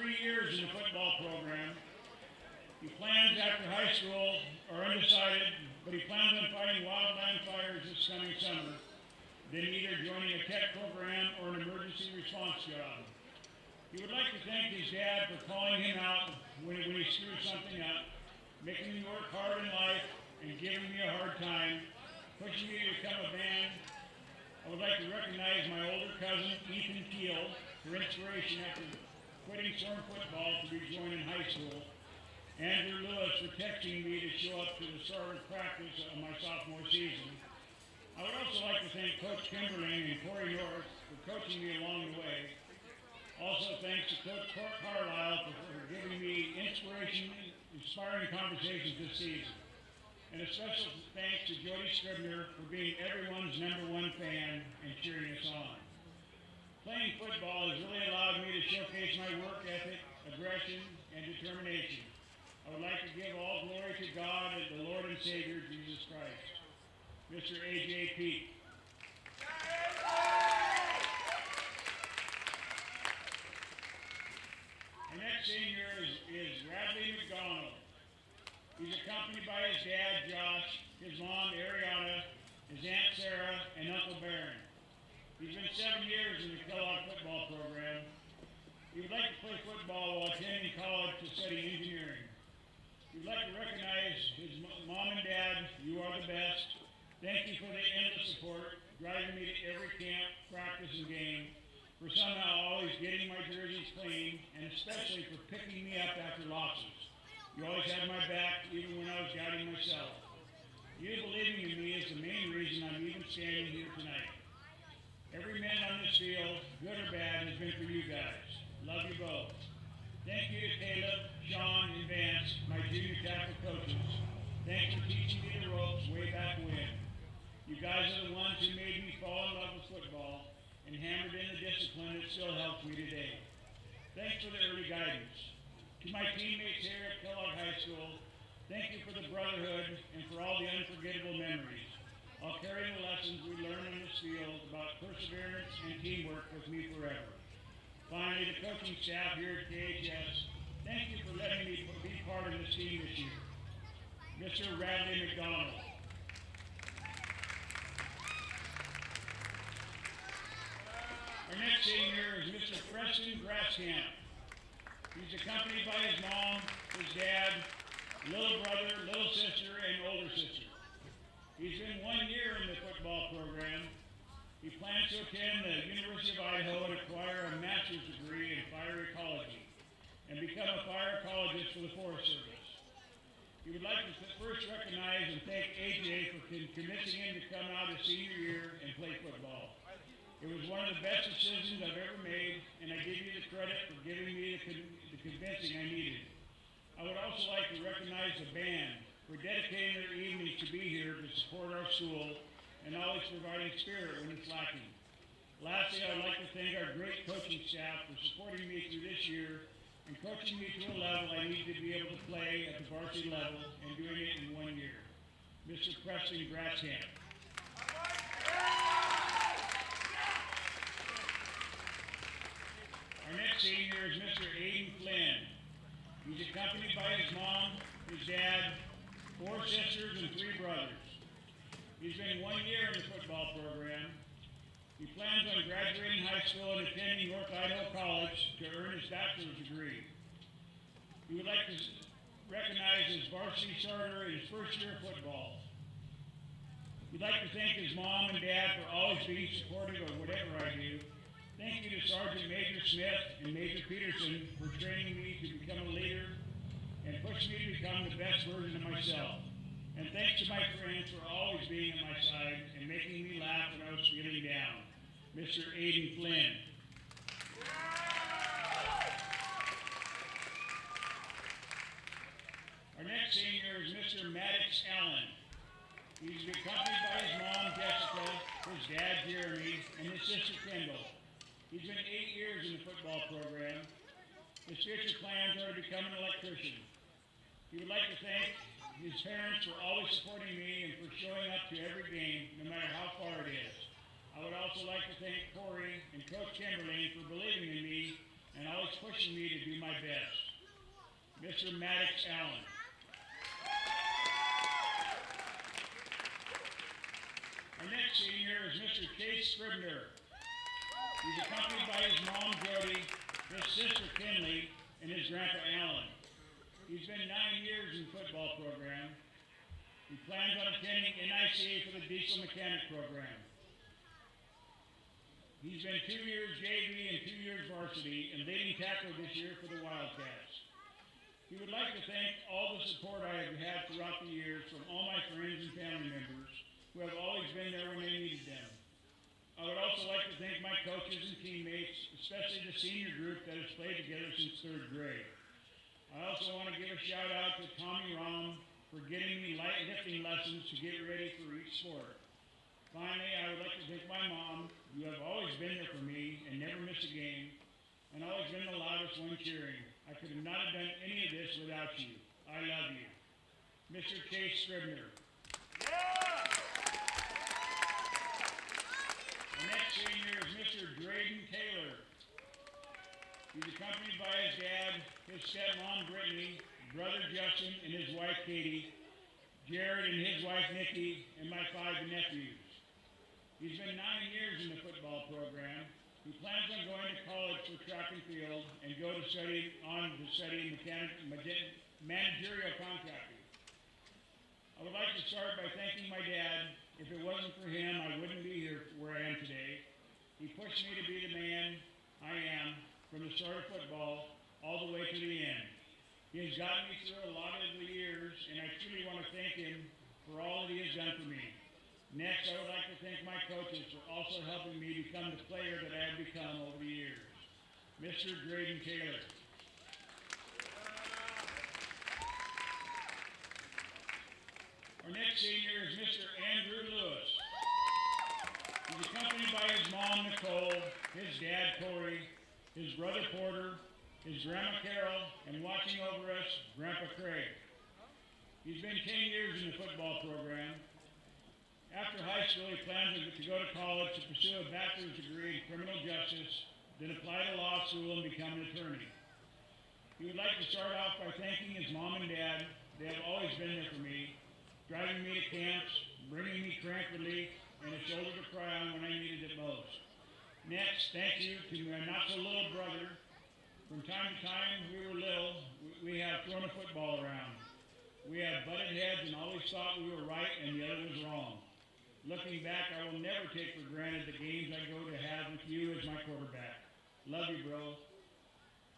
3 years in the football program. He plans after high school are undecided, but he plans on fighting wildland fires this coming summer, then either joining a tech program or an emergency response job. He would like to thank his dad for calling him out when he screwed something up, making me work hard in life and giving me a hard time, pushing me to become a man. I would like to recognize my older cousin, Ethan Keel, for inspiration after quitting Storm football to rejoin in high school. Andrew Lewis for texting me to show up to the start of practice of my sophomore season. I would also like to thank Coach Kimberling and Corey North for coaching me along the way. Also thanks to Coach Carlisle for giving me inspiring conversations this season. And a special thanks to Jody Scribner for being everyone's #1 fan and cheering us on. Playing football has really allowed me to showcase my work ethic, aggression, and determination. I would like to give all glory to God and the Lord and Savior, Jesus Christ. Mr. A.J. Peak. Our next senior is Radley McDonald. He's accompanied by his dad, Josh, his mom, Ariana, his Aunt Sarah, and Uncle Barron. He's been 7 years in the Kellogg football program. He would like to play football while attending college to study engineering. He would like to recognize his mom and dad. You are the best. Thank you for the endless support, driving me to every camp, practice, and game, for somehow always getting my jerseys clean, and especially for picking me up after losses. You always had my back, even when I was doubting myself. You believing in me is the main reason I'm even standing here tonight. Every minute on this field, good or bad, has been for you guys. Love you both. Thank you to Caleb, Sean, and Vance, my junior tackle coaches. Thanks for teaching me the ropes way back when. You guys are the ones who made me fall in love with football and hammered in the discipline that still helps me today. Thanks for the early guidance. To my teammates here at Kellogg High School, thank you for the brotherhood and for all the unforgettable memories. I'll carry the lessons we learned on this field about perseverance and teamwork with me forever. Finally, the coaching staff here at KHS, thank you for letting me be part of this team this year. Mr. Radley McDonald. Our next senior is Mr. Preston Grasskamp. He's accompanied by his mom, his dad, little brother, little sister, and older sister. He's been 1 year in the football program. He plans to attend the University of Idaho and acquire a master's degree in fire ecology and become a fire ecologist for the Forest Service. He would like to first recognize and thank AJ for convincing him to come out his senior year and play football. It was one of the best decisions I've ever made, and I give you the credit for giving me the convincing I needed. I would also like to recognize the band for dedicating their evenings to be here to support our school and always providing spirit when it's lacking. Lastly, I'd like to thank our great coaching staff for supporting me through this year and coaching me to a level I need to be able to play at the varsity level and doing it in 1 year. Mr. Preston Grasskamp. Our next senior is Mr. Aiden Flynn. He's accompanied by his mom, his dad, 4 sisters, and 3 brothers. He's been 1 year in the football program. He plans on graduating high school and attending North Idaho College to earn his bachelor's degree. He would like to recognize his varsity starter in his first year of football. We'd like to thank his mom and dad for always being supportive of whatever I do. Thank you to Sergeant Major Smith and Major Peterson for training me to become a leader and push me to become the best version of myself. And thanks to my friends for always being at my side and making me laugh when I was feeling down. Mr. Aiden Flynn. Our next senior is Mr. Maddox Allen. He's accompanied by his mom, Jessica, his dad, Jeremy, and his sister, Kendall. He's been 8 years in the football program. His future plans are to become an electrician. He would like to thank his parents for always supporting me and for showing up to every game, no matter how far it is. I would also like to thank Corey and Coach Kimberling for believing in me and always pushing me to do my best. Mr. Maddox Allen. Our next senior is Mr. Chase Scribner. He's accompanied by his mom, Jody, his sister, Kinley, and his grandpa, Alan. He's been 9 years in the football program. He plans on attending NICA for the diesel mechanic program. He's been 2 years JV and 2 years varsity and leading tackler this year for the Wildcats. He would like to thank all the support I have had throughout the years from all my friends and family members who have always been there when they needed them. I would also like to thank my coaches and teammates, especially the senior group that has played together since 3rd grade. I also want to give a shout out to Tommy Rom for getting me light lifting lessons to get ready for each sport. Finally, I would like to thank my mom, who have always been there for me and never missed a game, and always been the loudest one cheering. I could have not have done any of this without you. I love you. Mr. Chase Scribner. The next senior is Mr. Drayden Taylor. He's accompanied by his dad, his stepmom Brittany, brother Justin, and his wife Katie, Jared and his wife Nikki, and my 5 nephews. He's been 9 years in the football program. He plans on going to college for track and field and go to study managerial contracting. I would like to start by thanking my dad. If it wasn't for him, I wouldn't be here where I am today. He pushed me to be the man I am from the start of football all the way to the end. He has gotten me through a lot of the years, and I truly want to thank him for all that he has done for me. Next, I would like to thank my coaches for also helping me become the player that I have become over the years. Mr. Drayden Taylor. Our next senior is Mr. Andrew Lewis. He's accompanied by his mom, Nicole, his dad, Corey, his brother, Porter, his grandma, Carol, and watching over us, Grandpa Craig. He's been 10 years in the football program. After high school, he plans to go to college to pursue a bachelor's degree in criminal justice, then apply to law school and become an attorney. He would like to start off by thanking his mom and dad. They have always been there for me, driving me to camps, bringing me cramp relief, and a shoulder to cry on when I needed it most. Next, thank you to my not-so-little brother. From time to time, we were little, we have thrown a football around. We have butted heads and always thought we were right and the other was wrong. Looking back, I will never take for granted the games I go to have with you as my quarterback. Love you, bro.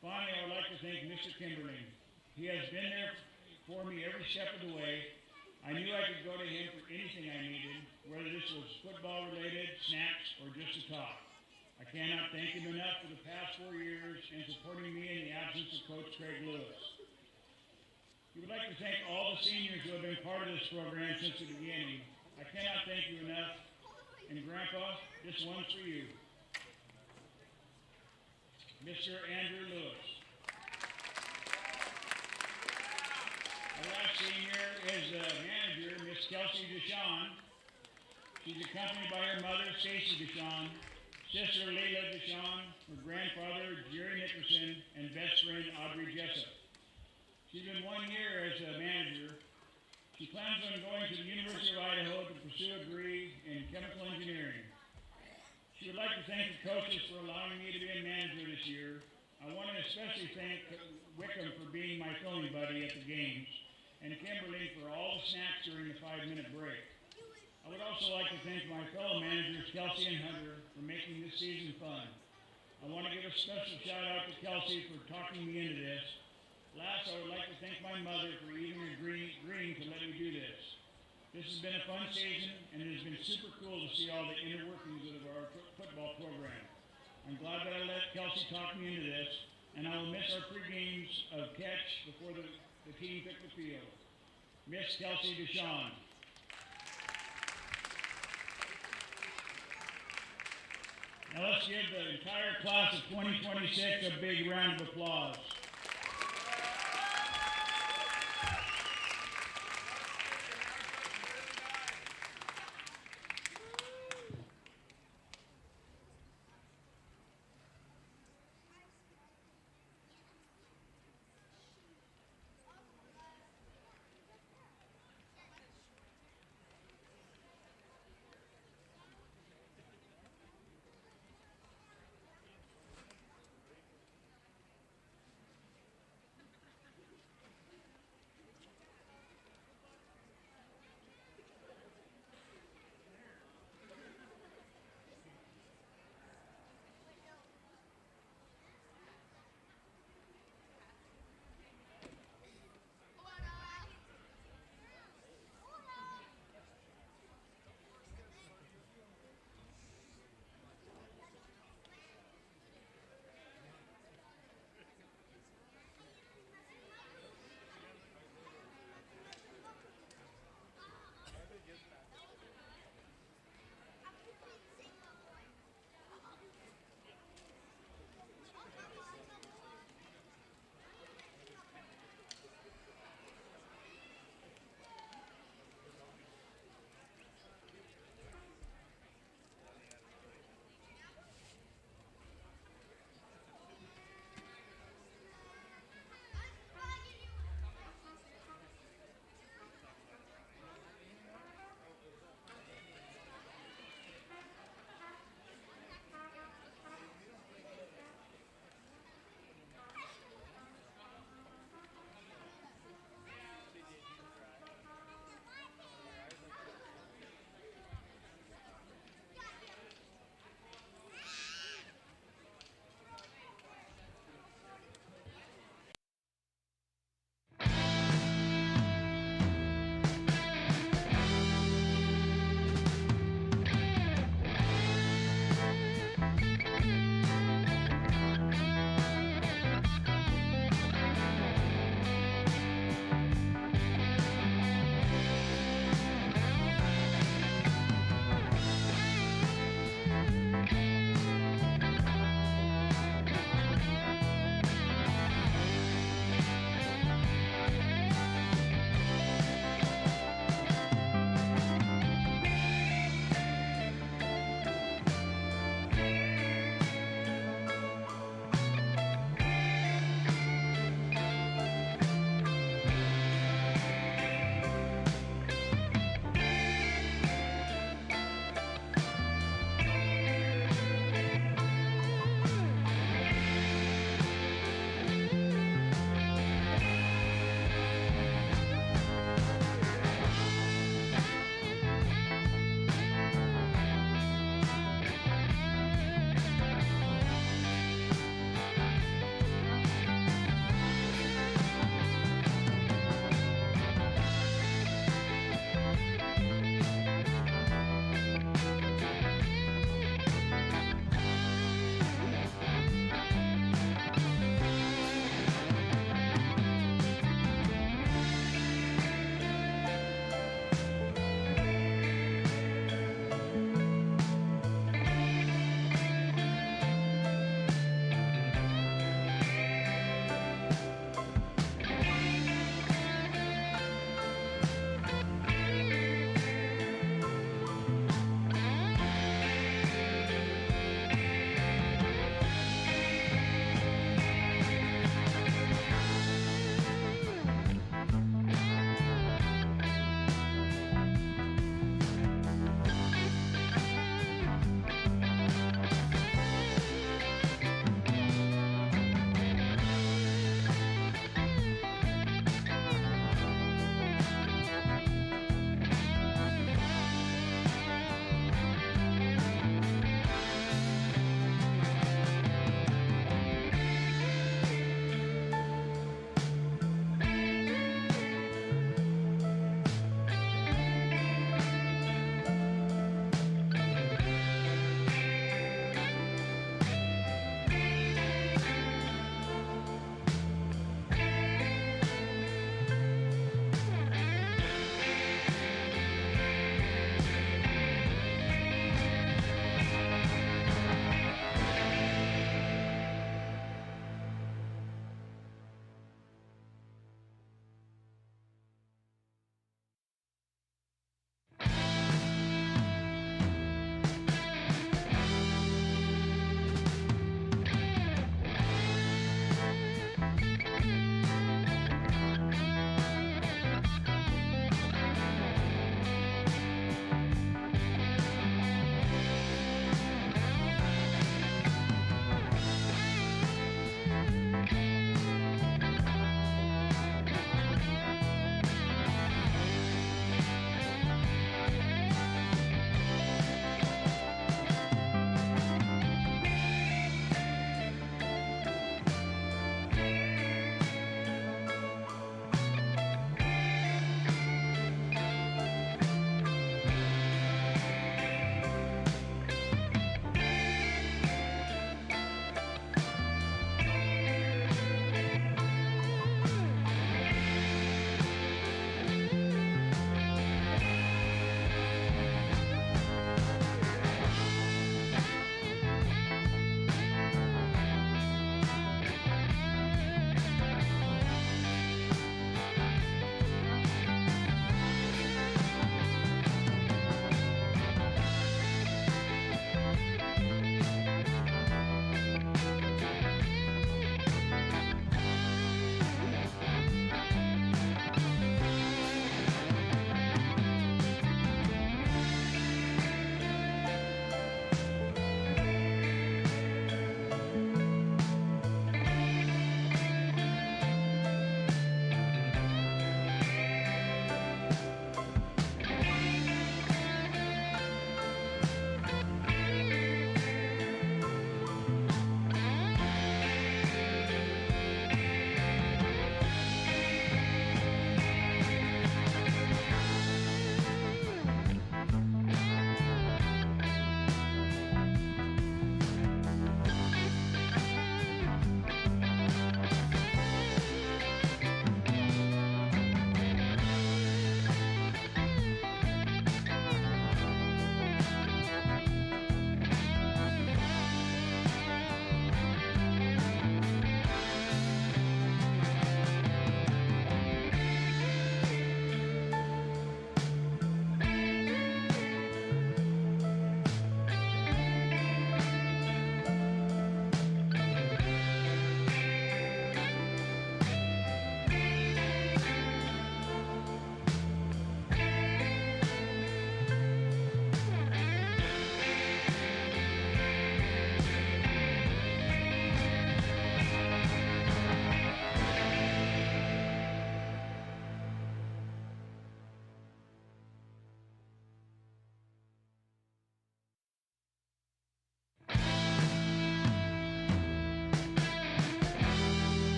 Finally, I would like to thank Mr. Kimberling. He has been there for me every step of the way. I knew I could go to him for anything I needed, whether this was football-related, snacks, or just to talk. I cannot thank him enough for the past 4 years and supporting me in the absence of Coach Craig Lewis. We would like to thank all the seniors who have been part of this program since the beginning. I cannot thank you enough. And Grandpa, this one's for you. Mr. Andrew Lewis. Our last senior is the manager, Miss Kelsey Deshawn. She's accompanied by her mother, Stacy Deshawn, sister Leila Deshawn, her grandfather, Jerry Nickerson, and best friend, Audrey Jessup. She's been 1 year as a manager. She plans on going to the University of Idaho to pursue a degree in chemical engineering. She would like to thank the coaches for allowing me to be a manager this year. I want to especially thank Wickham for being my throwing buddy at the games, and Kimberly for all the snacks during the 5-minute break. I would also like to thank my fellow managers, Kelsey and Hunter, for making this season fun. I want to give a special shout out to Kelsey for talking me into this. Last, I would like to thank my mother for even agreeing to let me do this. This has been a fun season, and it has been super cool to see all the inner workings of our football program. I'm glad that I let Kelsey talk me into this, and I will miss our pre-games of catch before the team took the field. Miss Kelsey Deshawn. Now let's give the entire class of 2026 a big round of applause.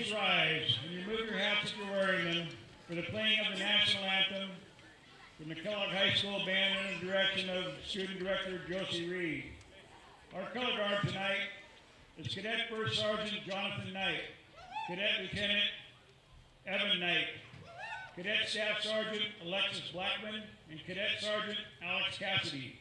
Please rise and remove your hats if you're wearing them for the playing of the national anthem from the Kellogg High School Band under the direction of Student Director Josie Reed. Our color guard tonight is Cadet First Sergeant Jonathan Knight, Cadet Lieutenant Evan Knight, Cadet Staff Sergeant Alexis Blackman, and Cadet Sergeant Alex Cassidy.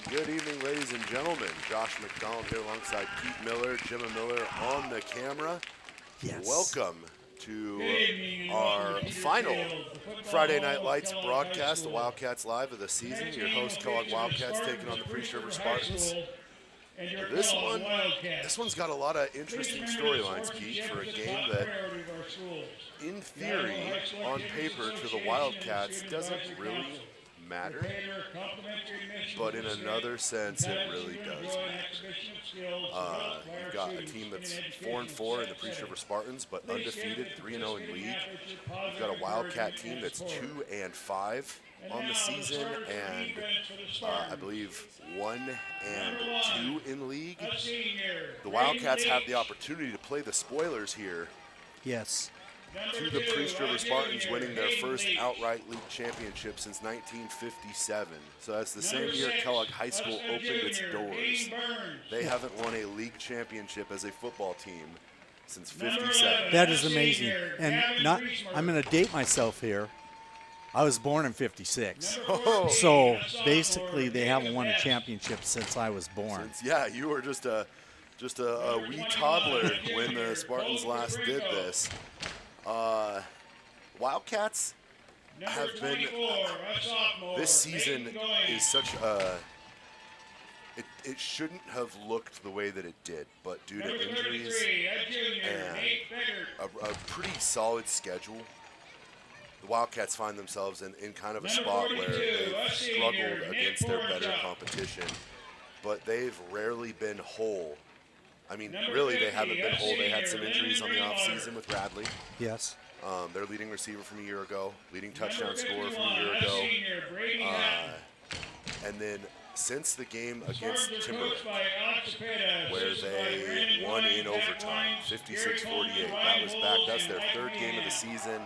Good evening, ladies and gentlemen. Josh McDonald here alongside Pete Miller, Jim Miller on the camera. Yes. Welcome to our final Friday Night Lights broadcast, the Wildcats Live of the season. Your host, Kellogg Wildcats, taking on the Priest River Spartans. This one's got a lot of interesting storylines, Pete, for a game that, in theory, on paper, to the Wildcats, doesn't really matter, but in another sense, it really does matter. You've got a team that's 4-4 in the Priest River Spartans, but undefeated, 3-0 in league. You've got a Wildcat team that's 2-5 on the season, and I believe 1-2 in league. The Wildcats have the opportunity to play the spoilers here. Yes. to the Priest River Spartans winning their first outright league championship since 1957. So that's the same year Kellogg High School opened its doors. They haven't won a league championship as a football team since 57. That is amazing. And I'm going to date myself here. I was born in 56. Oh. So basically they haven't won a championship since I was born. Yeah, you were just a wee toddler when the Spartans last did this. Wildcats have been, this season is such a, it shouldn't have looked the way that it did, but due to injuries and a pretty solid schedule, the Wildcats find themselves in kind of a spot where they've struggled against their better competition, but they've rarely been whole. I mean, really, they haven't been whole. They had some injuries on the offseason with Radley. Yes. Their leading receiver from a year ago, leading touchdown scorer from a year ago. And then since the game against Timberlake, where they won in overtime, 56-48, that's their third game of the season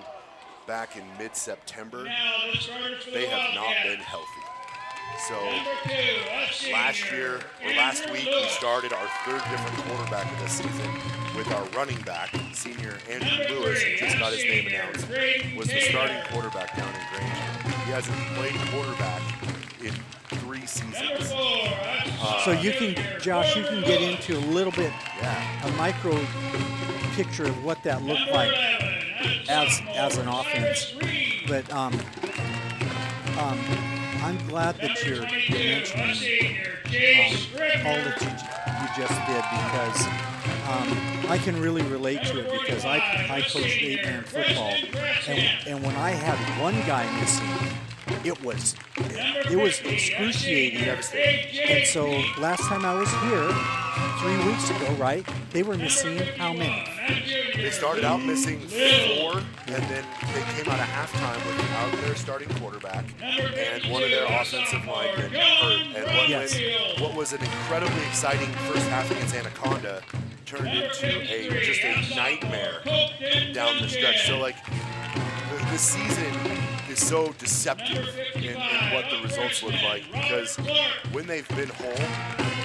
back in mid-September. They have not been healthy. So last week we started our third different quarterback of the season with our running back, senior Andrew Lewis, who just got his name announced, was the starting quarterback down in Granger. He hasn't played quarterback in 3 seasons. So you can, Josh, you can get into a little bit, a micro picture of what that looked like as an offense. But I'm glad that you're mentioning all that you just did, because I can really relate to it, because I coached 8-man football, and when I had one guy missing, it was excruciating. And so last time I was here, 3 weeks ago, right, they were missing how many? They started out missing 4, and then they came out of halftime without their starting quarterback and one of their offensive linemen hurt. And what was an incredibly exciting first half against Anaconda turned into just a nightmare down the stretch. So, like, the season is so deceptive in what the results look like, because when they've been home,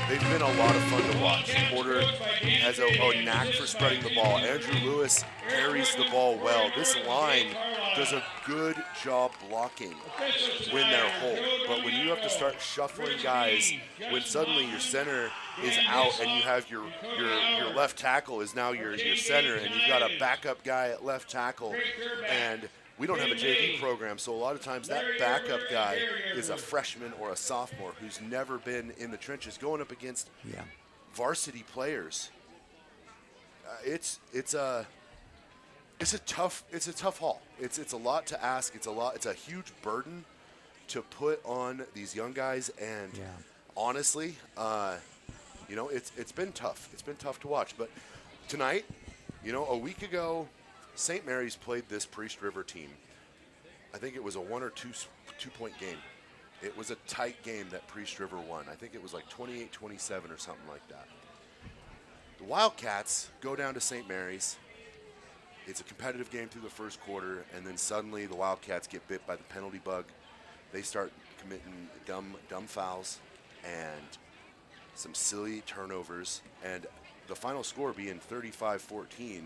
they've been a lot of fun to watch. Porter has a knack for spreading the ball. Andrew Lewis carries the ball well. This line does a good job blocking when they're whole. But when you have to start shuffling guys, when suddenly your center is out and you have your left tackle is now your center, and you've got a backup guy at left tackle, and we don't have a JV program, so a lot of times that backup guy is a freshman or a sophomore who's never been in the trenches going up against varsity players. It's a tough haul. It's a lot to ask. It's a huge burden to put on these young guys, and honestly, it's been tough. It's been tough to watch. But tonight, a week ago, St. Mary's played this Priest River team. I think it was a 1 or 2 point game. It was a tight game that Priest River won. I think it was like 28-27 or something like that. The Wildcats go down to St. Mary's. It's a competitive game through the first quarter, and then suddenly the Wildcats get bit by the penalty bug. They start committing dumb fouls and some silly turnovers, and the final score being 35-14.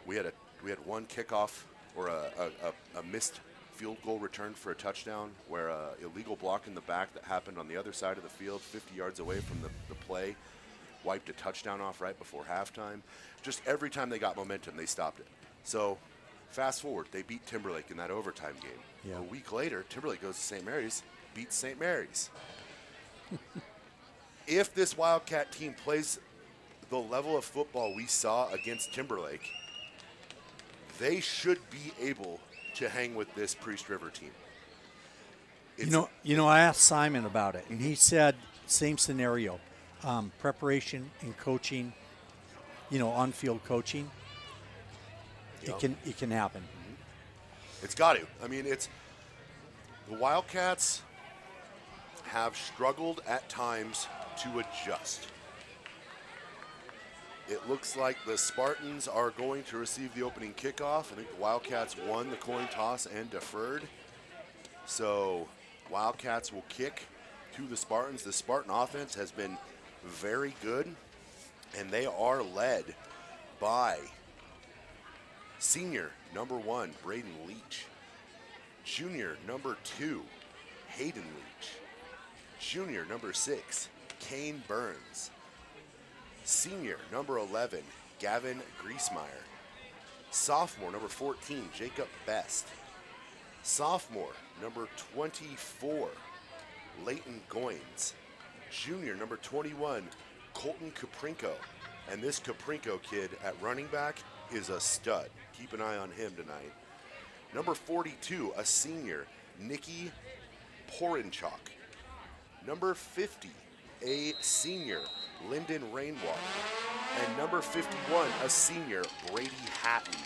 We had one kickoff, or a missed field goal return for a touchdown, where an illegal block in the back that happened on the other side of the field, 50 yards away from the play, wiped a touchdown off right before halftime. Just every time they got momentum, they stopped it. So fast forward, they beat Timberlake in that overtime game. A week later, Timberlake goes to St. Mary's, beats St. Mary's. If this Wildcat team plays the level of football we saw against Timberlake, they should be able to hang with this Priest River team. I asked Simon about it, and he said same scenario, preparation and coaching, on-field coaching. It can happen. It's got to. I mean, the Wildcats have struggled at times to adjust. It looks like the Spartans are going to receive the opening kickoff. I think the Wildcats won the coin toss and deferred. So Wildcats will kick to the Spartans. The Spartan offense has been very good, and they are led by senior number 1, Braden Leach. Junior number 2, Hayden Leach. Junior number 6, Kane Burns. Senior number 11, Gavin Griesmeyer. Sophomore number 14, Jacob Best. Sophomore number 24, Leighton Goins. Junior number 21, Colton Caprinko. And this Caprinko kid at running back is a stud. Keep an eye on him tonight. Number 42, a senior, Nikki Porinchuk. Number 50, a senior, Lyndon Rainwater. And number 51, a senior, Brady Hatton.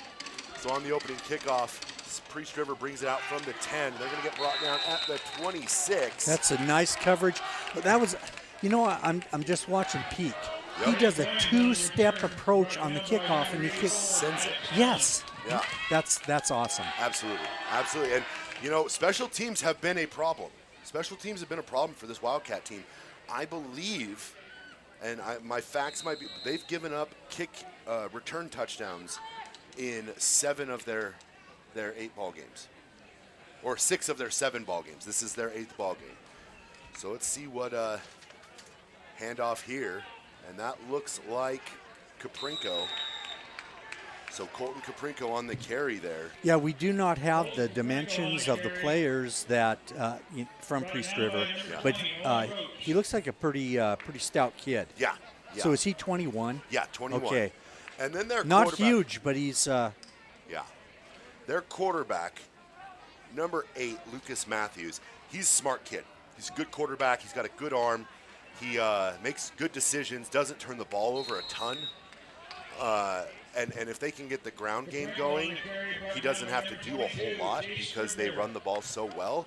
So on the opening kickoff, Priest River brings it out from the 10. They're going to get brought down at the 26. That's a nice coverage. But that was, you know, I'm just watching Peak. Yep. He does a 2-step approach on the kickoff, and he kicks. Sends it. Yes. Yeah. That's awesome. Absolutely. Absolutely. And, you know, special teams have been a problem. Special teams have been a problem for this Wildcat team. I believe, and my facts might be, they've given up return touchdowns in 7 of their 8 ball games, or 6 of their 7 ball games. This is their 8th ball game. So let's see what handoff here, and that looks like Caprinko. So Colton Caprinko on the carry there. Yeah, we do not have the dimensions of the players that from Priest River, but he looks like a pretty stout kid. Yeah. So is he 21? Yeah, 21. Okay. And then their Not quarterback- huge, but he's. Yeah. Their quarterback, number 8, Lucas Matthews. He's a smart kid. He's a good quarterback. He's got a good arm. He makes good decisions, doesn't turn the ball over a ton. And if they can get the ground game going, he doesn't have to do a whole lot because they run the ball so well.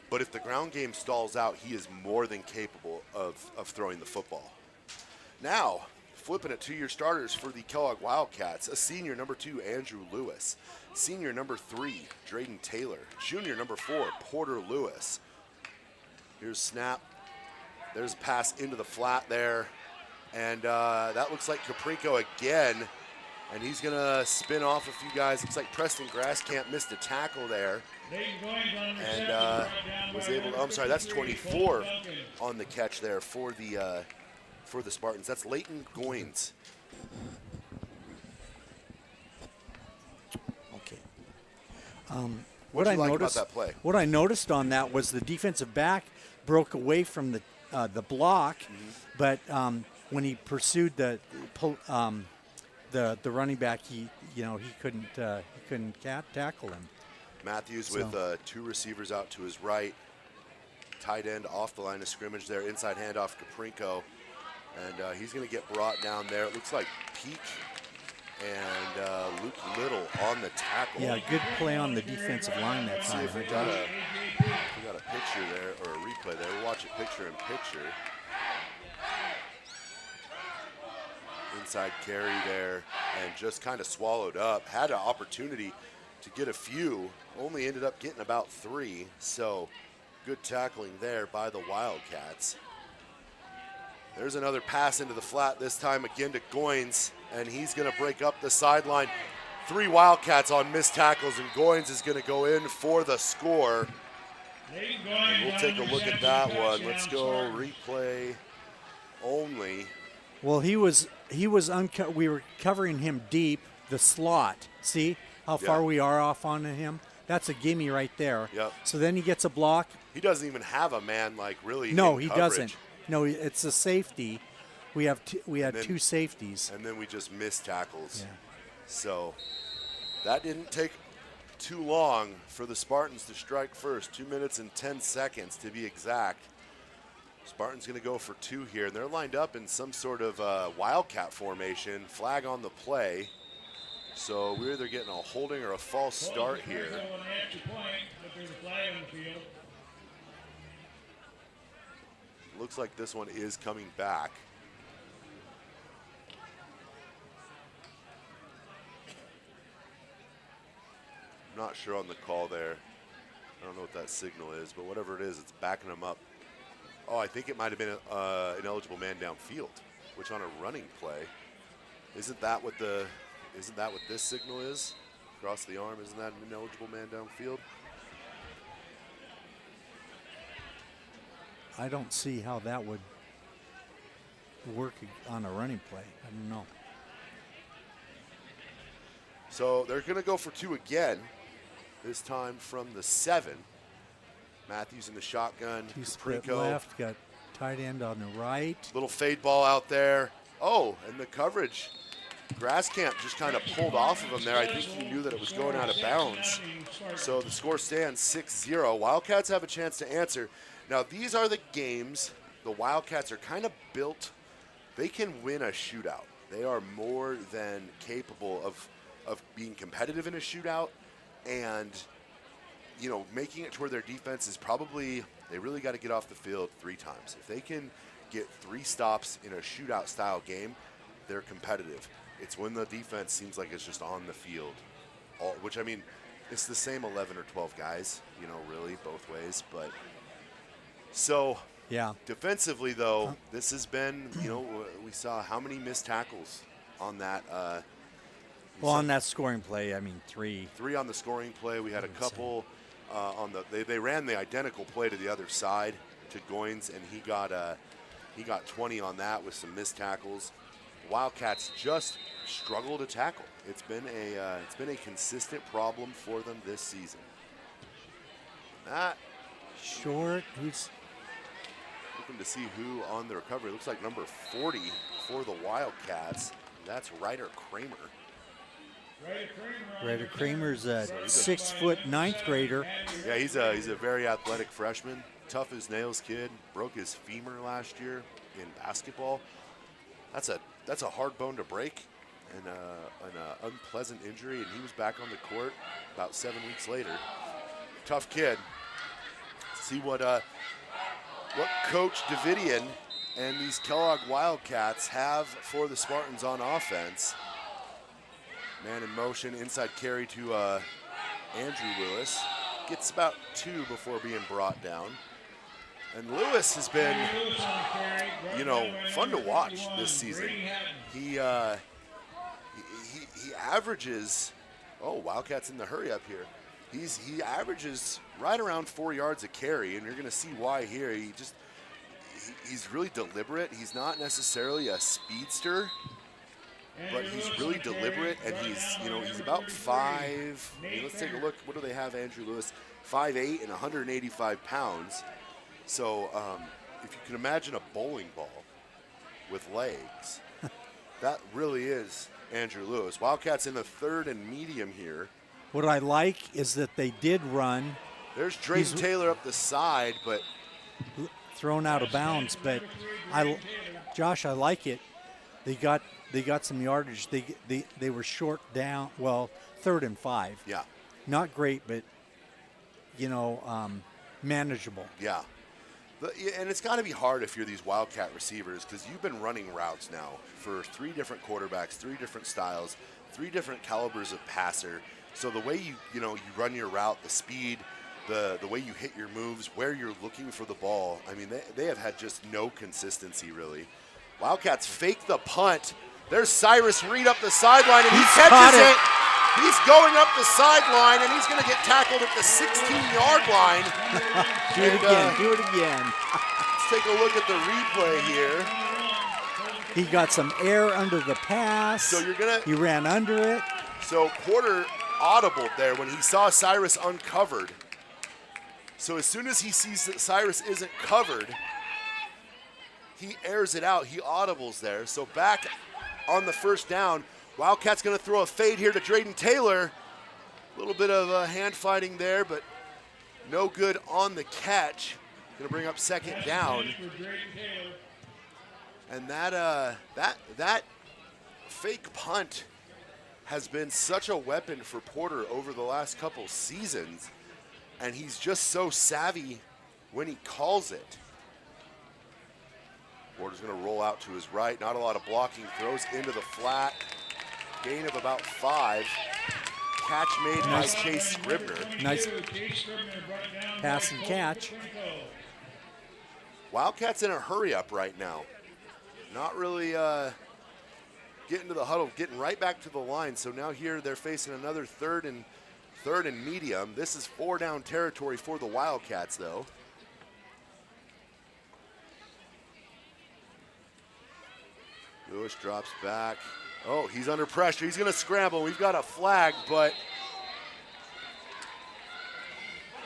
But if the ground game stalls out, he is more than capable of throwing the football. Now, flipping it to your starters for the Kellogg Wildcats, a senior number 2, Andrew Lewis. Senior number 3, Drayden Taylor. Junior number 4, Porter Lewis. Here's snap. There's a pass into the flat there. And that looks like Caprinko again. And he's going to spin off a few guys. Looks like Preston Grasscamp missed a tackle there. And was able to, I'm sorry, that's 24 on the catch there for the Spartans. That's Leighton Goins. Okay. What did you like about that play? What I noticed on that was the defensive back broke away from the block, but when he pursued the running back, he couldn't tackle him. Matthews with 2 receivers out to his right. Tight end off the line of scrimmage there. Inside handoff, Caprinko. And he's going to get brought down there. It looks like Peak and Luke Little on the tackle. Yeah, good play on the defensive line that time. See if we got a picture there, or a replay there. We'll watch it picture in picture. Inside carry there, and just kind of swallowed up. Had an opportunity to get a few, only ended up getting about 3. So good tackling there by the Wildcats. There's another pass into the flat, this time again to Goins, and he's going to break up the sideline. 3 Wildcats on missed tackles, and Goins is going to go in for the score. And we'll take a look at that one. Let's go replay only. Well, we were covering him deep, the slot. See how far we are off on him? That's a gimme right there. Yep. So then he gets a block. He doesn't even have a man really. No, in he coverage. doesn't. No, it's a safety. We had 2 safeties. And then we just missed tackles. Yeah. So that didn't take too long for the Spartans to strike first. 2 minutes and 10 seconds to be exact. Spartans going to go for 2 here. And they're lined up in some sort of Wildcat formation. Flag on the play. So we're either getting a holding or a false start here. Looks like this one is coming back. not sure on the call there. I don't know what that signal is, but whatever it is, it's backing them up. Oh, I think it might have been an ineligible man downfield, which on a running play, isn't that what this signal is? Across the arm, isn't that an ineligible man downfield? I don't see how that would work on a running play. I don't know. So they're going to go for 2 again, this time from the 7. Matthews in the shotgun. Two split Caprico. left, got tight end on the right. Little fade ball out there. Oh, and the coverage. Grasscamp just kind of pulled off of him there. I think he knew that it was going out of bounds. So the score stands 6-0. Wildcats have a chance to answer. Now, these are the games the Wildcats are kind of built. They can win a shootout. They are more than capable of being competitive in a shootout and, you know, making it to where their defense is probably, they really got to get off the field 3 times. If they can get 3 stops in a shootout style game, they're competitive. It's when the defense seems like it's just on the field, which, I mean, it's the same 11 or 12 guys, you know, really both ways. But so yeah, defensively, though, this has been, you know, we saw how many missed tackles on that. Well, on that scoring play, I mean, 3. 3 on the scoring play. We had a couple on the. They ran the identical play to the other side to Goins, and he got 20 on that with some missed tackles. Wildcats just struggle to tackle. It's been a consistent problem for them this season. That short. Who's looking to see who on the recovery? Looks like number 40 for the Wildcats. That's Ryder Kramer. Ryder Kramer's a 6', 9th grader. Yeah, he's a very athletic freshman, tough as nails kid. Broke his femur last year in basketball. That's a hard bone to break, and an unpleasant injury, and he was back on the court about 7 weeks later. Tough kid. See what Coach Davidian and these Kellogg Wildcats have for the Spartans on offense. Man in motion, inside carry to Andrew Lewis. Gets about 2 before being brought down. And Lewis has been, you know, fun to watch this season. He averages, oh, Wildcats in the hurry up here. He averages right around 4 yards a carry, and you're going to see why here. He's really deliberate. He's not necessarily a speedster, but he's really deliberate, and he's about 5. Let's take a look. What do they have, Andrew Lewis? 5'8" and 185 pounds. So if you can imagine a bowling ball with legs, that really is Andrew Lewis. Wildcats in the 3rd and medium here. What I like is that they did run. There's Drayton Taylor up the side, but thrown out of bounds. But Josh, I like it. They got some yardage. They were short down. Well, 3rd and 5. Yeah. Not great, but manageable. Yeah. And it's got to be hard if you're these Wildcat receivers, because you've been running routes now for 3 different quarterbacks, 3 different styles, 3 different calibers of passer. So the way you run your route, the speed, the way you hit your moves, where you're looking for the ball, I mean, they have had just no consistency, really. Wildcats fake the punt. There's Cyrus Reed up the sideline, and he catches it. He's going up the sideline, and he's going to get tackled at the 16-yard line. Do it again. Let's take a look at the replay here. He got some air under the pass. So he ran under it. So Porter audibled there when he saw Cyrus uncovered. So as soon as he sees that Cyrus isn't covered, he airs it out. He audibles there. So back on the 1st down, Wildcats going to throw a fade here to Drayton Taylor. A little bit of hand fighting there, but no good on the catch. Going to bring up 2nd down. And that fake punt has been such a weapon for Porter over the last couple seasons, and he's just so savvy when he calls it. Porter's going to roll out to his right. Not a lot of blocking. Throws into the flat. Gain of about 5. catch made by Chase Scribner. Nice pass and catch. Wildcats in a hurry up right now. Not really getting to the huddle, getting right back to the line. So now here they're facing another third and medium. This is 4 down territory for the Wildcats, though. Lewis drops back. Oh, he's under pressure. He's going to scramble. We've got a flag, but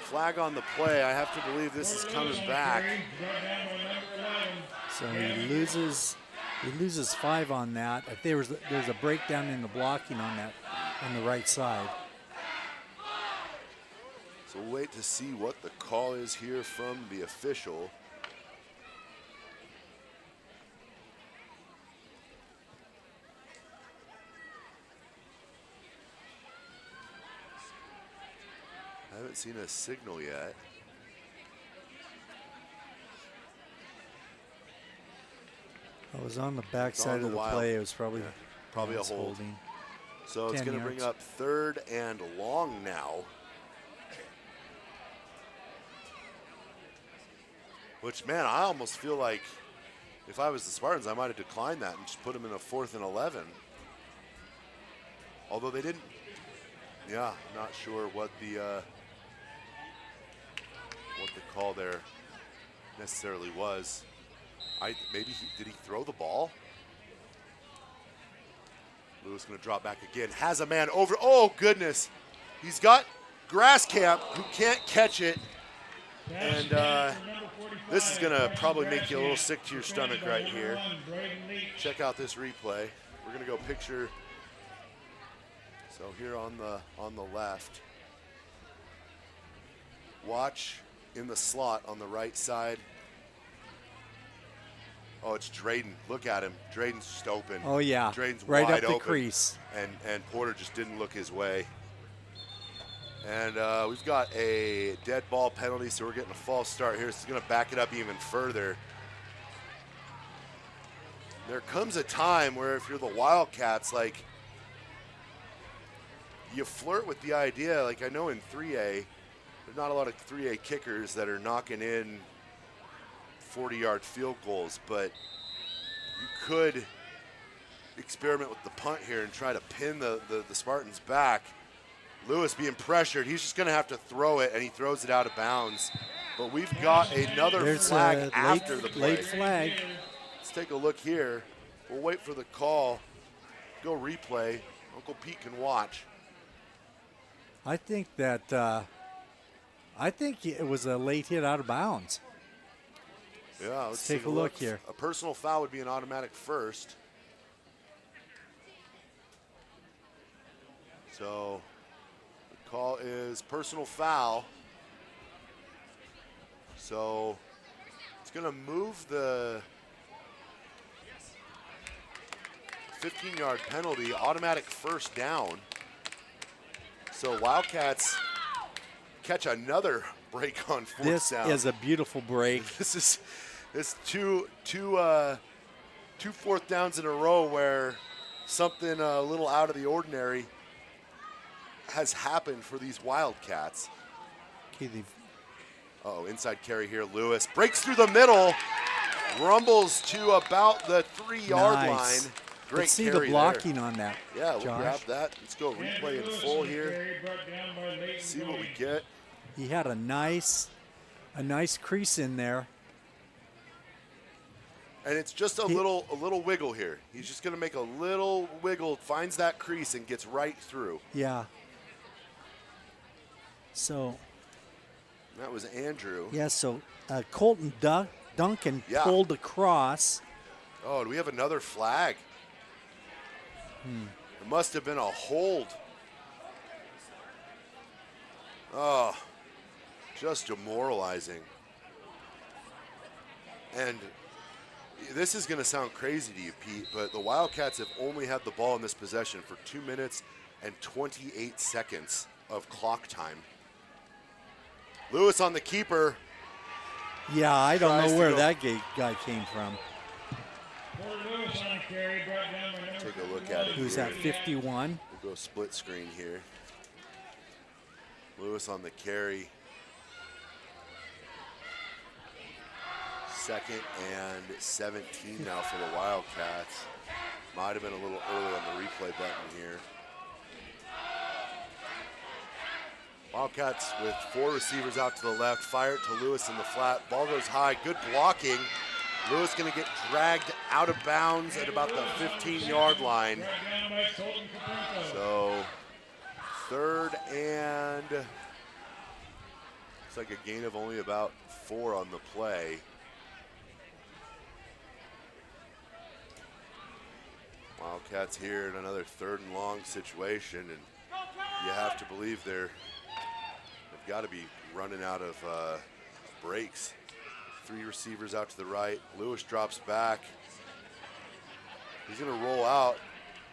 flag on the play. I have to believe this is coming back. So he loses 5 on that. There's a breakdown in the blocking on that on the right side. So we'll wait to see what the call is here from the official. I haven't seen a signal yet. I was on the backside of the play. It was probably probably a hold. Holding. So it's going to bring up 3rd and long now. Which, man, I almost feel like if I was the Spartans, I might have declined that and just put them in a 4th and 11. Although they didn't. Yeah, I'm not sure what the call there necessarily was. Maybe did he throw the ball? Lewis going to drop back again. Has a man over. Oh, goodness. He's got Grasscamp who can't catch it. And this is going to probably make you a little sick to your stomach right here. Check out this replay. We're going to go picture. So here on the left. Watch in the slot on the right side. Oh, it's Drayden. Look at him. Drayden's just open. Oh, yeah. Drayden's right wide up the open. crease. And Porter just didn't look his way. And we've got a dead ball penalty, so we're getting a false start here. This is going to back it up even further. There comes a time where if you're the Wildcats, like, you flirt with the idea. Like, I know in 3A, there's not a lot of 3A kickers that are knocking in 40-yard field goals, but you could experiment with the punt here and try to pin the Spartans back. Lewis being pressured, he's just going to have to throw it, and he throws it out of bounds. But we've got another flag after the play. Late flag. Let's take a look here. We'll wait for the call. Go replay. Uncle Pete can watch. I think that it was a late hit out of bounds. Yeah, let's take a look here. A personal foul would be an automatic first. So the call is personal foul. So it's going to move the 15-yard penalty, automatic first down. So Wildcats catch another break on 4th down. This is a beautiful break. This is two 4th downs in a row where something a little out of the ordinary has happened for these Wildcats. Oh, inside carry here. Lewis breaks through the middle, rumbles to about the 3-yard line. Great Let's see carry the blocking there. On that. Yeah, we'll Josh. grab that. Let's go replay in full here. See what we get. He had a nice crease in there. And it's just a little wiggle here. He's just going to make a little wiggle, finds that crease, and gets right through. Yeah. So. That was Andrew. Yeah, so Colton Duncan pulled across. Oh, do we have another flag? It must have been a hold. Oh, just demoralizing. And this is going to sound crazy to you, Pete, but the Wildcats have only had the ball in this possession for 2 minutes and 28 seconds of clock time. Lewis on the keeper. Yeah, I don't know where that guy came from. Take a look at it. Who's here. at 51? We'll go split screen here. Lewis on the carry. 2nd and 17 now for the Wildcats. Might have been a little early on the replay button here. Wildcats with 4 receivers out to the left. Fire it to Lewis in the flat. Ball goes high. Good blocking. Lewis going to get dragged out of bounds at about the 15-yard line. So 3rd and looks like a gain of only about 4 on the play. Wildcats here in another 3rd and long situation, and you have to believe they've got to be running out of breaks. 3 receivers out to the right. Lewis drops back. He's going to roll out,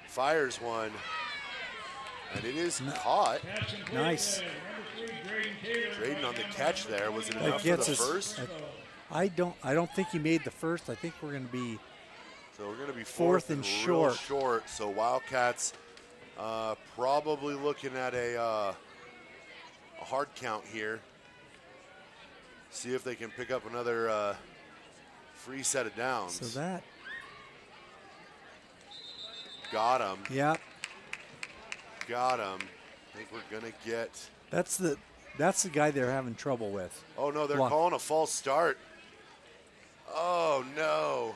fires one, and it is caught. Nice. Drayden on the catch there. Was it enough for the first? I don't think he made the first. I think we're going to be. So we're going to be 4th and short. So Wildcats probably looking at a hard count here. See if they can pick up another free set of downs. So that. Got him. Yep. Got him. I think we're going to get. That's the guy they're having trouble with. Oh, no, they're calling a false start. Oh, no.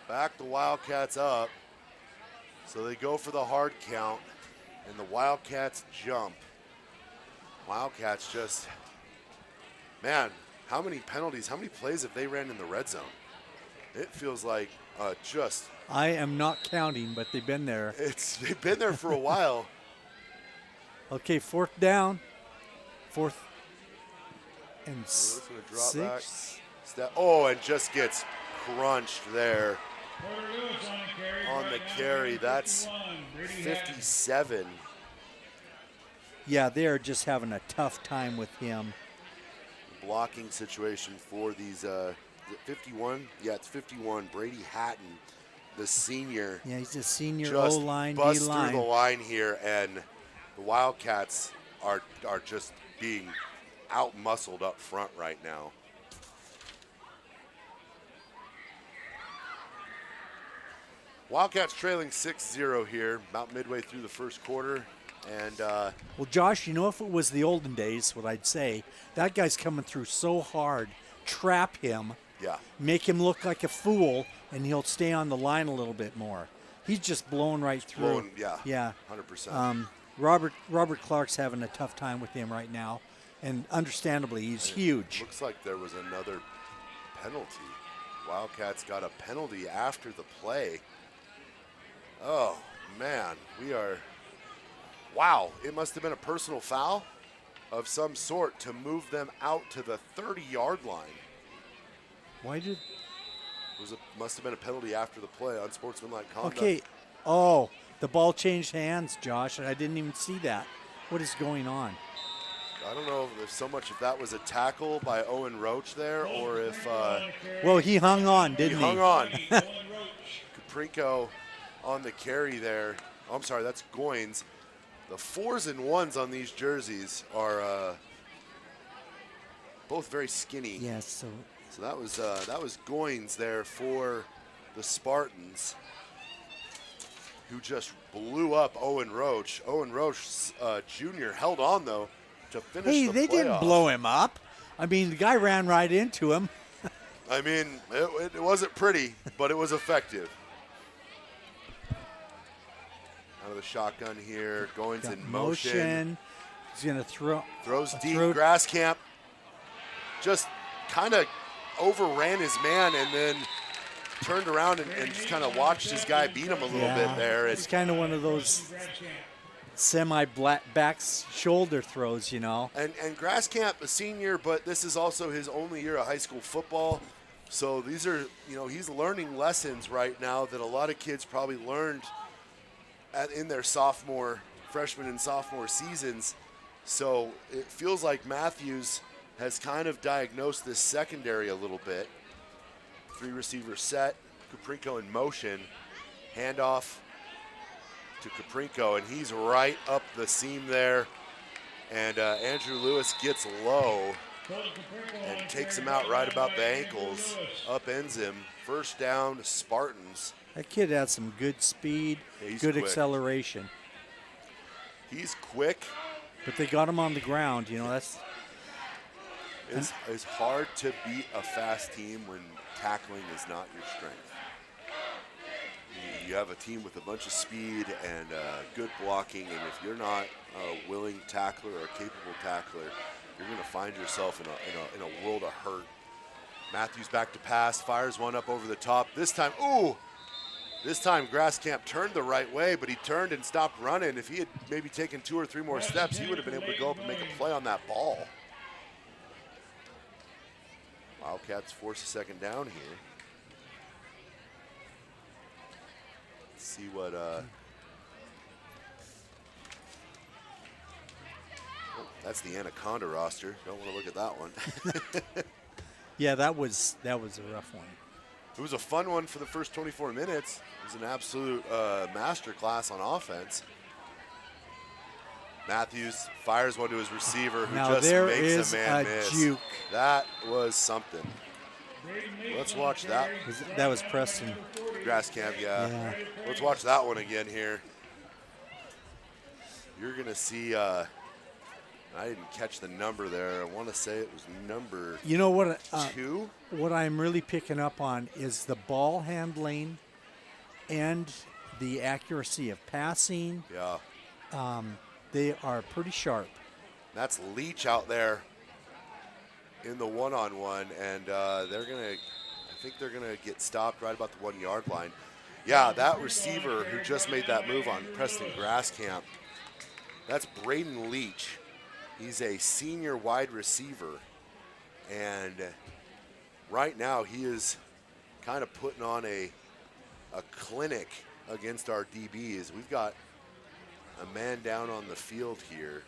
Back the Wildcats up. So they go for the hard count, and the Wildcats jump. Wildcats just, man, how many penalties, how many plays have they ran in the red zone? It feels like just. I am not counting, but they've been there. They've been there for a while. Okay, 4th down. 4th and drop 6. Back. Oh, and just gets crunched there on the carry. That's 57. Yeah, they're just having a tough time with him. Blocking situation for these 51. Yeah, it's 51. Brady Hatton, the senior. Yeah, he's a senior just O-line, busts D-line. through the line here, and the Wildcats are just being out-muscled up front right now. Wildcats trailing 6-0 here, about midway through the first quarter. And well, Josh, you know, if it was the olden days, what I'd say, that guy's coming through so hard, trap him, make him look like a fool, and he'll stay on the line a little bit more. He's just blowing right through. Yeah, 100%. Robert Clark's having a tough time with him right now, and understandably, he's huge. Looks like there was another penalty. Wildcats got a penalty after the play. Oh, man, wow, it must have been a personal foul of some sort to move them out to the 30-yard line. Must have been a penalty after the play, unsportsmanlike conduct. Okay, oh, the ball changed hands, Josh, and I didn't even see that. What is going on? I don't know if that was a tackle by Owen Roach there, or if well, he hung on, didn't he? Hung on. Caprinko on the carry there. Oh, I'm sorry, that's Goins. The 4s and 1s on these jerseys are both very skinny. Yes. So that was Goins there for the Spartans, who just blew up Owen Roach. Owen Roach Jr. held on though to finish the playoff. Hey, they didn't blow him up. I mean, the guy ran right into him. I mean, it wasn't pretty, but it was effective. Out of the shotgun here, Goins in motion. He's going to throws deep. Grasscamp just kind of overran his man and then turned around and just kind of watched his guy beat him a little bit there. It's kind of one of those back shoulder throws, you know. And Grasscamp, a senior, but this is also his only year of high school football. So these are, he's learning lessons right now that a lot of kids probably learned in their freshman and sophomore seasons. So it feels like Matthews has kind of diagnosed this secondary a little bit. 3-receiver set, Caprinko in motion, handoff to Caprinko, and he's right up the seam there. And Andrew Lewis gets low and takes him out right about the ankles, upends him. First down, Spartans. That kid has some good speed, Yeah, good quick. acceleration. He's quick. But they got him on the ground. You know, that's It's hard to beat a fast team when tackling is not your strength. You have a team with a bunch of speed and good blocking, and if you're not a willing tackler or a capable tackler, you're going to find yourself in a world of hurt. Matthews back to pass, fires one up over the top. This time Grasscamp turned the right way, but he turned and stopped running. If he had maybe taken 2 or 3 more steps, he would have been able to go up and make a play on that ball. Wildcats force a second down here. Let's see what that's the Anaconda roster. Don't want to look at that one. yeah, that was a rough one. It was a fun one for the first 24 minutes. It was an absolute masterclass on offense. Matthews fires one to his receiver, who now just there makes is a man a miss. juke. That was something. Let's watch that. That was Preston. Grasscamp, yeah. Let's watch that one again here. You're going to see, I didn't catch the number there. I want to say it was number You know what? 2. What I'm really picking up on is the ball handling and the accuracy of passing. Yeah. They are pretty sharp. That's Leach out there in the one-on-one, and I think they're gonna get stopped right about the 1 yard line. Yeah, that receiver who just made that move on Preston Grasscamp, that's Braden Leach. He's a senior wide receiver, and right now he is kind of putting on a clinic against our DBs. We've got a man down on the field here.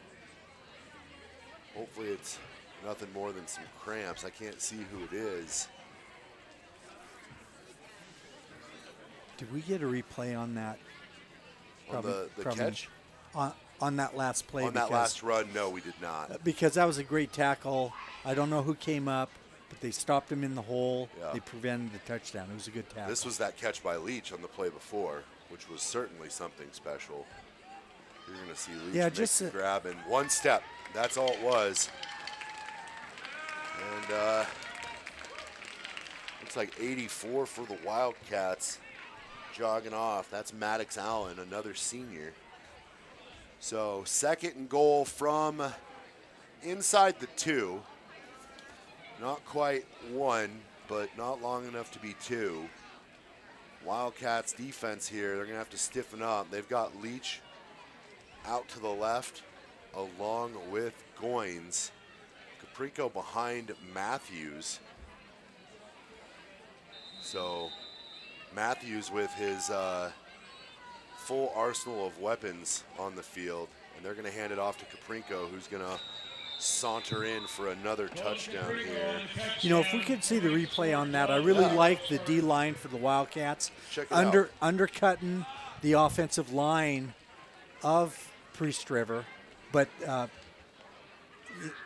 Hopefully it's nothing more than some cramps. I can't see who it is. Did we get a replay on that? On the catch? On that last play? On that last run, no, we did not. Because that was a great tackle. I don't know who came up, but they stopped him in the hole. Yeah. They prevented the touchdown. It was a good tackle. This was that catch by Leach on the play before, which was certainly something special. You're going to see Leach make the grab in one step. That's all it was. And looks like 84 for the Wildcats jogging off. That's Maddox Allen, another senior. So 2nd and goal from inside the 2. Not quite 1, but not long enough to be 2. Wildcats defense here, they're going to have to stiffen up. They've got Leach out to the left along with Goins. Caprico behind Matthews. So Matthews with his full arsenal of weapons on the field, and they're going to hand it off to Caprico, who's going to saunter in for another touchdown here. You know, if we could see the replay on that, I really like the D-line for the Wildcats. Check it out. Undercutting the offensive line of Priest River, but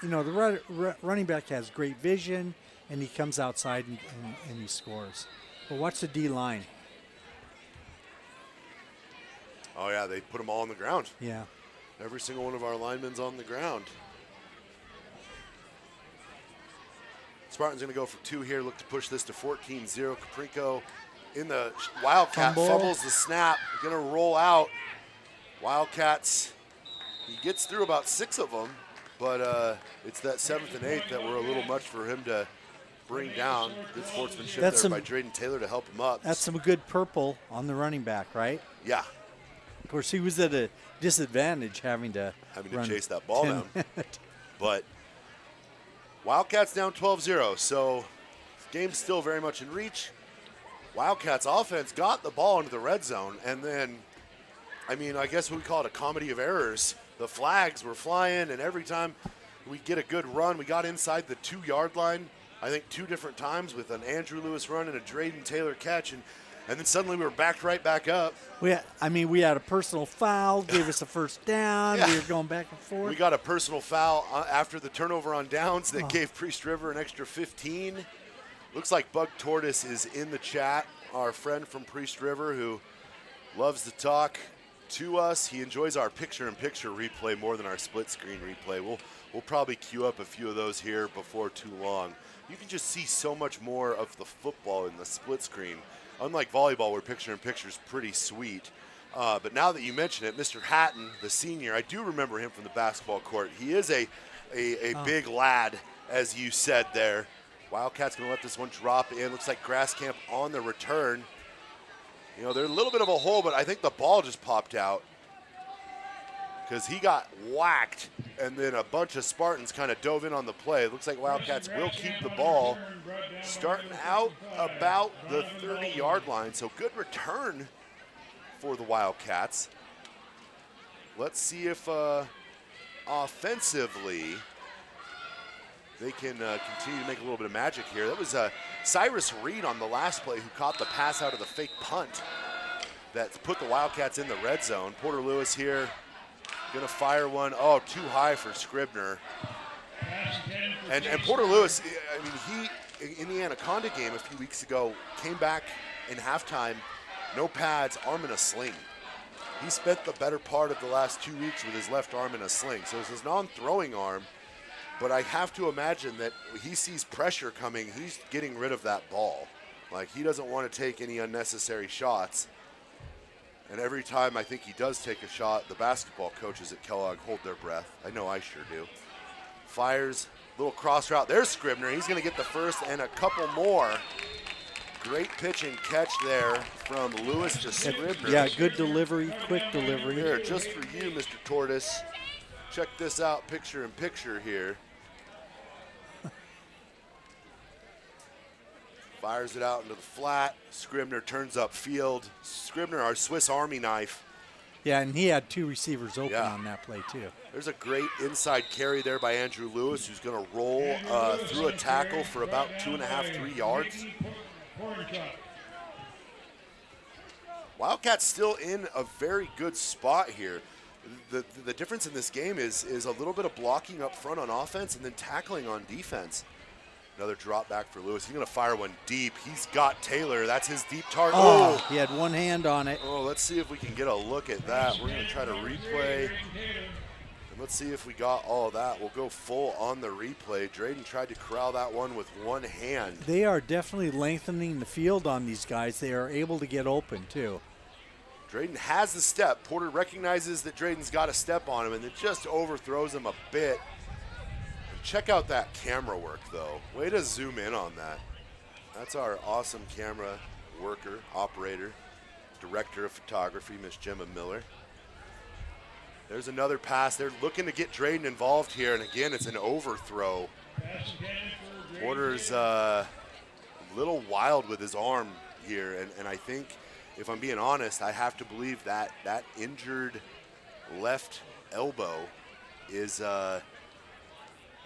you know, the running back has great vision, and he comes outside and he scores. But watch the D-line. Oh, yeah, they put them all on the ground. Yeah. Every single one of our linemen's on the ground. Spartans going to go for 2 here, look to push this to 14-0. Caprico in the Wildcat fumbles the snap, going to roll out. Wildcats, he gets through about 6 of them, but it's that 7th and 8th that were a little much for him to bring down. Good sportsmanship there by Drayden Taylor to help him up. That's some good purple on the running back, right? Yeah. Of course, he was at a disadvantage having to chase that ball down. But Wildcats down 12-0, so game's still very much in reach. Wildcats offense got the ball into the red zone, and then, I mean, I guess we call it a comedy of errors. The flags were flying, and every time we get a good run, we got inside the 2 yard line, I think 2 different times with an Andrew Lewis run and a Drayden Taylor catch, and And then suddenly we were backed right back up. We had a personal foul, gave us a first down. Yeah. We were going back and forth. We got a personal foul after the turnover on downs that gave Priest River an extra 15. Looks like Bug Tortoise is in the chat, our friend from Priest River who loves to talk to us. He enjoys our picture-in-picture replay more than our split-screen replay. We'll probably queue up a few of those here before too long. You can just see so much more of the football in the split screen. Unlike volleyball, where picture-in-picture is pretty sweet. But now that you mention it, Mr. Hatton, the senior, I do remember him from the basketball court. He is a big lad, as you said there. Wildcats going to let this one drop in. Looks like Grass Camp on the return. You know, there's a little bit of a hole, but I think the ball just popped out because he got whacked, and then a bunch of Spartans kind of dove in on the play. It looks like Wildcats will keep the ball starting out about the 30-yard line, so good return for the Wildcats. Let's see if offensively they can continue to make a little bit of magic here. That was Cyrus Reed on the last play who caught the pass out of the fake punt that put the Wildcats in the red zone. Porter Lewis here gonna fire one. Oh, too high for Scribner. And Porter Lewis, I mean, he, in the Anaconda game a few weeks ago, came back in halftime, no pads, arm in a sling. He spent the better part of the last 2 weeks with his left arm in a sling. So it's his non-throwing arm, but I have to imagine that he sees pressure coming, he's getting rid of that ball. Like, he doesn't want to take any unnecessary shots. And every time I think he does take a shot, the basketball coaches at Kellogg hold their breath. I know I sure do. Fires, little cross route. There's Scribner. He's going to get the first and a couple more. Great pitch and catch there from Lewis to Scribner. Yeah, good delivery, quick delivery. Here, just for you, Mr. Tortoise. Check this out, picture in picture here. Fires it out into the flat. Scribner turns up field. Scribner, our Swiss Army knife. Yeah, and he had two receivers open on that play too. There's a great inside carry there by Andrew Lewis, who's going to roll through a tackle for about 2.5, 3 yards. Wildcats still in a very good spot here. The difference in this game is a little bit of blocking up front on offense and then tackling on defense. Another drop back for Lewis. He's going to fire one deep. He's got Taylor. That's his deep target. Oh, he had one hand on it. Oh, let's see if we can get a look at that. We're going to try to replay. And let's see if we got all of that. We'll go full on the replay. Drayden tried to corral that one with one hand. They are definitely lengthening the field on these guys. They are able to get open, too. Drayden has the step. Porter recognizes that Drayden's got a step on him, and it just overthrows him a bit. Check out that camera work, though. Way to zoom in on that. That's our awesome camera worker, operator, director of photography, Miss Gemma Miller. There's another pass. They're looking to get Drayden involved here, and again, it's an overthrow. Porter's a little wild with his arm here, and I think, if I'm being honest, I have to believe that that injured left elbow is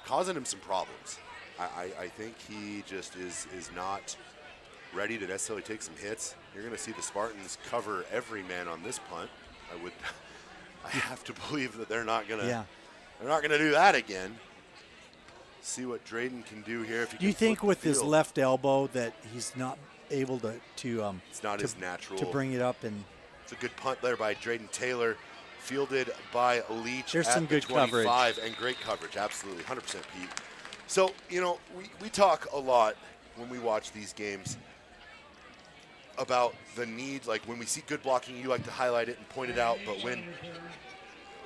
causing him some problems. I think he just is not ready to necessarily take some hits. You're going to see the Spartans cover every man on this punt. I have to believe that they're not going to do that again. See what Drayden can do here. If do you think with his left elbow that he's not able to it's not as natural to bring it up? And it's a good punt there by Drayden Taylor. Fielded by Leach. There's some good 25 coverage. And great coverage, absolutely, 100% Pete. So, you know, we talk a lot when we watch these games about the need, like when we see good blocking, you like to highlight it and point it out, but when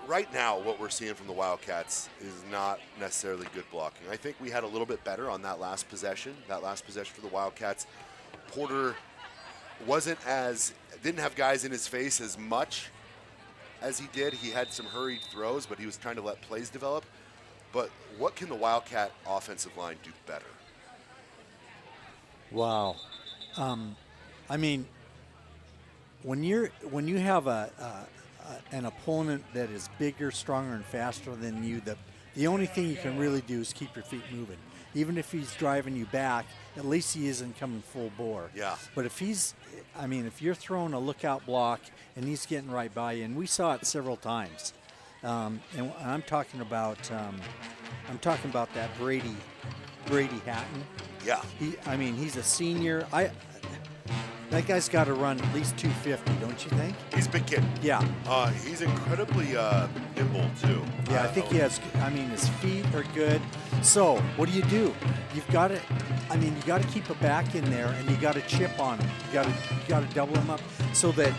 right now what we're seeing from the Wildcats is not necessarily good blocking. I think we had a little bit better on that last possession for the Wildcats. Porter didn't have guys in his face as much as he did. He had some hurried throws, but he was trying to let plays develop. But what can the Wildcat offensive line do better? Wow. I mean, when you have an opponent that is bigger, stronger, and faster than you, the only thing you can really do is keep your feet moving. even if he's driving you back, at least he isn't coming full bore. Yeah. But if if you're throwing a lookout block and he's getting right by you, and we saw it several times, and I'm talking about that Brady Hatton. Yeah. He's a senior. That guy's got to run at least 250, don't you think? He's a big kid. Yeah. He's incredibly nimble, too. Yeah, I think he has. His feet are good. So, what do? You've got to. You got to keep a back in there, and you got to chip on him. You got to double him up so that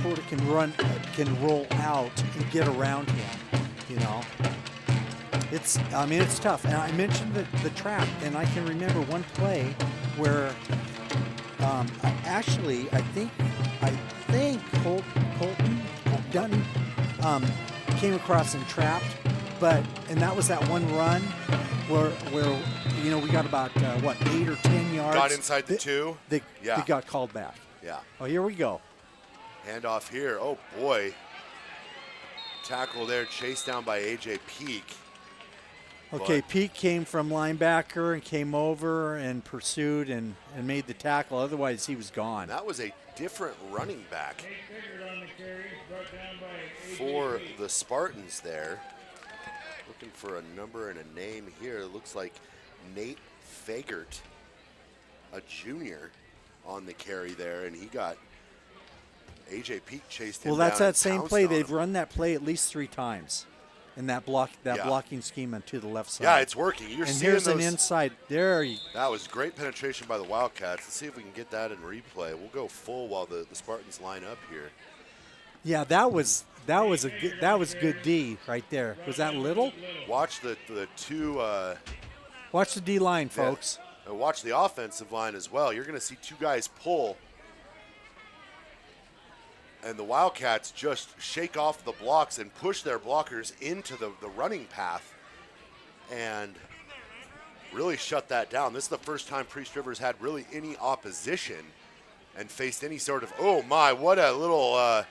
Porter can roll out and get around him. You know. It's tough. And I mentioned the trap, and I can remember one play where. I think Colton Dutton came across and trapped, and that was that one run where we got about 8 or 10 yards. Got inside the 2. They got called back. Yeah. Oh, here we go. Handoff here. Oh boy. Tackle there, chased down by AJ Peak. Okay, Pete came from linebacker and came over and pursued and made the tackle. Otherwise, he was gone. That was a different running back for the Spartans there. Looking for a number and a name here. It looks like Nate Fagert, a junior, on the carry there, and he got AJ Peak chased him down. Well, that's that same play. They've him. run that play at least 3 times. In that blocking scheme to the left side. Yeah, it's working. And here's an inside. That was great penetration by the Wildcats. Let's see if we can get that in replay. We'll go full while the Spartans line up here. Yeah, that was good D right there. Was that Little? Watch the two. Watch the D line, folks. Yeah. And watch the offensive line as well. You're going to see 2 guys pull. And the Wildcats just shake off the blocks and push their blockers into the running path and really shut that down. This is the first time Priest River's had really any opposition and faced any sort of, oh my, what a little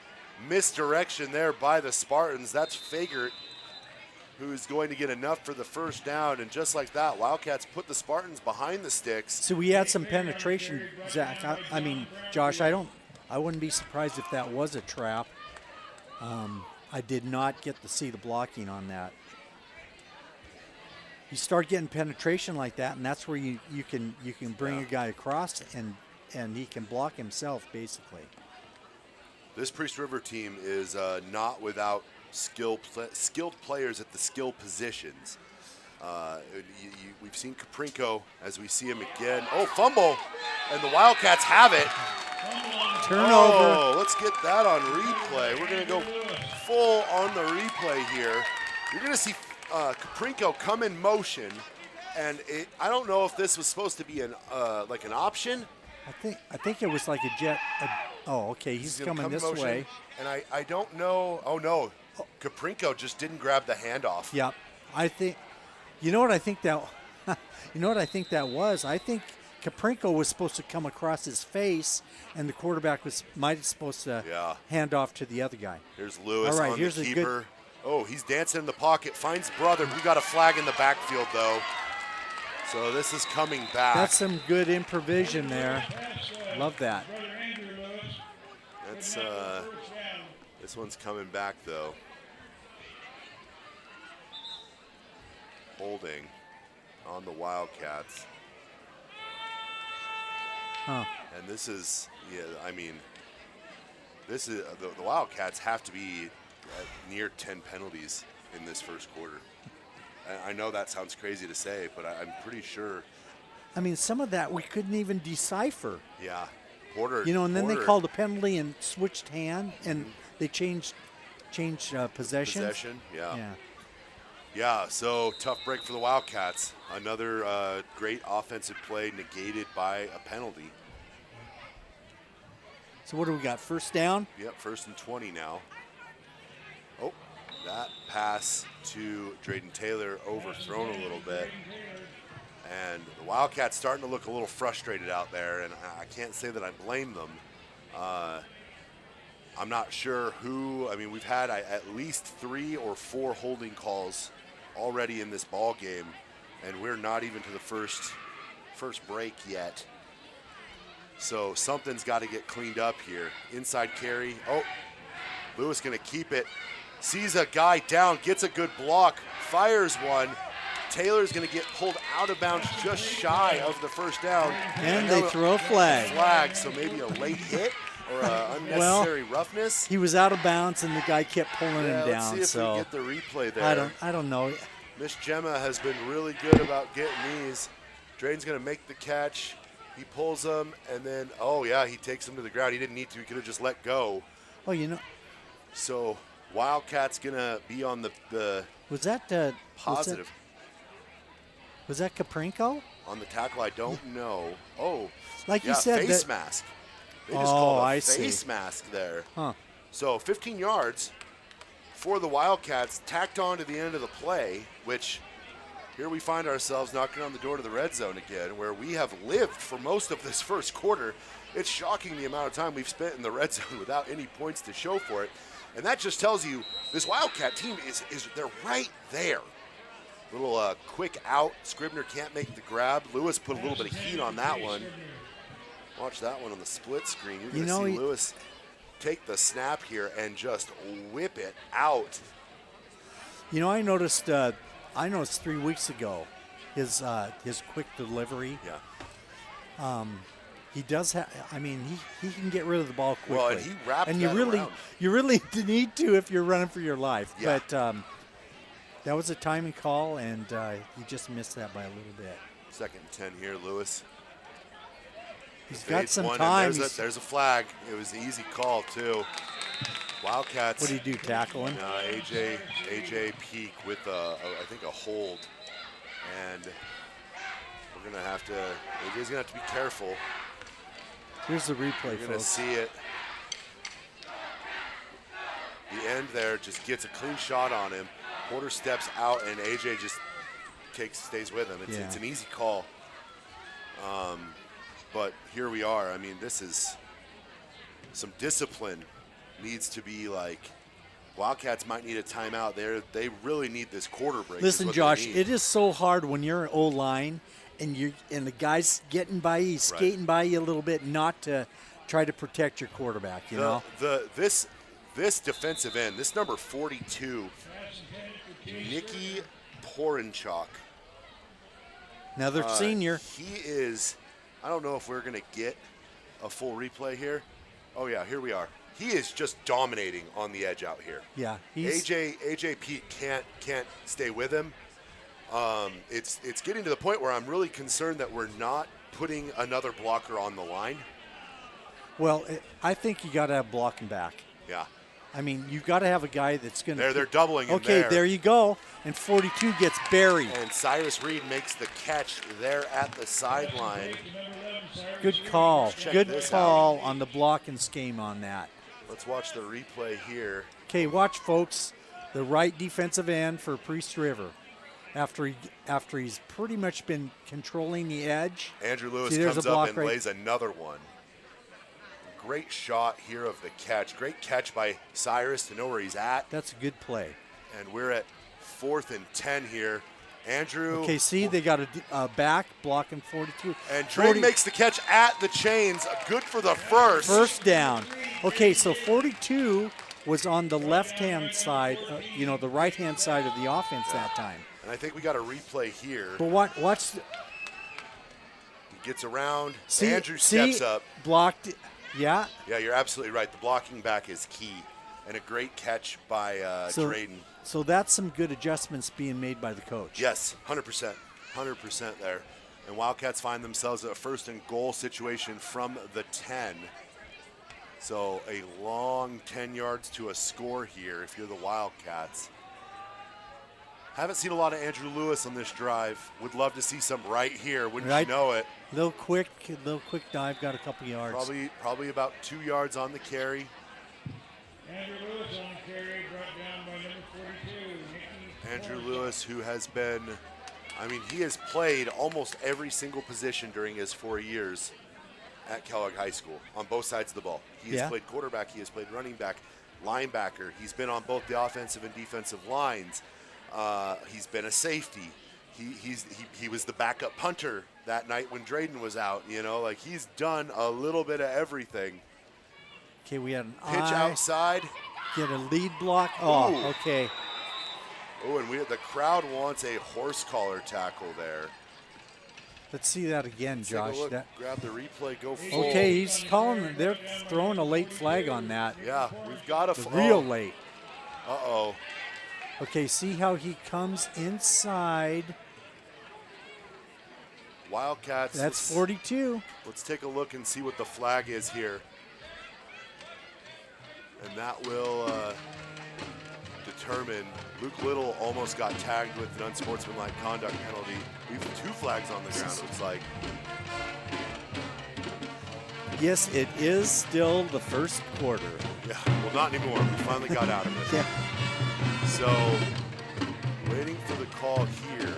misdirection there by the Spartans. That's Fagert, who's going to get enough for the first down. And just like that, Wildcats put the Spartans behind the sticks. So we had some penetration, Zach. Josh, I wouldn't be surprised if that was a trap. I did not get to see the blocking on that. You start getting penetration like that, and that's where you can bring a guy across and he can block himself basically. This Priest River team is not without skilled players at the skill positions. We've seen Caprinko as we see him again. Oh, fumble, and the Wildcats have it. Turnover. Oh, let's get that on replay. We're going to go full on the replay here. You're going to see Caprinko come in motion, and I don't know if this was supposed to be an option. I think it was like a jet. Okay, he's coming this way. And I don't know. Oh no, Caprinko just didn't grab the handoff. Yep, I think. You know what I think that. You know what I think that was. I think Caprinko was supposed to come across his face, and the quarterback might have supposed to hand off to the other guy. Here's Lewis on here's the keeper. Oh, he's dancing in the pocket, finds brother. We got a flag in the backfield, though. So this is coming back. That's some good improvisation there. Love that. That's this one's coming back, though. Holding on the Wildcats. Huh. And this is, this is the Wildcats have to be at near 10 penalties in this first quarter. I know that sounds crazy to say, but I'm pretty sure. Some of that we couldn't even decipher. Yeah, Porter. And then they called a penalty and switched hand, and they changed possession. Yeah, so tough break for the Wildcats. Another great offensive play negated by a penalty. So what do we got, first down? Yep, 1st and 20 now. Oh, that pass to Drayden Taylor overthrown a little bit. And the Wildcats starting to look a little frustrated out there, and I can't say that I blame them. I'm not sure who. We've had at least 3 or 4 holding calls already in this ball game, and we're not even to the first break yet. So something's got to get cleaned up here. Inside carry. Oh, Lewis going to keep it. Sees a guy down, gets a good block, fires one. Taylor's going to get pulled out of bounds just shy of the first down. And they throw a flag. So maybe a late hit or unnecessary roughness. He was out of bounds, and the guy kept pulling him down. Let's see if we get the replay there. I don't know. Miss Gemma has been really good about getting these. Drayton's going to make the catch. He pulls them, and then, he takes them to the ground. He didn't need to. He could have just let go. Oh, you know. So Wildcats going to be on the was that positive. Was that Kaprenko? On the tackle, I don't know. Oh, like you said, face mask. They just called a face mask there. Huh. So 15 yards for the Wildcats tacked on to the end of the play, which here we find ourselves knocking on the door to the red zone again, where we have lived for most of this first quarter. It's shocking the amount of time we've spent in the red zone without any points to show for it. And that just tells you this Wildcat team is they're right there. Little quick out. Scribner can't make the grab. Lewis put a little bit of heat on that one. Watch that one on the split screen. You're going to see Lewis take the snap here and just whip it out. You know, I noticed 3 weeks ago his quick delivery. Yeah. He does have. I mean, he can get rid of the ball quickly. Well, and he wrapped and that around. You really need to if you're running for your life. Yeah. But that was a timing call, and he just missed that by a little bit. 2nd and 10 here, Lewis. He's got some one, time. There's a flag. It was an easy call, too. Wildcats. What did he do, tackle him? AJ Peak with, I think, a hold. And we're going to have to, AJ's going to have to be careful. Here's the replay, You're going to see it. The end there just gets a clean shot on him. Porter steps out, and AJ just stays with him. It's an easy call. But here we are. I mean, this is some discipline needs to be like. Wildcats might need a timeout there. They really need this quarter break. Listen, Josh, it is so hard when you're an O-line and the guy's getting by you, skating by you a little bit, not to try to protect your quarterback. You know, this defensive end, this number 42, Nikki Porinchuk. Another senior. He is. I don't know if we're going to get a full replay here. Oh yeah, here we are. He is just dominating on the edge out here. Yeah, AJ Pete can't stay with him. It's getting to the point where I'm really concerned that we're not putting another blocker on the line. Well, I think you got to have blocking back. Yeah. I mean, you got to have a guy that's going to. They're doubling him there. Okay, there you go. And 42 gets buried. And Cyrus Reed makes the catch there at the sideline. Good call. Good call out on the blocking scheme on that. Let's watch the replay here. Okay, watch, folks. The right defensive end for Priest River. After he's pretty much been controlling the edge. Andrew Lewis comes up and lays another one. Great shot here of the catch. Great catch by Cyrus to know where he's at. That's a good play. And we're at 4th and 10 here. Andrew. Okay, see, they got a back blocking 42. And Drake makes the catch at the chains. Good for the first. First down. Okay, so 42 was on the left-hand side, the right-hand side of the offense that time. And I think we got a replay here. But watch. He gets around. Andrew steps up. Blocked. Yeah. Yeah, you're absolutely right. The blocking back is key. And a great catch by Drayden. So that's some good adjustments being made by the coach. Yes, 100%. 100% there. And Wildcats find themselves at a 1st and goal situation from the 10. So a long 10 yards to a score here if you're the Wildcats. Haven't seen a lot of Andrew Lewis on this drive. Would love to see some right here. Wouldn't you know it? Little quick dive, got a couple yards. Probably about 2 yards on the carry. Andrew Lewis on the carry, brought down by number 42, Nikki Andrew Lewis, who has been, he has played almost every single position during his 4 years at Kellogg High School on both sides of the ball. He has played quarterback, he has played running back, linebacker. He's been on both the offensive and defensive lines. He's been a safety. he was the backup punter that night when Drayden was out. You know, like he's done a little bit of everything. Okay, we had an pitch outside. Get a lead block. Oh, Ooh. okay. Oh, and the crowd wants a horse collar tackle there. Let's see that again, Josh. Grab the replay, go full. Okay, he's calling. They're throwing a late flag on that. Yeah, we've got a real late. Uh-oh. Okay, see how he comes inside. Wildcats. That's 42. Let's take a look and see what the flag is here. And that will determine. Luke Little almost got tagged with an unsportsmanlike conduct penalty. We have 2 flags on the ground, it looks like. Yes, it is still the first quarter. Yeah, well, not anymore. We finally got out of it. Yeah. So, waiting for the call here.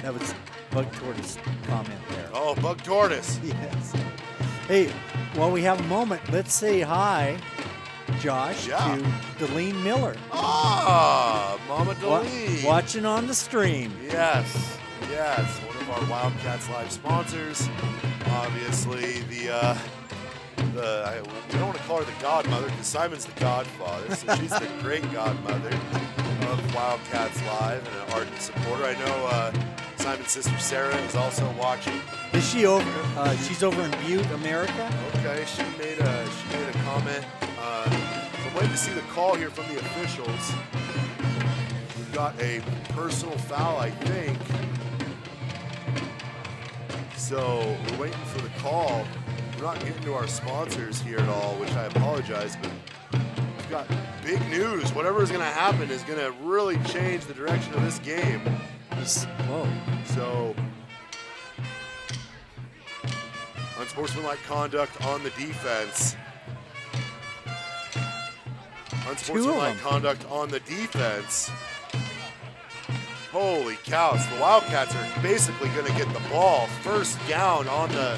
That was Bug Tortoise comment there. Oh, Bug Tortoise. Yes. Hey, while we have a moment, let's say hi, Josh, to Deline Miller. Ah, Mama Deline. Watching on the stream. Yes, yes. One of our Wildcats Live sponsors. Obviously, we don't want to call her the godmother because Simon's the godfather, so she's the great godmother of Wildcats Live and an ardent supporter. I know Simon's sister Sarah is also watching. Is she over? She's over in Butte, America. Okay, she made a comment. I'm waiting to see the call here from the officials. We've got a personal foul, I think. So we're waiting for the call. We're not getting to our sponsors here at all, which I apologize, but we've got big news. Whatever is going to happen is going to really change the direction of this game. Whoa. So, unsportsmanlike conduct on the defense. Unsportsmanlike conduct on the defense. Holy cow, so the Wildcats are basically going to get the ball first down on the,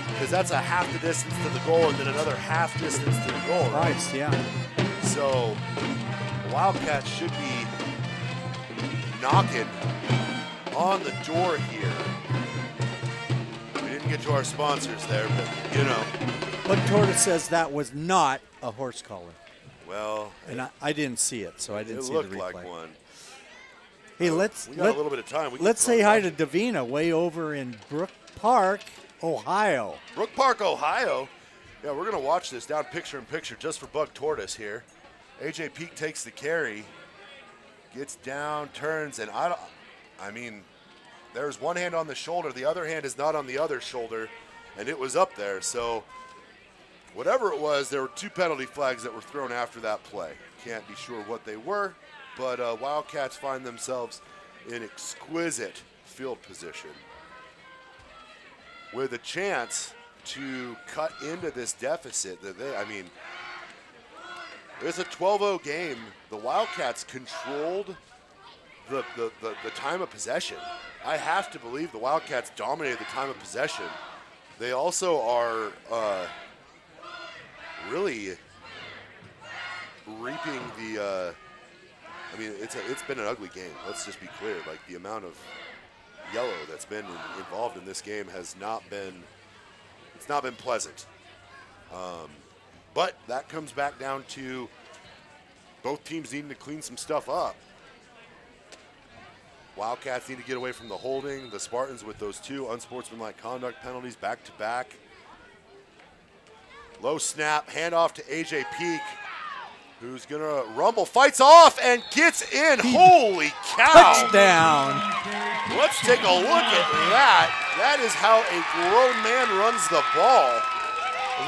because that's a half the distance to the goal and then another half distance to the goal, right? Nice, yeah. So the Wildcats should be knocking on the door here. We didn't get to our sponsors there, but you know. Bug Tortoise says that was not a horse collar. Well, and I didn't see it, so I didn't see the replay. It looked like one. Hey, we got a little bit of time. Let's say hi to Davina way over in Brook Park, Ohio. Brook Park, Ohio. Yeah, we're going to watch this down picture in picture just for Bug Tortoise here. AJ Peak takes the carry, gets down, turns, and I mean, there's one hand on the shoulder. The other hand is not on the other shoulder, and it was up there. So whatever it was, there were 2 penalty flags that were thrown after that play. Can't be sure what they were, but Wildcats find themselves in exquisite field position with a chance to cut into this deficit that it's a 12-0 game. The Wildcats controlled the time of possession. I have to believe the Wildcats dominated the time of possession. They also are really reaping the it's been an ugly game. Let's just be clear. Like, the amount of yellow that's been involved in this game has not been pleasant. But that comes back down to both teams needing to clean some stuff up. Wildcats need to get away from the holding. The Spartans with those 2 unsportsmanlike conduct penalties back to back. Low snap, handoff to AJ Peak, who's gonna rumble, fights off and gets in. Holy cow! Touchdown! Let's take a look at that. That is how a grown man runs the ball.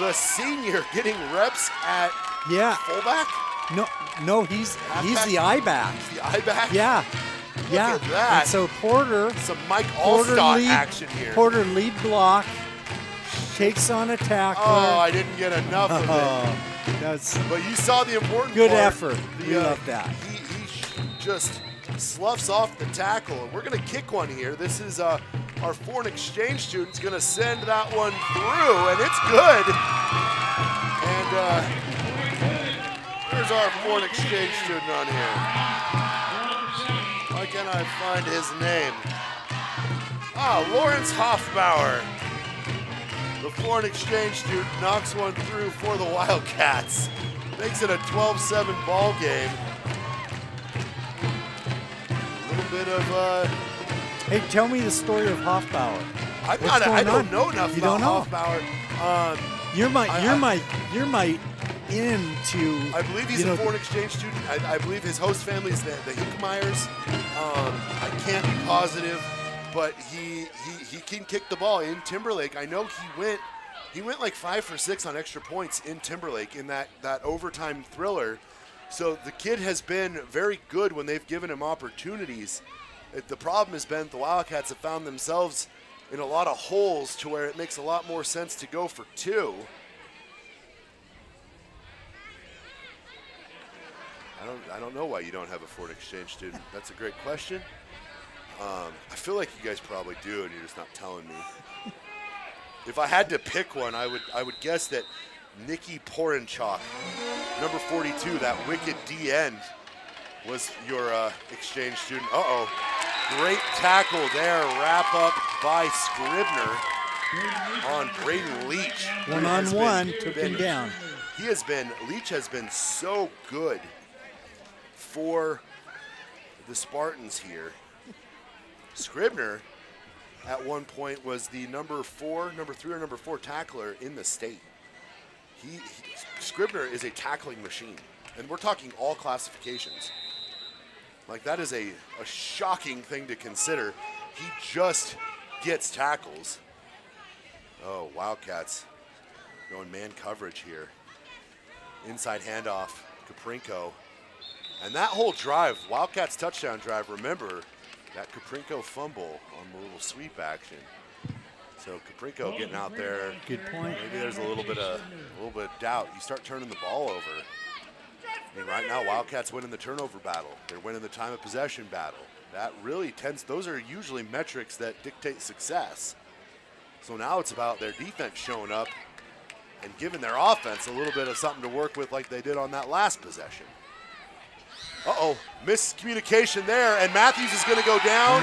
The senior getting reps at fullback. No, he's the I-back. He's the I-back. Yeah. Look at that. And so Porter, some Mike Allstott action here. Porter lead block, takes on a tackler. Oh, I didn't get enough of it. But you saw the important good part. effort. We love that. He just sloughs off the tackle, and we're going to kick one here. This is our foreign exchange student's going to send that one through, and it's good. And here's our foreign exchange student on here. I can I find his name? Lawrence Hoffbauer. The foreign exchange student knocks one through for the Wildcats. Makes it a 12-7 ball game. A little bit of Hey, tell me the story of Hoffbauer. I don't know enough about Hoffbauer. You're my into. I believe he's a foreign exchange student. I believe his host family is the Hickmeyers. I can't be positive, but he can kick the ball in Timberlake. I know he went like 5 for 6 on extra points in Timberlake in that overtime thriller. So the kid has been very good when they've given him opportunities. The problem has been the Wildcats have found themselves in a lot of holes to where it makes a lot more sense to go for 2. I don't know why you don't have a foreign exchange student. That's a great question. I feel like you guys probably do, and you're just not telling me. If I had to pick one, I would guess that Nikki Porinchuk, number 42, that wicked D end, was your exchange student. Great tackle there. Wrap up by Scribner on Braden Leach. One-on-one, took him down. Leach has been so good for the Spartans here. Scribner at one point was the number 3 or number 4 tackler in the state. Scribner is a tackling machine, and we're talking all classifications. Like, that is a shocking thing to consider. He just gets tackles. Oh, Wildcats going man coverage here. Inside handoff, Kaprinko. And that whole drive, Wildcats touchdown drive, remember that Kaprinko fumble on the little sweep action. So Kaprinko getting out there. Good point. Maybe there's a little bit of doubt. You start turning the ball over. I mean, right now, Wildcats winning the turnover battle. They're winning the time of possession battle. That really those are usually metrics that dictate success. So now it's about their defense showing up and giving their offense a little bit of something to work with like they did on that last possession. Miscommunication there, and Matthews is going to go down.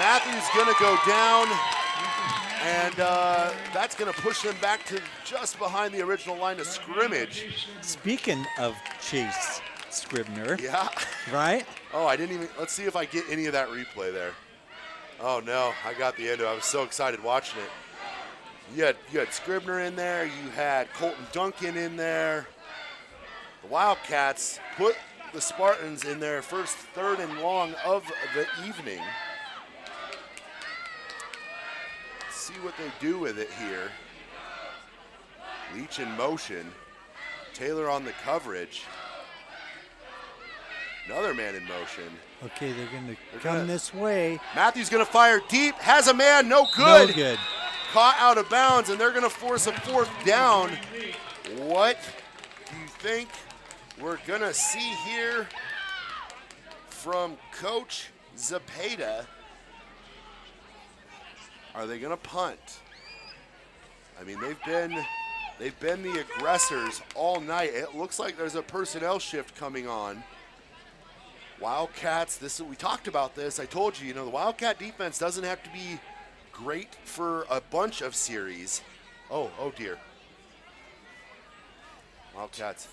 Matthews going to go down, and that's going to push them back to just behind the original line of scrimmage. Speaking of Chase Scribner. Yeah. Right? Let's see if I get any of that replay there. Oh, no, I got the end of it. I was so excited watching it. You had Scribner in there. You had Colton Duncan in there. The Wildcats put the Spartans in their first 3rd and long of the evening. Let's see what they do with it here. Leach in motion. Taylor on the coverage. Another man in motion. Okay, they're going to come this way. Matthews going to fire deep. Has a man. No good. No good. Caught out of bounds, and they're going to force a 4th down. What do you think we're going to see here from Coach Zepeda? Are they going to punt? I mean, they've been the aggressors all night. It looks like there's a personnel shift coming on. Wildcats, we talked about this. I told you, the Wildcat defense doesn't have to be great for a bunch of series. Oh dear. Wildcats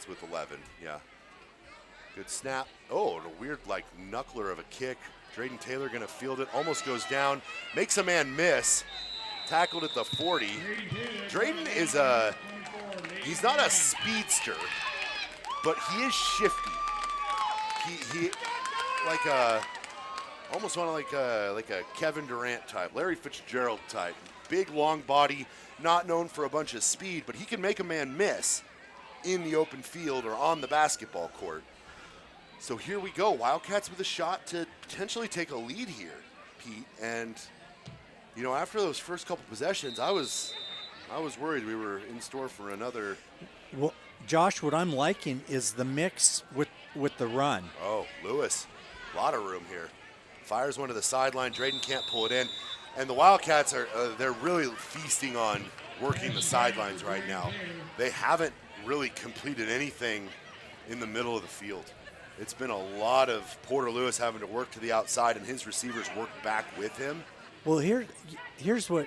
with 11, yeah. Good snap. Oh, a weird, knuckler of a kick. Drayden Taylor going to field it. Almost goes down. Makes a man miss. Tackled at the 40. Drayden is he's not a speedster, but he is shifty. He almost like a Kevin Durant type, Larry Fitzgerald type. Big, long body, not known for a bunch of speed, but he can make a man miss in the open field or on the basketball court. So here we go, Wildcats with a shot to potentially take a lead here, Pete. And after those first couple possessions, I was worried we were in store for another. Well, Josh, what I'm liking is the mix with the run. Oh, Lewis, a lot of room here. Fires one to the sideline. Drayden can't pull it in, and the Wildcats they're really feasting on working the sidelines right now. They haven't really completed anything in the middle of the field. It's been a lot of Porter Lewis having to work to the outside and his receivers work back with him. Well, here's what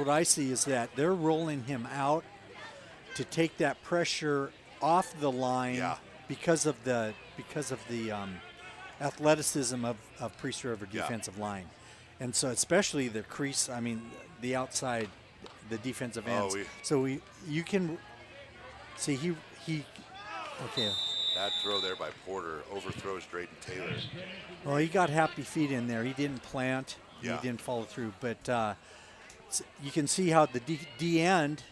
I see is that they're rolling him out to take that pressure off the line because of the athleticism of Priest River defensive line. And so especially the crease, I mean, the outside, the defensive ends. You can see he okay. That throw there by Porter overthrows Drayden Taylor. Well, he got happy feet in there. He didn't plant. Yeah. He didn't follow through. But you can see how the D end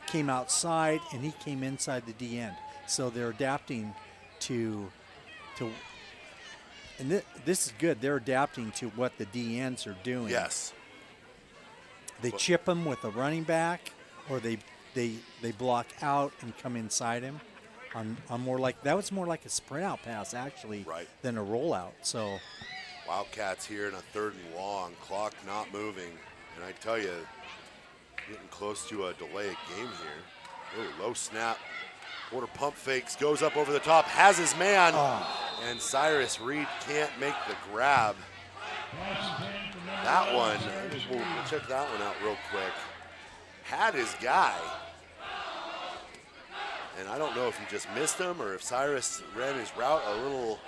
came outside and he came inside the D end. So they're adapting to and this is good. They're adapting to what the D ends are doing. Yes. They chip him with a running back, or they block out and come inside him. On more like that was more like a sprint out pass actually than a rollout. So Wildcats here in a 3rd and long, clock not moving, and I tell you, getting close to a delay of game here. Oh, low snap. Porter pump fakes, goes up over the top, has his man, and Cyrus Reed can't make the grab. That one, we'll check that one out real quick. Had his guy. And I don't know if he just missed him or if Cyrus ran his route a little.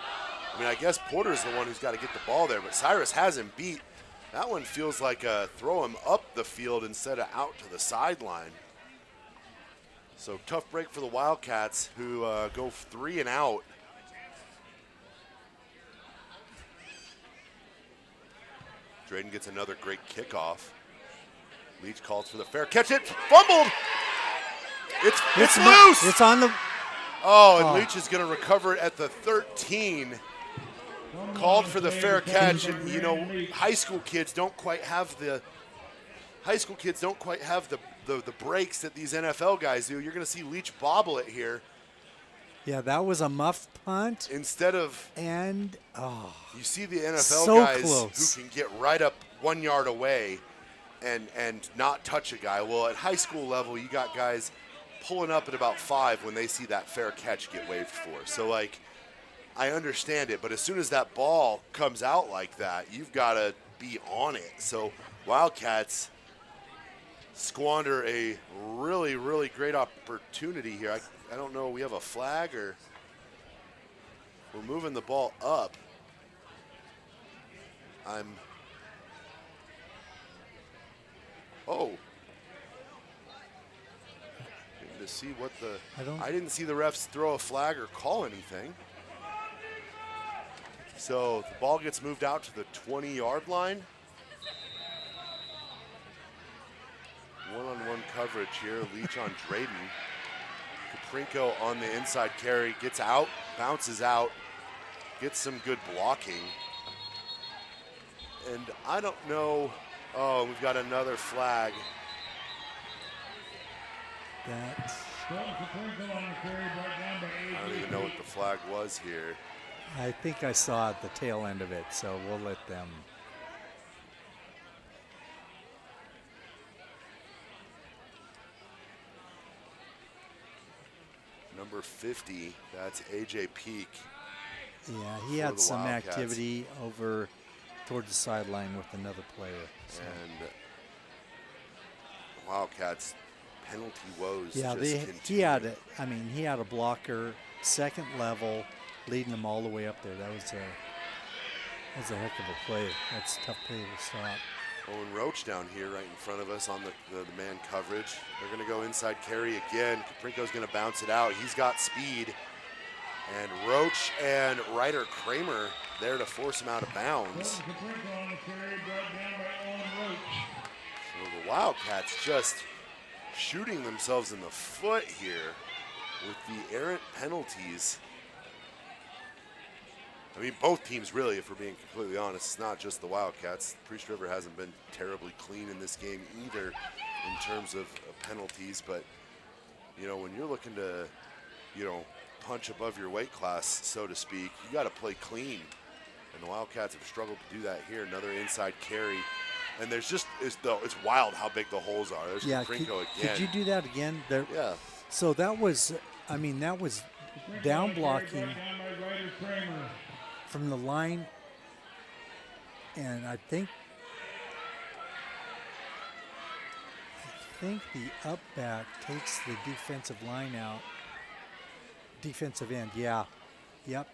I mean, I guess Porter's the one who's got to get the ball there, but Cyrus has him beat. That one feels like a throw him up the field instead of out to the sideline. So tough break for the Wildcats, who go 3 and out. Drayden gets another great kickoff. Leach calls for the fair catch. It fumbled. It's loose. It's on the. Oh, and Leach is going to recover it at the 13. Called for the fair catch, and you know, high school kids don't quite have the breaks that these NFL guys do. You're going to see Leach bobble it here. Yeah, that was a muff punt. Instead of you see the NFL guys who can get right up 1 yard away and not touch a guy. Well, at high school level, you got guys pulling up at about 5 when they see that fair catch get waived for. So, like, I understand it, but as soon as that ball comes out like that, you've got to be on it. So Wildcats squander a really, really great opportunity here. I don't know, we have a flag or we're moving the ball up. To see what I didn't see the refs throw a flag or call anything. So the ball gets moved out to the 20-yard line. One-on-one coverage here. Leach on Drayden. Kaprinko on the inside carry, gets out, bounces out, gets some good blocking. And I don't know. Oh, we've got another flag. I don't even know what the flag was here. I think I saw at the tail end of it, so we'll let them. Number 50, that's AJ Peak. Yeah, he had some activity over towards the sideline with another player. So. And Wildcats penalty woes. Yeah, he had a blocker, second level, leading them all the way up there. That was a heck of a play. That's a tough play to stop. Owen Roach down here right in front of us on the man coverage. They're going to go inside carry again. Kaprinko's going to bounce it out. He's got speed. And Roach and Ryder Kramer there to force him out of bounds. So the Wildcats just shooting themselves in the foot here with the errant penalties. I mean, both teams really, if we're being completely honest. It's not just the Wildcats. Priest River hasn't been terribly clean in this game either in terms of penalties. But, you know, when you're looking to, you know, punch above your weight class, so to speak, you got to play clean. And the Wildcats have struggled to do that here. Another inside carry. And there's just, it's wild how big the holes are. There's Kaprinko again. Could you do that again? Yeah. So that was, down blocking from the line, and I think the up back takes the defensive line out. Defensive end, yeah. Yep.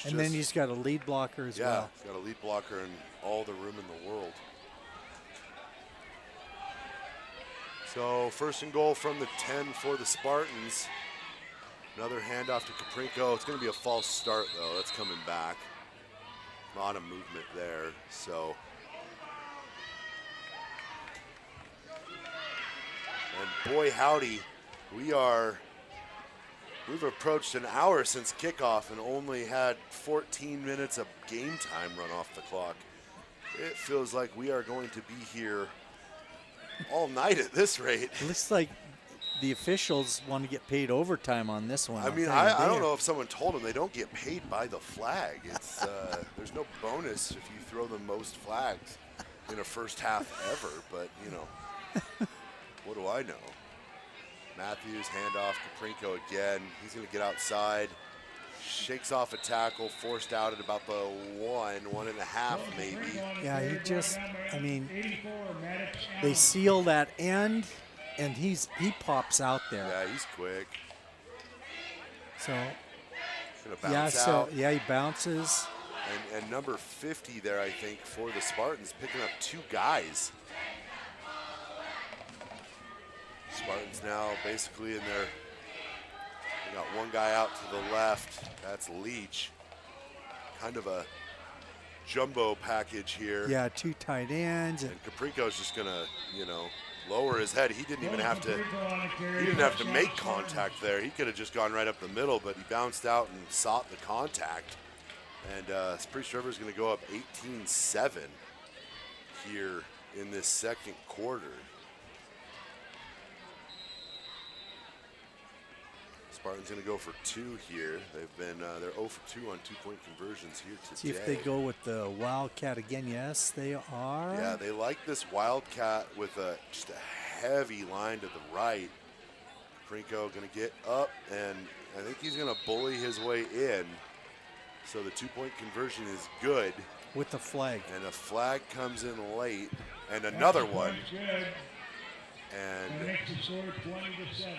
And then he's got a lead blocker as well. Yeah, he's got a lead blocker and all the room in the world. So 1st and goal from the 10 for the Spartans. Another handoff to Kaprinko. It's going to be a false start, though. That's coming back. A lot of movement there. So. And boy, howdy, we've approached an hour since kickoff and only had 14 minutes of game time run off the clock. It feels like we are going to be here all night at this rate. It looks like the officials want to get paid overtime on this one. I mean, I don't know if someone told them they don't get paid by the flag. It's there's no bonus if you throw the most flags in a first half ever, but, you know, what do I know? Matthews, handoff, Kaprinko again. He's going to get outside. Shakes off a tackle, forced out at about the 1.5 maybe. Yeah, they seal that end, and he pops out there. Yeah, he's quick. So, Gonna bounce out. He bounces. And number 50 there, I think, for the Spartans, picking up 2 guys. Spartans now basically in their, they got one guy out to the left. That's Leach. Kind of a jumbo package here. Yeah, 2 tight ends. And Kaprinko's just gonna, you know, lower his head. He didn't even have to, make contact there. He could have just gone right up the middle, but he bounced out and sought the contact. And Priest River's gonna go up 18-7 here in this second quarter. Spartans going to go for 2 here. They've been they're 0 for 2 on 2-point conversions here today. See if they go with the Wildcat again. Yes, they are. Yeah, they like this Wildcat with just a heavy line to the right. Kaprinko going to get up, and I think he's going to bully his way in. So the 2-point conversion is good. With the flag. And a flag comes in late, and another one. And makes it score 20-7.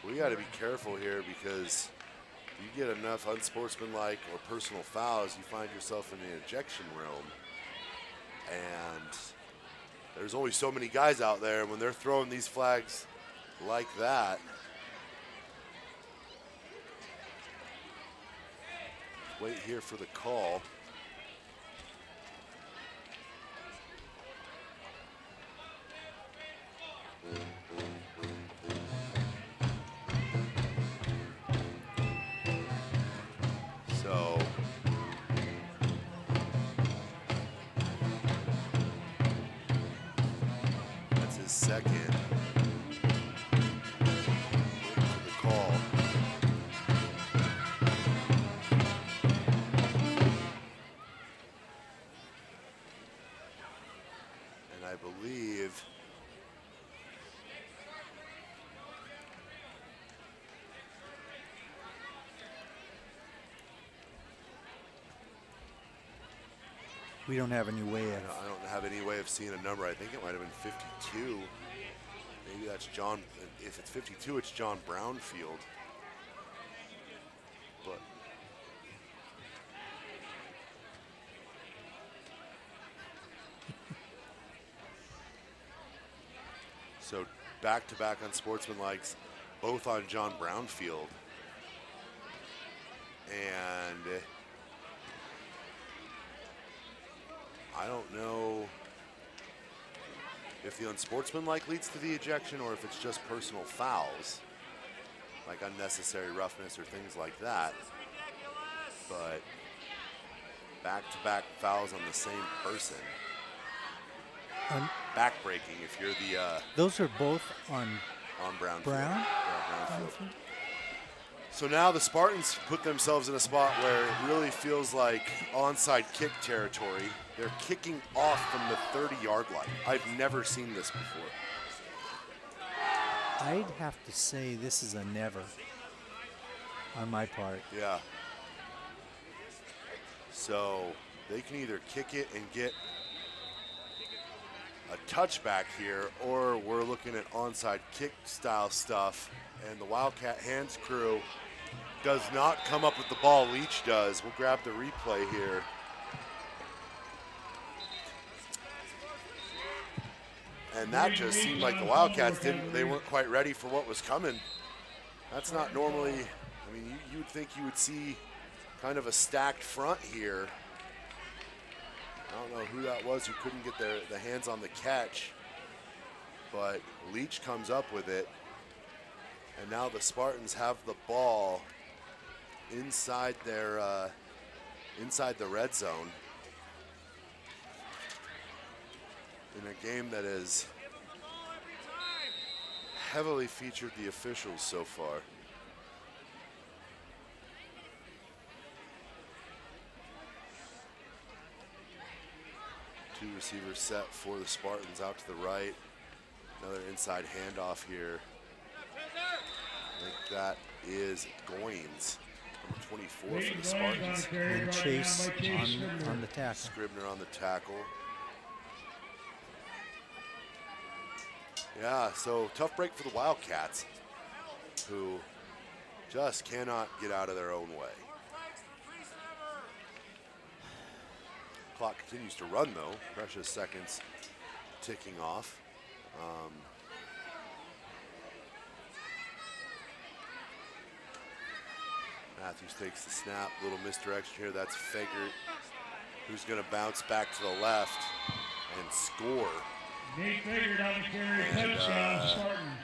We got to be careful here because you get enough unsportsmanlike or personal fouls, you find yourself in the ejection realm. And there's only so many guys out there when they're throwing these flags like that. Wait here for the call. So that's his second. Waiting for the call. And I believe we don't have any way of. I don't have any way of seeing a number. I think it might have been 52. Maybe that's John. If it's 52, it's John Brownfield. But so back-to-back on sportsmanlikes, both on John Brownfield. And I don't know if the unsportsmanlike leads to the ejection or if it's just personal fouls, like unnecessary roughness or things like that. But back-to-back fouls on the same person. Back-breaking if you're the... those are both on Brownfield. Brown? Yeah, Brownfield. So now the Spartans put themselves in a spot where it really feels like onside kick territory. They're kicking off from the 30-yard line. I've never seen this before. I'd have to say this is a never. on my part. Yeah. So they can either kick it and get a touchback here, or we're looking at onside kick style stuff, and the Wildcat hands crew does not come up with the ball. Leach does. We'll grab the replay here. And that just seemed like the Wildcats they weren't quite ready for what was coming. That's not normally, I mean, you would think you would see kind of a stacked front here. I don't know who that was who couldn't get the hands on the catch, but Leach comes up with it. And now the Spartans have the ball inside their inside the red zone in a game that has heavily featured the officials so far. Two receivers set for the Spartans out to the right. Another inside handoff here. I think that is Goins, number 24 for the Spartans. And Chase on the tackle. Scribner on the tackle. Yeah, so tough break for the Wildcats, who just cannot get out of their own way. Clock continues to run, though. Precious seconds ticking off. Matthews takes the snap, little misdirection here. That's Fegert, who's going to bounce back to the left and score. Nate Fegert on the carry, touchdown, Spartans.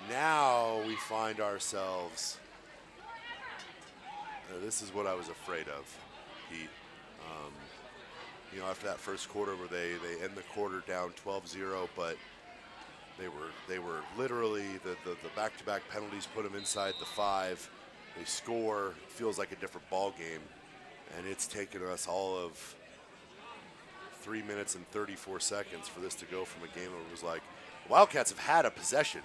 Now we find ourselves, this is what I was afraid of, Pete. You know, after that first quarter where they end the quarter down 12-0, but they were literally, the back-to-back penalties put them inside the 5. They score, it feels like a different ball game, and it's taken us all of 3 minutes and 34 seconds for this to go from a game where it was like, the Wildcats have had a possession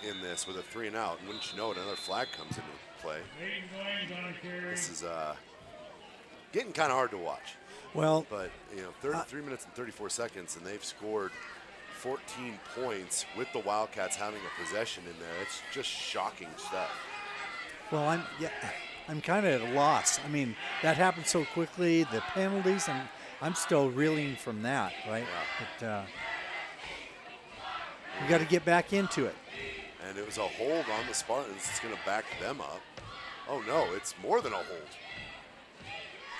in this with a 3 and out, and wouldn't you know it, another flag comes into play. This is getting kind of hard to watch. Well, but you know, 33 minutes and 34 seconds, and they've scored 14 points with the Wildcats having a possession in there. It's just shocking stuff. Well, I'm kind of at a loss. I mean, that happened so quickly. The penalties, I'm still reeling from that, right? Yeah. But we got to get back into it. And it was a hold on the Spartans. It's going to back them up. Oh no, it's more than a hold.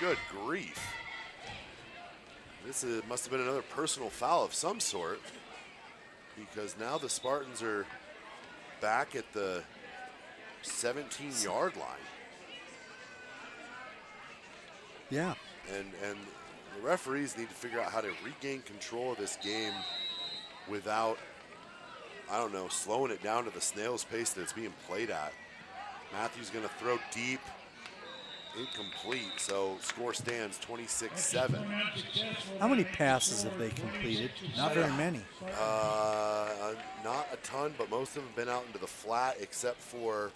Good grief. This must have been another personal foul of some sort, because now the Spartans are back at the 17-yard line. Yeah. And the referees need to figure out how to regain control of this game without, I don't know, slowing it down to the snail's pace that it's being played at. Matthews going to throw deep. Incomplete, so score stands 26-7. How many passes have they completed? Not very many. Not a ton, but most of them have been out into the flat, except for,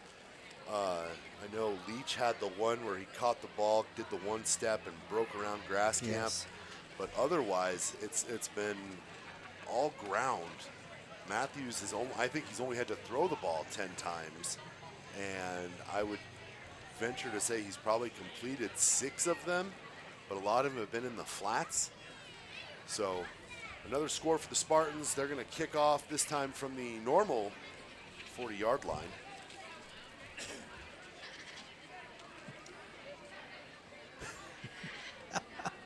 I know Leach had the one where he caught the ball, did the one step, and broke around grass camp. Yes. But otherwise, it's been all ground. Matthews I think he's only had to throw the ball 10 times, and I would venture to say he's probably completed 6 of them, but a lot of them have been in the flats. So another score for the Spartans. They're going to kick off this time from the normal 40-yard line.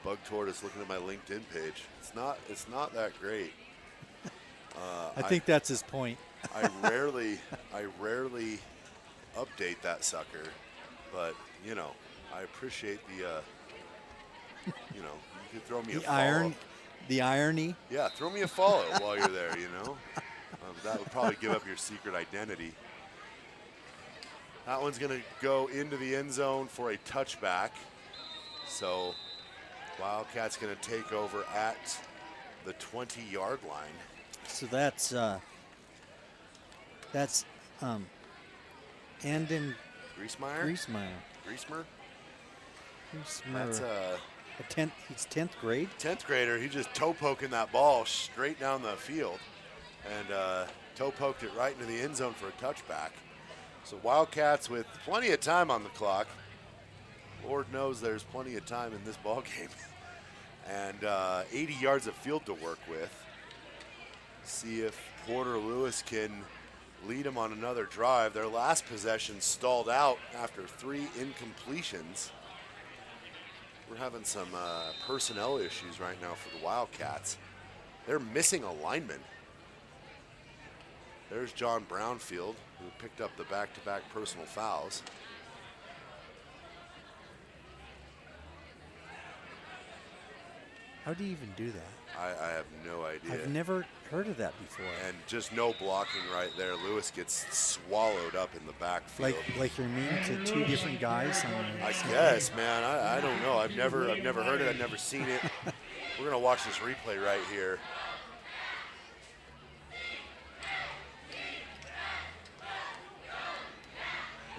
Bug Tortoise looking at my LinkedIn page. It's not that great. I think that's his point. I rarely update that sucker. But, you know, I appreciate the, you know, you can throw me a follow. The irony. Yeah, throw me a follow while you're there, you know. That would probably give up your secret identity. That one's going to go into the end zone for a touchback. So Wildcats going to take over at the 20-yard line. So that's Andon. Griesmeyer. That's a 10th. He's 10th grade. 10th grader. He just toe poking that ball straight down the field, and toe poked it right into the end zone for a touchback. So Wildcats with plenty of time on the clock. Lord knows there's plenty of time in this ball game, and 80 yards of field to work with. See if Porter Lewis can lead them on another drive. Their last possession stalled out after 3 incompletions. We're having some personnel issues right now for the Wildcats. They're missing a lineman. There's John Brownfield, who picked up the back-to-back personal fouls. How do you even do that? I have no idea. I've never heard of that before. And just no blocking right there. Lewis gets swallowed up in the backfield. Like you're mean to 2 different guys. I guess, man. I don't know. I've never heard it. I've never seen it. We're gonna watch this replay right here.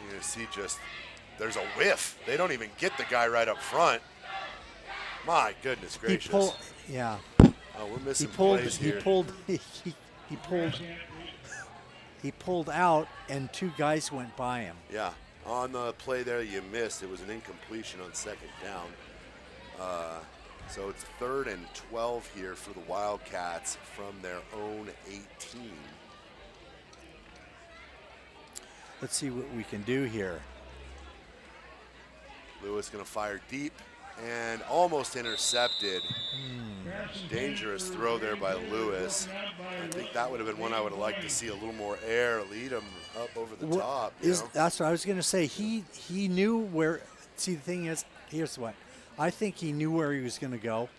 You're gonna see there's a whiff. They don't even get the guy right up front. My goodness gracious. Yeah. Oh, we're missing plays here. He pulled out, and 2 guys went by him. Yeah. On the play there you missed, it was an incompletion on 2nd down. So it's 3rd and 12 here for the Wildcats from their own 18. Let's see what we can do here. Lewis gonna fire deep and almost intercepted. Dangerous throw there by Lewis. I think that would have been one I would have liked to see a little more air, lead him up over the top. That's what I was going to say. He knew where. See, the thing is, here's what. I think he knew where he was going to go,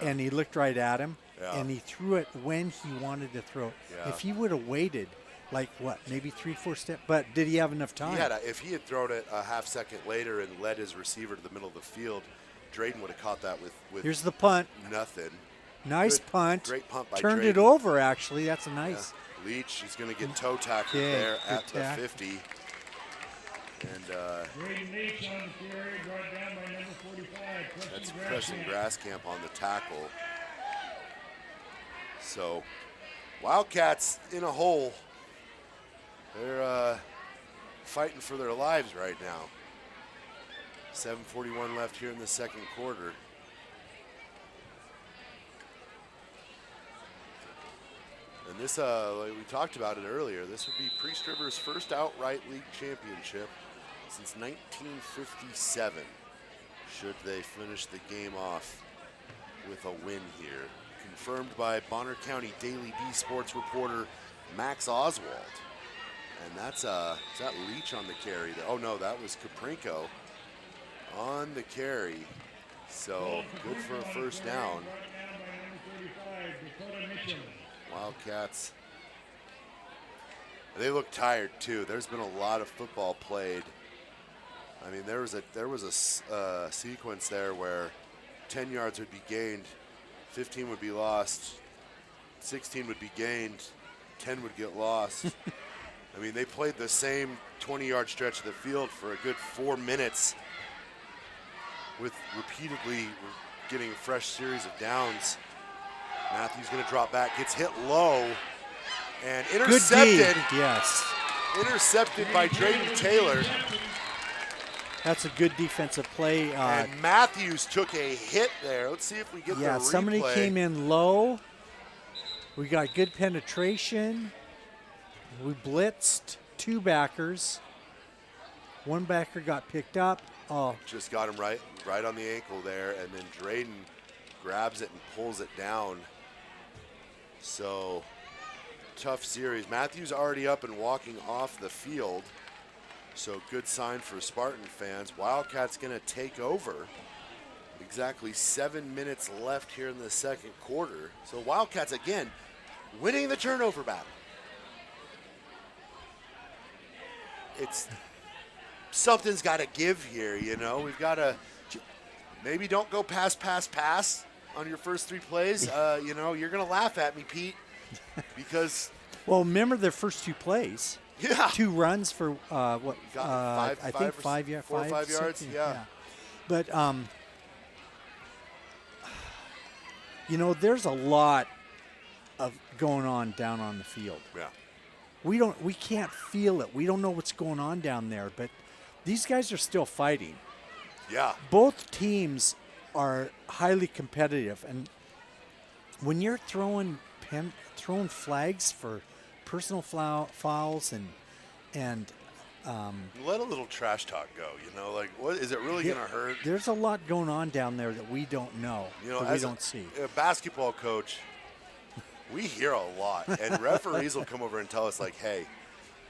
and he looked right at him, and he threw it when he wanted to throw it. Yeah. If he would have waited, like what, maybe 3-4 steps, but did he have enough time? If he had thrown it a half second later and led his receiver to the middle of the field, Drayden would have caught that with Here's the punt. Nothing. Nice punt. Great punt by Turned Drayden. it over, actually. That's a nice. Yeah. Leach is going to get toe tackled there at the 50. And Drayden Leach on the carry, brought down by number 45. that's Preston Grasscamp on the tackle. So Wildcats in a hole. They're fighting for their lives right now. 7:41 left here in the 2nd quarter. And this, like we talked about it earlier, this would be Priest River's first outright league championship since 1957, should they finish the game off with a win here. Confirmed by Bonner County Daily B Sports reporter Max Oswald. And that's, is that Leach on the carry? Oh no, that was Caprinko on the carry. So good for a first down. Wildcats, they look tired too. There's been a lot of football played. I mean, there was a sequence there where 10 yards would be gained, 15 would be lost, 16 would be gained, 10 would get lost. I mean, they played the same 20-yard stretch of the field for a good 4 minutes with repeatedly getting a fresh series of downs. Matthews going to drop back, gets hit low, and intercepted. Yes. Intercepted by Drayden Taylor. That's a good defensive play. And Matthews took a hit there. Let's see if we get the replay. Somebody came in low. We got good penetration. We blitzed 2 backers. 1 backer got picked up. Oh, just got him right on the ankle there, and then Drayden grabs it and pulls it down. So tough series. Matthews already up and walking off the field. So good sign for Spartan fans. Wildcats going to take over. Exactly 7 minutes left here in the 2nd quarter. So Wildcats again winning the turnover battle. Something's got to give here, you know. We've got to maybe don't go pass on your first 3 plays. You know, you're going to laugh at me, Pete, because. Well, remember their first 2 plays. Yeah. 2 runs for what? Got I think 5 yards. 4 or 5 yards. Yeah. But there's a lot of going on down on the field. Yeah. We can't feel it. We don't know what's going on down there, but these guys are still fighting. Yeah. Both teams are highly competitive, and when you're throwing flags for personal fouls and let a little trash talk go. Like, what is it really going to hurt? There's a lot going on down there that we don't know, that we don't see. A basketball coach, we hear a lot, and referees will come over and tell us, like, hey,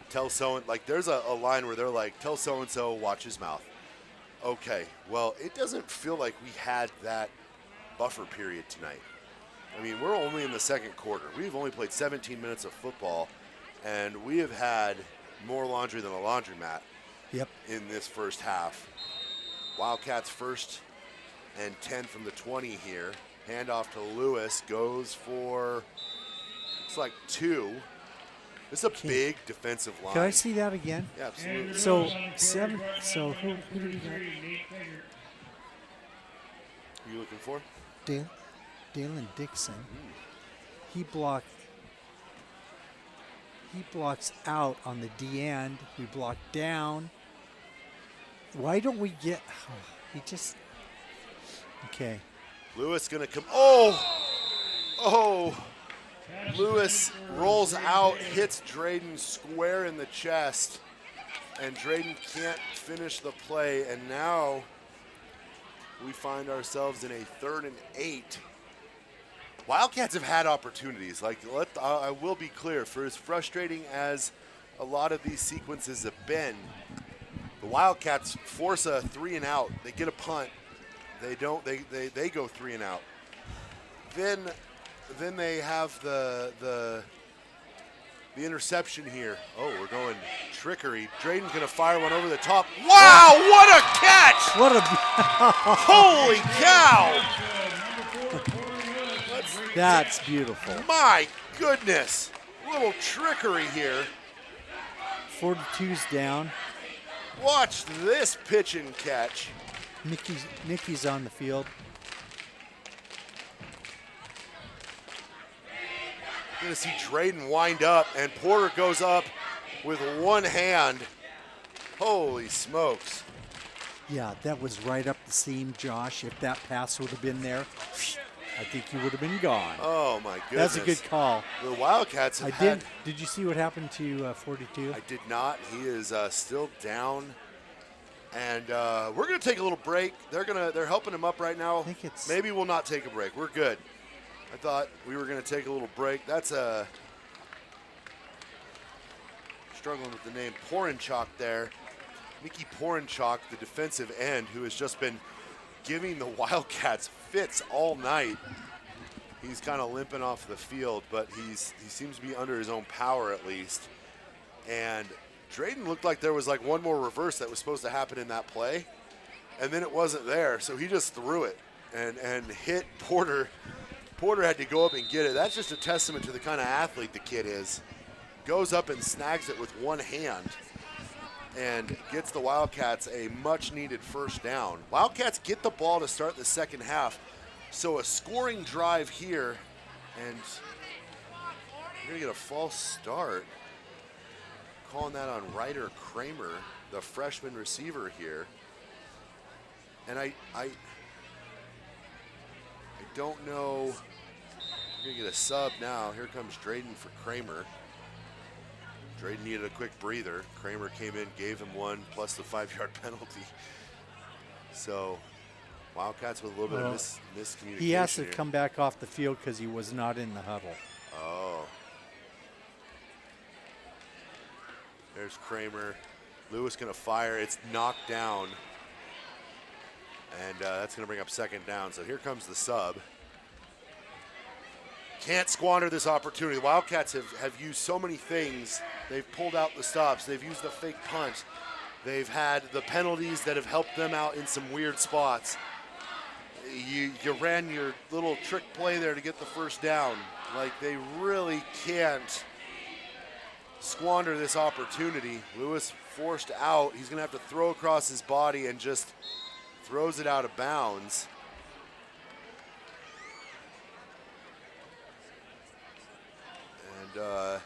tell so-and, like, there's a line where they're like, tell so-and-so, watch his mouth. Okay, well, it doesn't feel like we had that buffer period tonight. I mean, we're only in the second quarter. We've only played 17 minutes of football, and we have had more laundry than a laundromat in this first half. Wildcats 1st and 10 from the 20 here. Handoff to Lewis, goes for, looks like 2. This is a big defensive line. Can I see that again? Yeah, absolutely. So 7. So who do we got? Who are you looking for? Dalen Dixon. He blocks out on the D end. We block down. Why don't we get? He just. Okay. Lewis gonna come. Oh! Lewis rolls out, hits Drayden square in the chest, and Drayden can't finish the play. And now we find ourselves in a 3rd and 8. Wildcats have had opportunities. Like, I will be clear, for as frustrating as a lot of these sequences have been, the Wildcats force a 3 and out. They get a punt. They don't. They go 3 and out. Then they have the interception here. Oh, we're going trickery. Drayden's gonna fire one over the top. Wow! What a catch! What a holy cow! That's beautiful. My goodness. Little trickery here. 42's down. Watch this pitch and catch. Mickey's on the field. You're going to see Drayden wind up, and Porter goes up with one hand. Holy smokes. Yeah, that was right up the seam, Josh. If that pass would have been there, I think you would have been gone. Oh, my goodness. That's a good call. The Wildcats have Did you see what happened to 42? I did not. He is still down. And we're going to take a little break. They're helping him up right now. I think it's... Maybe we'll not take a break. We're good. I thought we were going to take a little break. That's struggling with the name Porinchuk there. Mickey Porinchuk, the defensive end, who has just been giving the Wildcats fits all night. He's kind of limping off the field, but he seems to be under his own power at least. And Drayden looked like there was like one more reverse that was supposed to happen in that play, and then it wasn't there, so he just threw it and hit Porter. Porter had to go up and get it. That's just a testament to the kind of athlete the kid is. Goes up and snags it with one hand and gets the Wildcats a much-needed first down. Wildcats get the ball to start the second half. So a scoring drive here, and we're going to get a false start. Calling that on Ryder Kramer, the freshman receiver here. And I don't know. We're going to get a sub now. Here comes Drayden for Kramer. Drayden needed a quick breather. Kramer came in, gave him one, plus the 5-yard penalty. So Wildcats with a little bit of miscommunication. He has to here. come back off the field because he was not in the huddle. Oh. There's Kramer. Lewis going to fire. It's knocked down. And that's going to bring up second down. So here comes the sub. Can't squander this opportunity. The Wildcats have used so many things. They've pulled out the stops. They've used the fake punt. They've had the penalties that have helped them out in some weird spots. You ran your little trick play there to get the first down. Like, they really can't squander this opportunity. Lewis forced out. He's going to have to throw across his body and just throws it out of bounds. And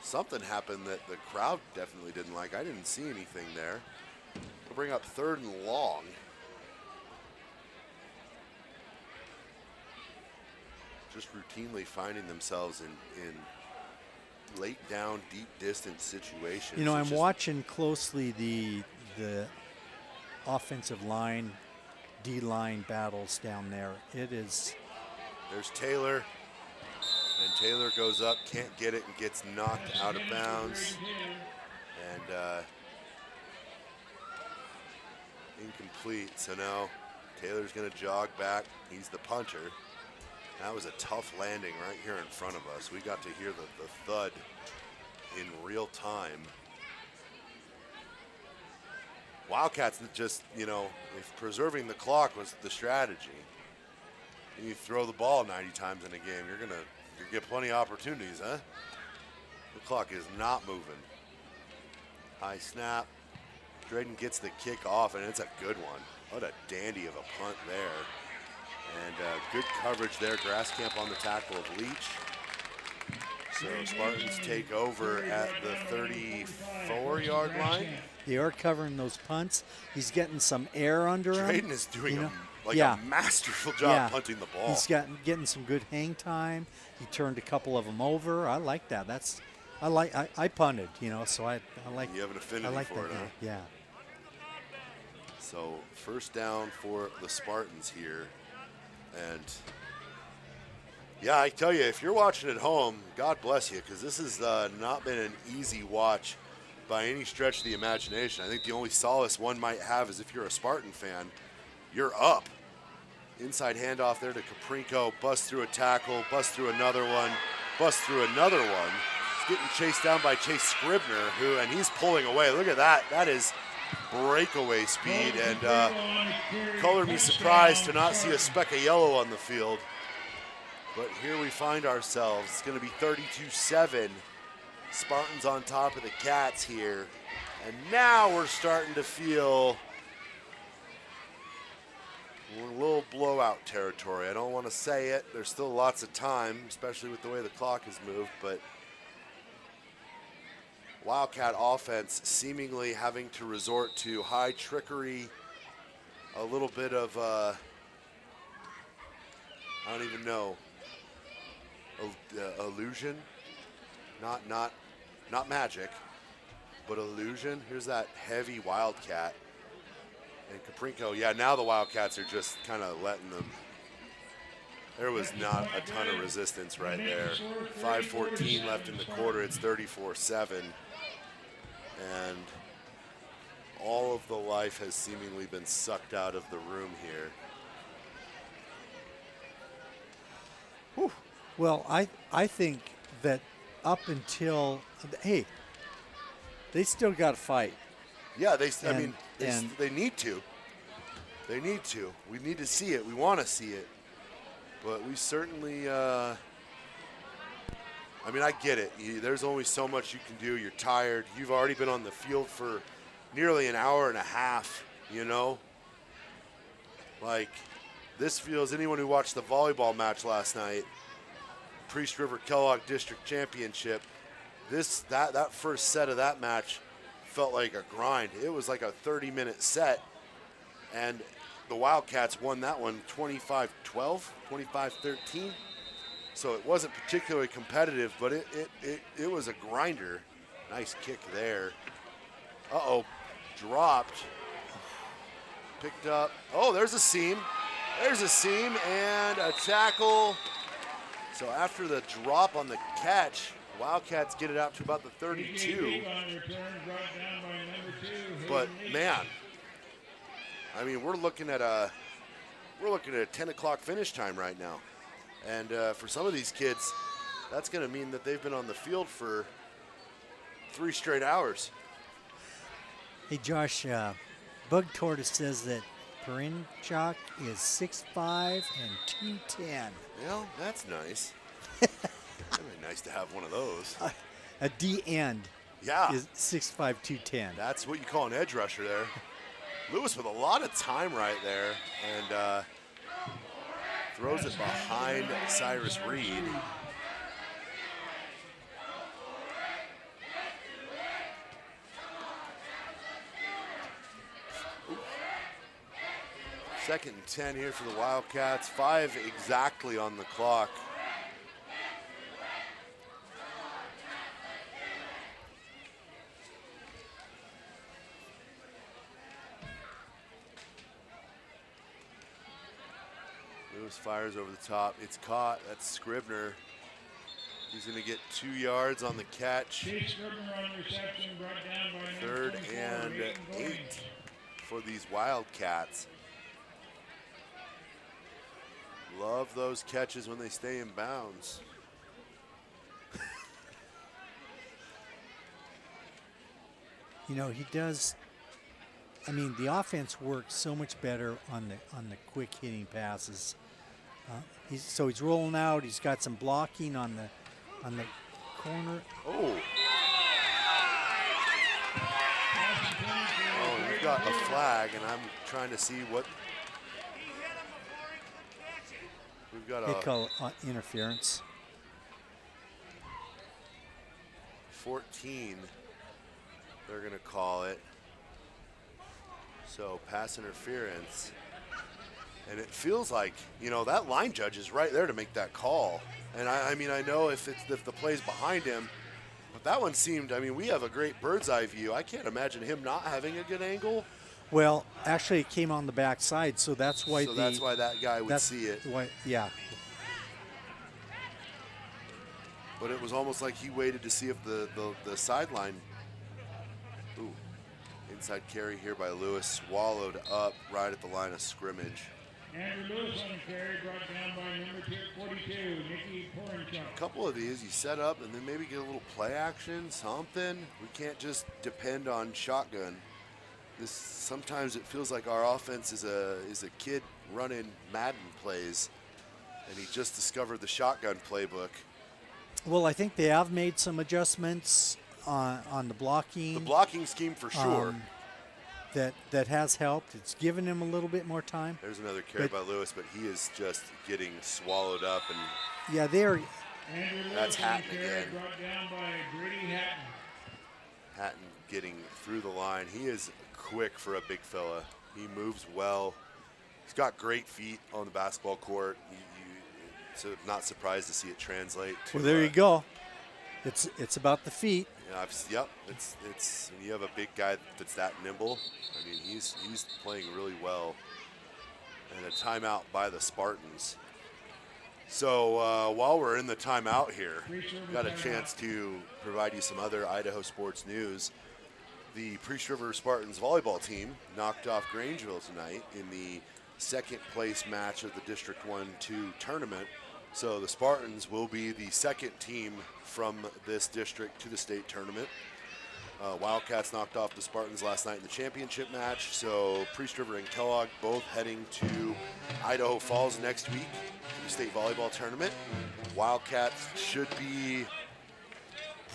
something happened that the crowd definitely didn't like. I didn't see anything there. We'll bring up 3rd and long. Just routinely finding themselves in late down, deep distance situations. You know, I'm watching closely the offensive line, D-line battles down there. It is. There's Taylor, and Taylor goes up, can't get it, and gets knocked out of bounds. And incomplete. So now Taylor's going to jog back. He's the punter. That was a tough landing right here in front of us. We got to hear the thud in real time. Wildcats just, you know, if preserving the clock was the strategy, you throw the ball 90 times in a game, you're gonna get plenty of opportunities, huh? The clock is not moving. High snap. Drayden gets the kick off, and it's a good one. What a dandy of a punt there. And good coverage there. Grasscamp on the tackle of Leach. So Spartans take over at the 34-yard line. They are covering those punts. He's getting some air under him. Drayden is doing a masterful job punting the ball. He's getting some good hang time. He turned a couple of them over. I like that. I punted, you know, so I like. You have an affinity for it, huh? Yeah. So 1st down for the Spartans here. And yeah, I tell you, if you're watching at home, God bless you, because this has not been an easy watch by any stretch of the imagination. I think the only solace one might have is if you're a Spartan fan, you're up. Inside handoff there to Caprinko, bust through a tackle, bust through another one, bust through another one. He's getting chased down by Chase Scribner, and he's pulling away. Look at that. That is breakaway speed, and color me surprised to not see a speck of yellow on the field. But here we find ourselves. It's going to be 32-7. Spartans on top of the Cats here. And now we're starting to feel a little blowout territory. I don't want to say it. There's still lots of time, especially with the way the clock has moved, but Wildcat offense seemingly having to resort to high trickery, a little bit of, I don't even know, illusion, not magic, but illusion. Here's that heavy Wildcat. And Caprinko, yeah, now the Wildcats are just kind of letting them. There was not a ton of resistance right there. 5:14 left in the quarter, it's 34-7. And all of the life has seemingly been sucked out of the room here. Whew. Well, I think that up until, hey, they still got to fight. Yeah, they need to. They need to. We need to see it. We want to see it. But we certainly, I get it. There's only so much you can do. You're tired. You've already been on the field for nearly an hour and a half, you know? Like, this feels, anyone who watched the volleyball match last night, Priest River Kellogg District Championship, that first set of that match felt like a grind. It was like a 30-minute set, and the Wildcats won that one 25-12, 25-13. So it wasn't particularly competitive, but it was a grinder. Nice kick there. Uh-oh, dropped. Picked up. Oh, there's a seam. There's a seam and a tackle. So after the drop on the catch, Wildcats get it out to about the 32. But man, we're looking at a 10 o'clock finish time right now. And for some of these kids, that's going to mean that they've been on the field for 3 straight hours. Hey, Josh, Bug Tortoise says that Perinchuk is 6'5" and 210. Well, that's nice. It'd be nice to have one of those. a D end Yeah. is 6'5", 210. That's what you call an edge rusher there. Lewis with a lot of time right there, and throws it behind Cyrus Reed. Second and 10 here for the Wildcats. 5 exactly on the clock. Lewis fires over the top. It's caught. That's Scribner. He's going to get 2 yards on the catch. Third and 8 for these Wildcats. Love those catches when they stay in bounds. You know, he does. I mean, the offense works so much better on the quick hitting passes. He's rolling out. He's got some blocking on the corner. Oh, we've got a flag, and I'm trying to see what. We've got They call interference. 14. They're going to call it. So pass interference. And it feels like, you know, that line judge is right there to make that call. And I mean, I know if the play's behind him, but that one seemed, I mean, we have a great bird's eye view. I can't imagine him not having a good angle. Well, actually, it came on the backside, so that's why. So that's why that guy would see it. Why, yeah. But it was almost like he waited to see if the sideline. Ooh, inside carry here by Lewis, swallowed up right at the line of scrimmage. Andrew Lewis on the carry, brought down by number 42, Nicky Porinchuk. A couple of these you set up and then maybe get a little play action, something. We can't just depend on shotgun. Sometimes it feels like our offense is a kid running Madden plays, and he just discovered the shotgun playbook. Well, I think they have made some adjustments on the blocking. The blocking scheme for sure. That has helped. It's given him a little bit more time. There's another carry by Lewis, but he is just getting swallowed up. And yeah, they're. That's Hatton again. Brought down by Brady Hatton. Hatton getting through the line. He is quick for a big fella. He moves well. He's got great feet on the basketball court. So not surprised to see it translate. Well, there you go. It's about the feet. Yeah, yep. It's when you have a big guy that's that nimble. I mean, he's playing really well. And a timeout by the Spartans. So while we're in the timeout here, got a chance to provide you some other Idaho sports news. The Priest River Spartans volleyball team knocked off Grangeville tonight in the second place match of the District 1-2 tournament. So the Spartans will be the second team from this district to the state tournament. Wildcats knocked off the Spartans last night in the championship match. So Priest River and Kellogg both heading to Idaho Falls next week for the state volleyball tournament. Wildcats should be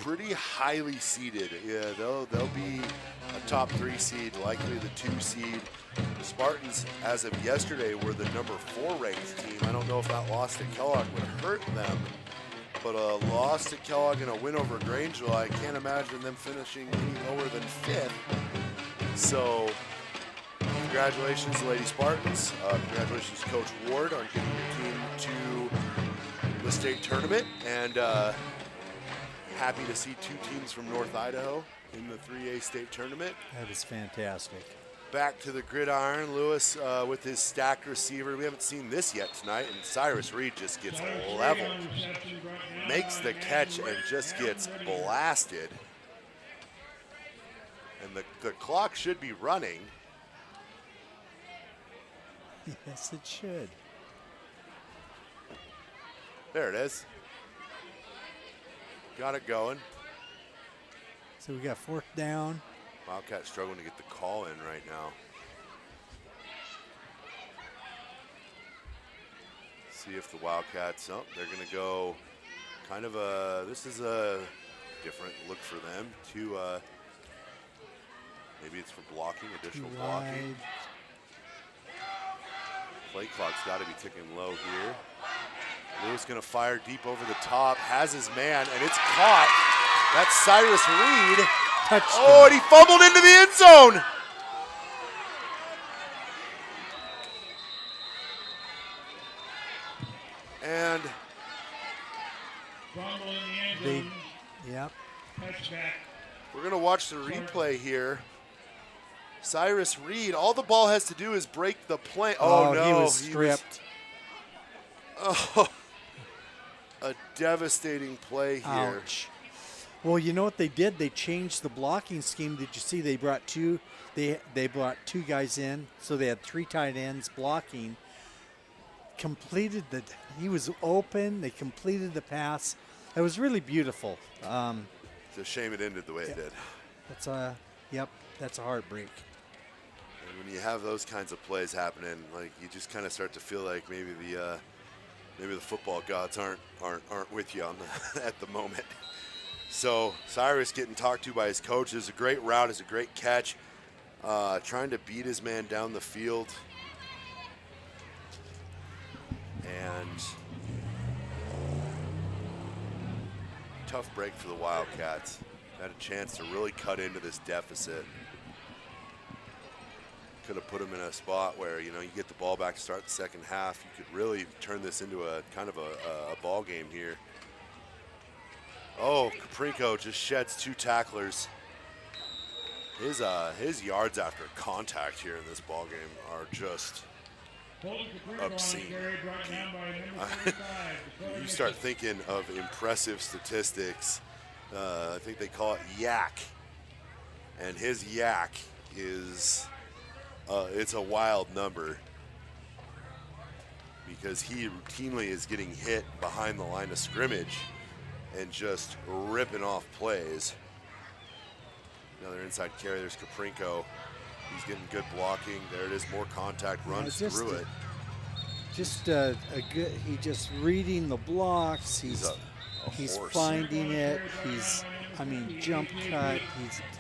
pretty highly seeded. Yeah, they'll be a top 3 seed, likely the 2 seed. The Spartans, as of yesterday, were the number 4 ranked team. I don't know if that loss to Kellogg would hurt them, but a loss to Kellogg and a win over Grangeville, I can't imagine them finishing any lower than 5th. So congratulations, Lady Spartans. Congratulations, Coach Ward, on getting your team to the state tournament. And happy to see 2 teams from North Idaho in the 3A state tournament. That is fantastic. Back to the gridiron, Lewis with his stacked receiver. We haven't seen this yet tonight, and Cyrus Reed just gets leveled. Makes the catch and just gets blasted. And the clock should be running. Yes, it should. There it is. Got it going. So we got 4th down. Wildcats struggling to get the call in right now. See if the Wildcats, they're going to go kind of this is a different look for them. Maybe it's for blocking, additional Too blocking. wide. Play clock's got to be ticking low here. Lewis going to fire deep over the top, has his man, and it's caught. That's Cyrus Reed. Touchdown. Oh, and he fumbled into the end zone. And Fumble in the end zone. Yep. Touchback. we're going to watch the replay here. Cyrus Reed, all the ball has to do is break the plane. Oh, no. He was stripped. Oh, a devastating play here. Ouch. Well, you know what they did? They changed the blocking scheme. Did you see they brought two? They brought two guys in, so they had 3 tight ends blocking. He was open. They completed the pass. It was really beautiful. It's a shame it ended the way it did. That's a heartbreak. And when you have those kinds of plays happening, like you just kind of start to feel like maybe the football gods aren't with you on at the moment. So Cyrus getting talked to by his coach. Is a great route. Is a great catch. Trying to beat his man down the field. And tough break for the Wildcats. Had a chance to really cut into this deficit. Could have put them in a spot where, you get the ball back to start the second half. You could really turn this into a kind of a ball game here. Oh, Caprinko just sheds 2 tacklers. His yards after contact here in this ball game are just obscene. You start thinking of impressive statistics. I think they call it yak, and his yak is it's a wild number because he routinely is getting hit behind the line of scrimmage and just ripping off plays. Another inside carry. There's Caprinko. He's getting good blocking. There it is. More contact. Runs through it. Just a good. He just reading the blocks. He's finding it. Jump cut.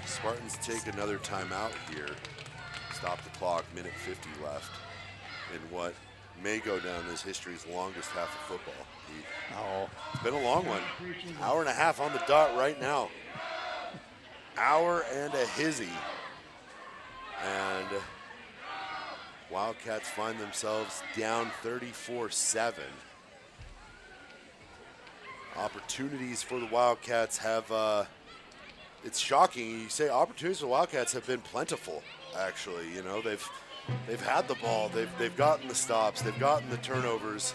Spartans take another timeout here. Stop the clock. Minute 50 left in what may go down as history's longest half of football. It's been a long one. Hour and a half on the dot right now. Hour and a hizzy. And Wildcats find themselves down 34-7. Opportunities for the Wildcats have, it's shocking. You say opportunities for the Wildcats have been plentiful, actually. They've had the ball. They've gotten the stops. They've gotten the turnovers.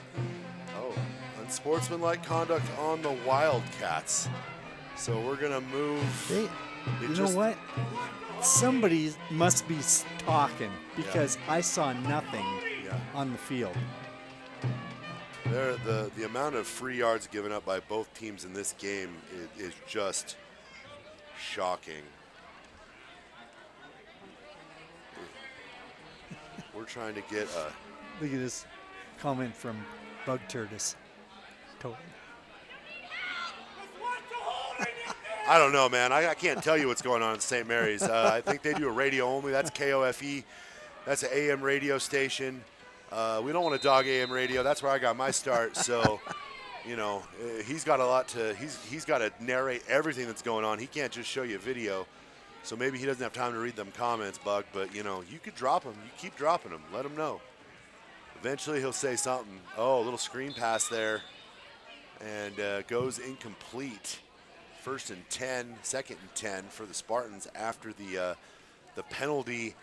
Oh, unsportsmanlike conduct on the Wildcats. So we're going to move. You know what? Somebody must be talking because I saw nothing on the field. The amount of free yards given up by both teams in this game is just shocking. We're trying to get a... Look at this comment from Bug Turtis. I don't know, man. I can't tell you what's going on in St. Mary's. I think they do a radio only. That's KOFE. That's an AM radio station. We don't want to dog AM radio. That's where I got my start. So, he's got a lot to. He's got to narrate everything that's going on. He can't just show you video. So maybe he doesn't have time to read them comments, Bug. But you could drop them. You keep dropping them. Let him know. Eventually he'll say something. Oh, a little screen pass there, and goes incomplete. 1st and 10, 2nd and 10 for the Spartans after the penalty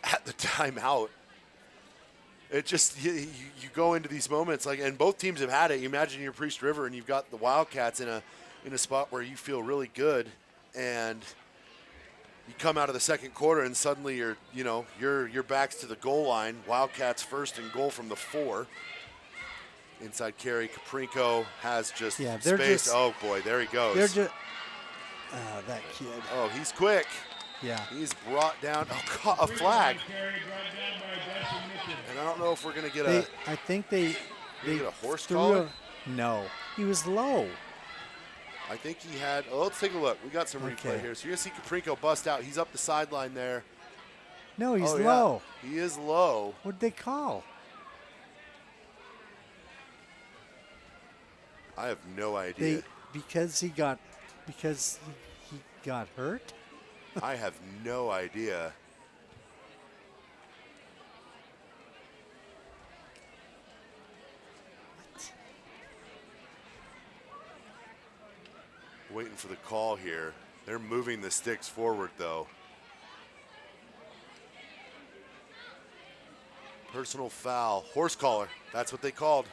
at the timeout. It just, you go into these moments, and both teams have had it. You imagine you're Priest River and you've got the Wildcats in a spot where you feel really good, and you come out of the second quarter and suddenly your back's to the goal line. Wildcats 1st and goal from the 4. Inside carry, Caprinko has just space. Oh boy, there he goes. They're just that kid. Oh, he's quick. Yeah. He's brought down. Oh, a flag. And I don't know if we're gonna get I think they get a horse collar. No, he was low. I think he had. Oh, let's take a look. We got some replay here. So you're going to see Kaprinko bust out. He's up the sideline there. No, he's low. Yeah. He is low. What'd they call? I have no idea. Because he got hurt? I have no idea. What? Waiting for the call here. They're moving the sticks forward, though. Personal foul. Horse collar. That's what they called.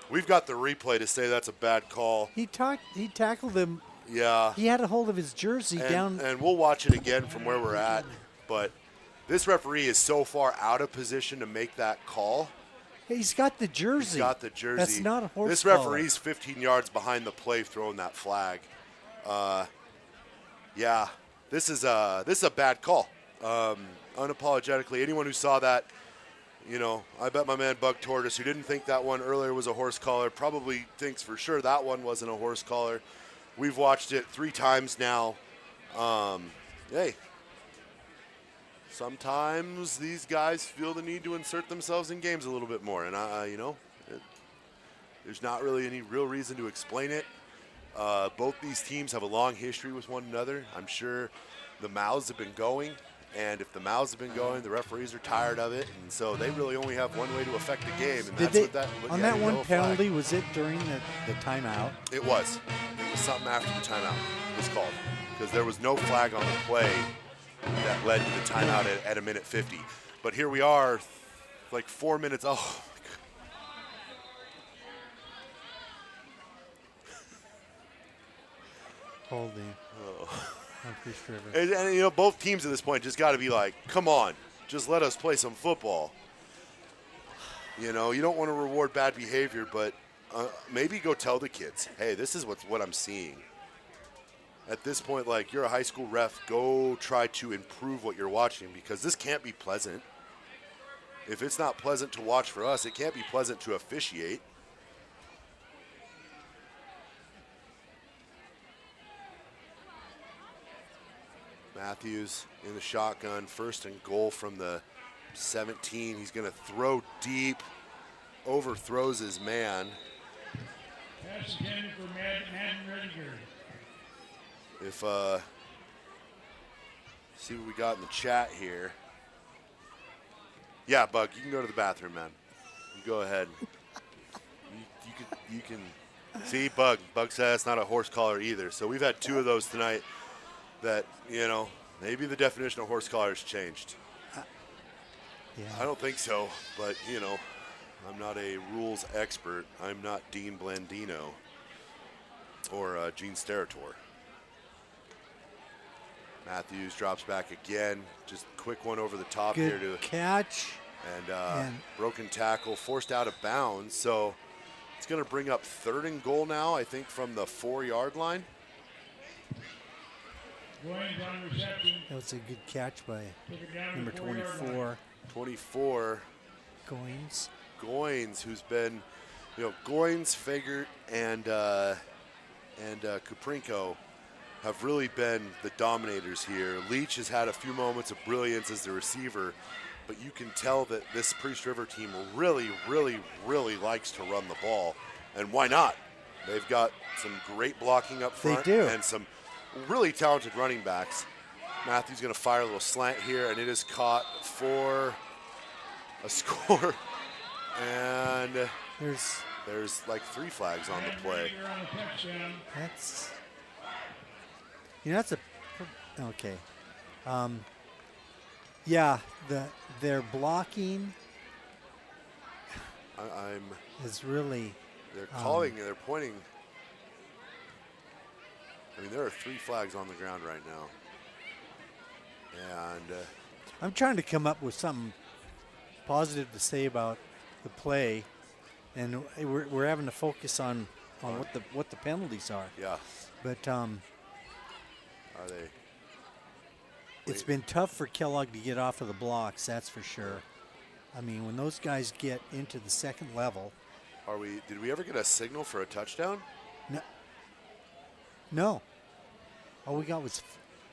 We've got the replay to say that's a bad call. He tackled him. Yeah. He had a hold of his jersey down. And we'll watch it again from where we're at. But this referee is so far out of position to make that call. He's got the jersey. He's got the jersey. That's not a horse This collar. referee's 15 yards behind the play throwing that flag. Yeah, this is a bad call. Unapologetically, anyone who saw that, you know, I bet my man Bug Tortoise, who didn't think that one earlier was a horse collar, probably thinks for sure that one wasn't a horse collar. We've watched it 3 times now. Hey, sometimes these guys feel the need to insert themselves in games a little bit more, and you know, there's not really any real reason to explain it. Both these teams have a long history with one another. I'm sure the mouths have been going. And if the mouths have been going, the referees are tired of it, and so they really only have one way to affect the game. And on that one penalty, was it during the timeout? It was. It was something after the timeout was called, because there was no flag on the play that led to the timeout at a minute 50. But here we are, like 4 minutes. Oh, my God. Holding. Oh. And, you know, both teams at this point just got to be like, come on, just let us play some football. You know, you don't want to reward bad behavior, but maybe go tell the kids, hey, this is what I'm seeing. At this point, like, you're a high school ref, go try to improve what you're watching, because this can't be pleasant. If it's not pleasant to watch for us, it can't be pleasant to officiate. Matthews in the shotgun, 1st and goal from the 17. He's going to throw deep, overthrows his man. Pass intended for Madden Rediger. If see what we got in the chat here. Yeah, Bug, you can go to the bathroom, man. You go ahead. You can see Bug. Bug says it's not a horse collar either. So we've had 2 of those tonight. That, you know, maybe the definition of horse collar has changed. Yeah. I don't think so, but, you know, I'm not a rules expert. I'm not Dean Blandino or Gene Sterator. Matthews drops back again. Just quick one over the top Good here to catch. And broken tackle, forced out of bounds. So it's going to bring up 3rd and goal now, I think, from the 4-yard line. That was a good catch by number 24. 24. Goins, who's been, you know, Goins, Fagert, and Kaprinko have really been the dominators here. Leach has had a few moments of brilliance as the receiver, but you can tell that this Priest River team really, really, really likes to run the ball. And why not? They've got some great blocking up front. They do. And some really talented running backs. Matthew's going to fire a little slant here, and it is caught for a score. And there's like 3 flags on the play. That's, you know, that's a, okay. Yeah, their blocking is really. They're calling, they're pointing. I mean, there are 3 flags on the ground right now. And I'm trying to come up with something positive to say about the play, and we're having to focus on what the penalties are. Yeah. But are they? It's been tough for Kellogg to get off of the blocks, that's for sure. I mean, when those guys get into the second level. Did we ever get a signal for a touchdown? No. All we got was,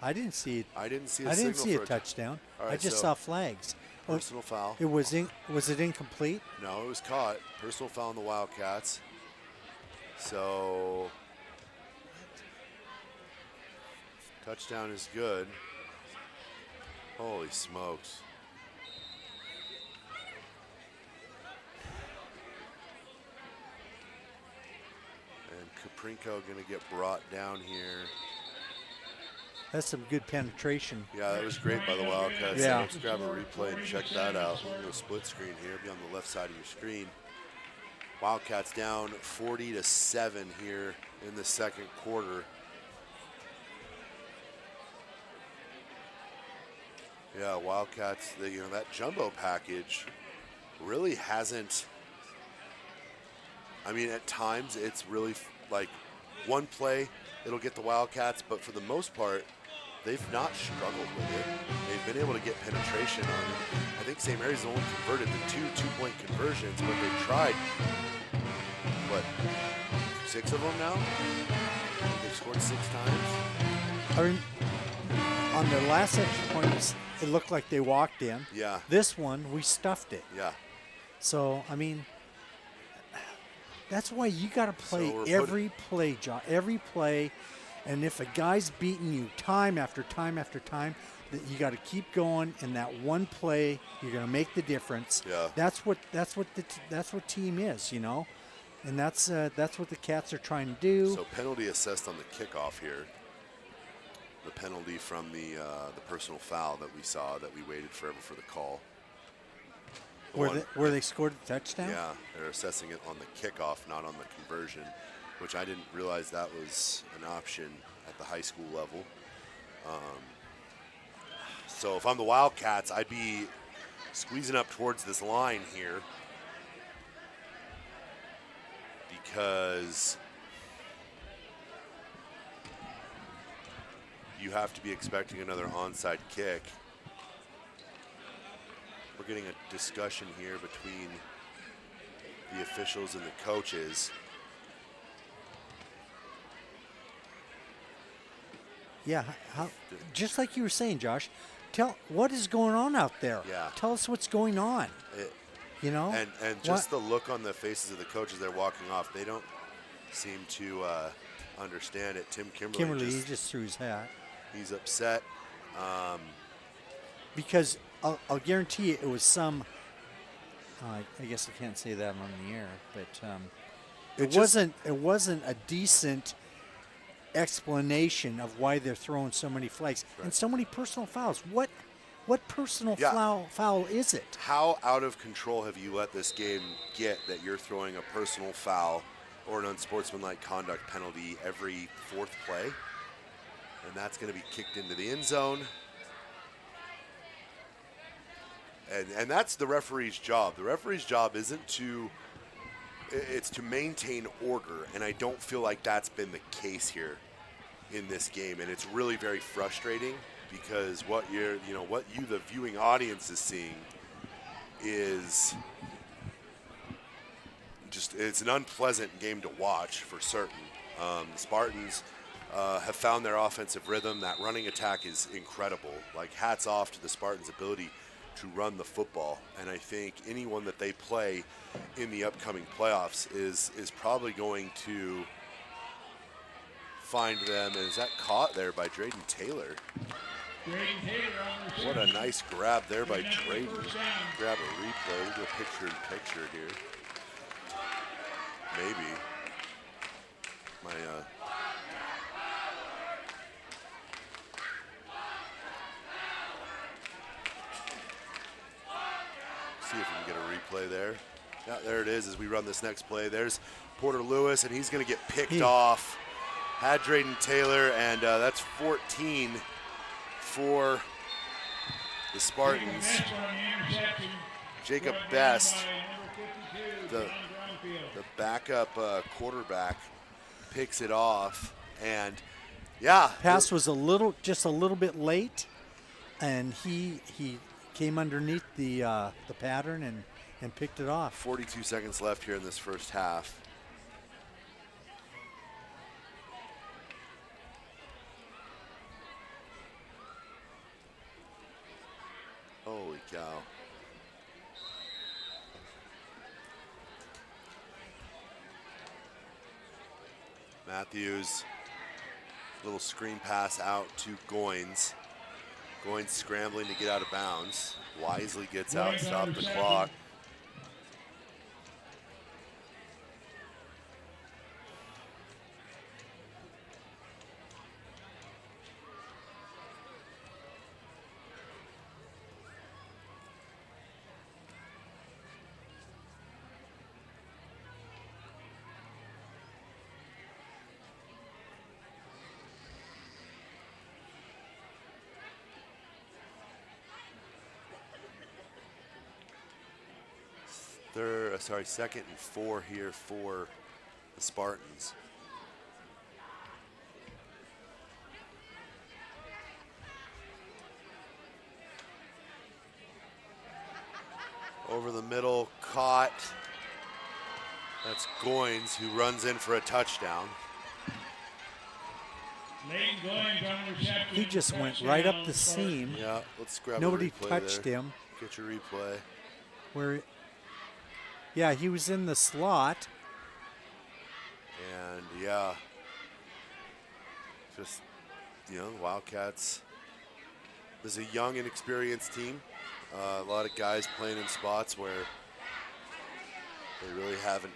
I didn't see it. I didn't see a I signal didn't see for a touchdown. All I right, just so saw flags. personal foul. Was it incomplete? No, it was caught. Personal foul on the Wildcats. So touchdown is good. Holy smokes. And Kaprinko going to get brought down here. That's some good penetration. Yeah, that was great by the Wildcats. Yeah. Let's grab a replay and check that out. We'll go split screen here. Be on the left side of your screen. Wildcats down 40-7 here in the second quarter. Yeah, Wildcats, that jumbo package really hasn't, I mean, at times it's really like one play, it'll get the Wildcats, but for the most part, they've not struggled with it. They've been able to get penetration on it. I think St. Mary's only converted the two-point conversions, but they've tried, 6 of them now? They've scored 6 times. I mean, on their last extra point, it looked like they walked in. Yeah. This one, we stuffed it. Yeah. So, I mean, that's why you got to play So every play, John. Every play. And if a guy's beating you time after time after time, that you got to keep going. And that one play, you're going to make the difference. Yeah. That's what team is, And that's what the Cats are trying to do. So penalty assessed on the kickoff here. The penalty from the personal foul that we saw that we waited forever for the call. Where they scored the touchdown? Yeah, they're assessing it on the kickoff, not on the conversion, which I didn't realize that was an option at the high school level. So if I'm the Wildcats, I'd be squeezing up towards this line here because you have to be expecting another onside kick. We're getting a discussion here between the officials and the coaches. Yeah, just like you were saying, Josh, what is going on out there? Yeah. Tell us what's going on. And just the look on the faces of the coaches, they're walking off. They don't seem to understand it. Tim Kimberly he just threw his hat. He's upset. Because I'll guarantee you it was some, I guess I can't say that on the air, but it wasn't a decent explanation of why they're throwing so many flags and so many personal fouls. What personal foul is it? How out of control have you let this game get that you're throwing a personal foul or an unsportsmanlike conduct penalty every 4th play? And that's going to be kicked into the end zone. And that's the referee's job. The referee's job it's to maintain order, and I don't feel like that's been the case here in this game, and it's really very frustrating because what you, the viewing audience, is seeing is it's an unpleasant game to watch for certain. The Spartans have found their offensive rhythm. That running attack is incredible. Like, hats off to the Spartans' ability to run the football, and I think anyone that they play in the upcoming playoffs is probably going to find them. And is that caught there by Drayden Taylor? What a nice grab there by Drayden. Grab a replay. We'll do a picture-in-picture here. Maybe. See if we can get a replay there. Yeah, there it is as we run this next play. There's Porter Lewis, and he's going to get picked off. Had Drayden Taylor, and that's 14 for the Spartans. Jacob Best, the backup quarterback, picks it off, and pass was just a little bit late, and he came underneath the pattern and and picked it off. 42 seconds left here in this first half. Holy cow. Matthews, little screen pass out to Goins. Goins scrambling to get out of bounds. Wisely gets out, stop the clock. Second and 4 here for the Spartans. Over the middle, caught. That's Goins, who runs in for a touchdown. He just went right up the seam. Yeah, let's grab Nobody a replay touched there. him. Get your replay. Where, yeah, he was in the slot. And yeah, just, you know, Wildcats is a young, inexperienced team. A lot of guys playing in spots where they really haven't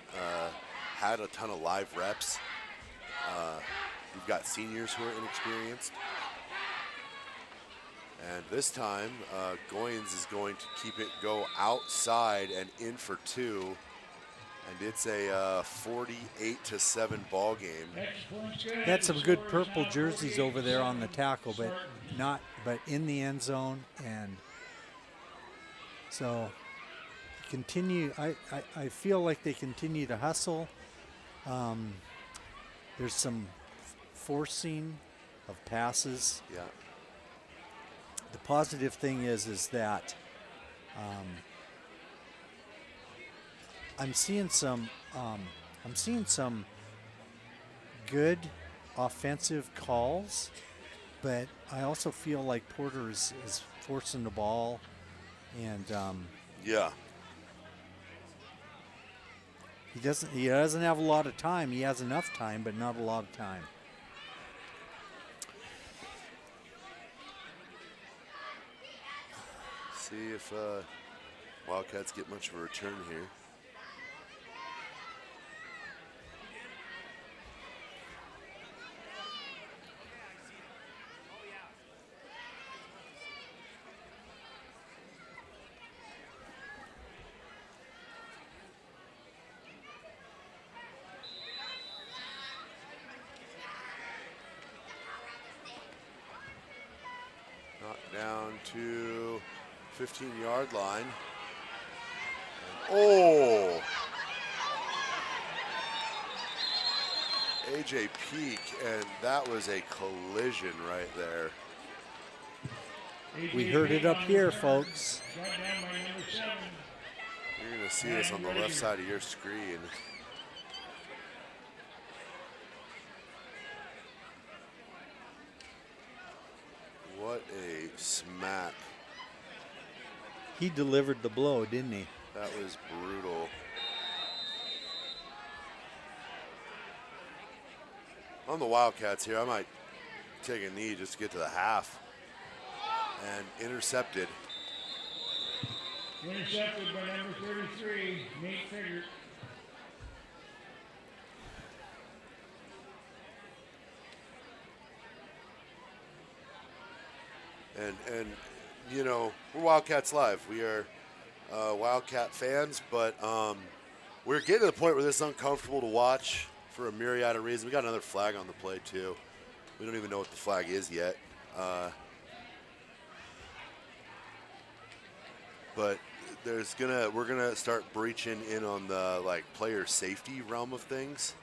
had a ton of live reps. We've got seniors who are inexperienced. And this time, Goins is going to keep it go outside and in for 2. And it's a 48-7 ball game. Had some good purple jerseys over there on the tackle, but in the end zone. And so continue. I feel like they continue to hustle. There's some forcing of passes. Yeah. The positive thing is that I'm seeing some good offensive calls, but I also feel like Porter is forcing the ball, and yeah, he doesn't have a lot of time. He has enough time, but not a lot of time. See if Wildcats get much of a return here. Knocked down to 15-yard line. And, oh! AJ Peak, and that was a collision right there. We heard it up here, folks. You're going to see this on the left side of your screen. What a smack. He delivered the blow, didn't he? That was brutal. On the Wildcats here, I might take a knee just to get to the half. And intercepted. Intercepted by number 33, Nate Figert. And you know, we're Wildcats Live. We are Wildcat fans, but we're getting to the point where this is uncomfortable to watch for a myriad of reasons. We got another flag on the play too. We don't even know what the flag is yet. But we're gonna start breaching in on the player safety realm of things.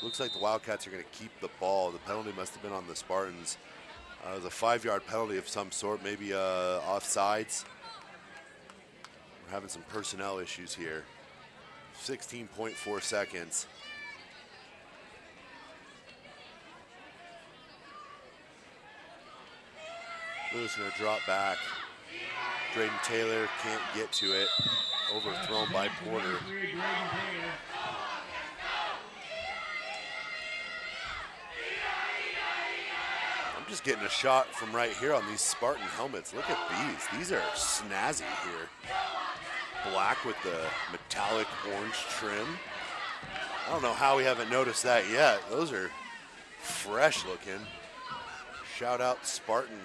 Looks like the Wildcats are gonna keep the ball. The penalty must have been on the Spartans. It was a 5-yard penalty of some sort, maybe offsides. We're having some personnel issues here. 16.4 seconds. Lewis gonna drop back. Drayden Taylor can't get to it. Overthrown by Porter. I'm just getting a shot from right here on these Spartan helmets. Look at these. These are snazzy here. Black with the metallic orange trim. I don't know how we haven't noticed that yet. Those are fresh looking. Shout out Spartan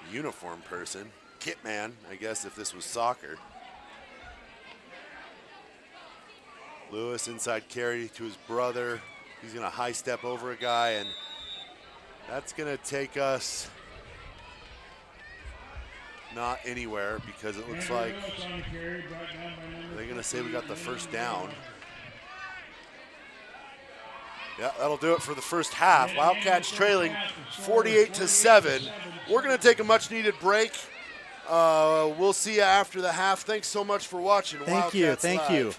uniform person. Kit man, I guess, if this was soccer. Lewis inside carry to his brother. He's gonna high step over a guy, and that's gonna take us not anywhere because it looks like they're gonna say we got the first down. Yeah, that'll do it for the first half. Wildcats trailing 48-7. We're gonna take a much needed break. We'll see you after the half. Thanks so much for watching. Thank you. Thank you.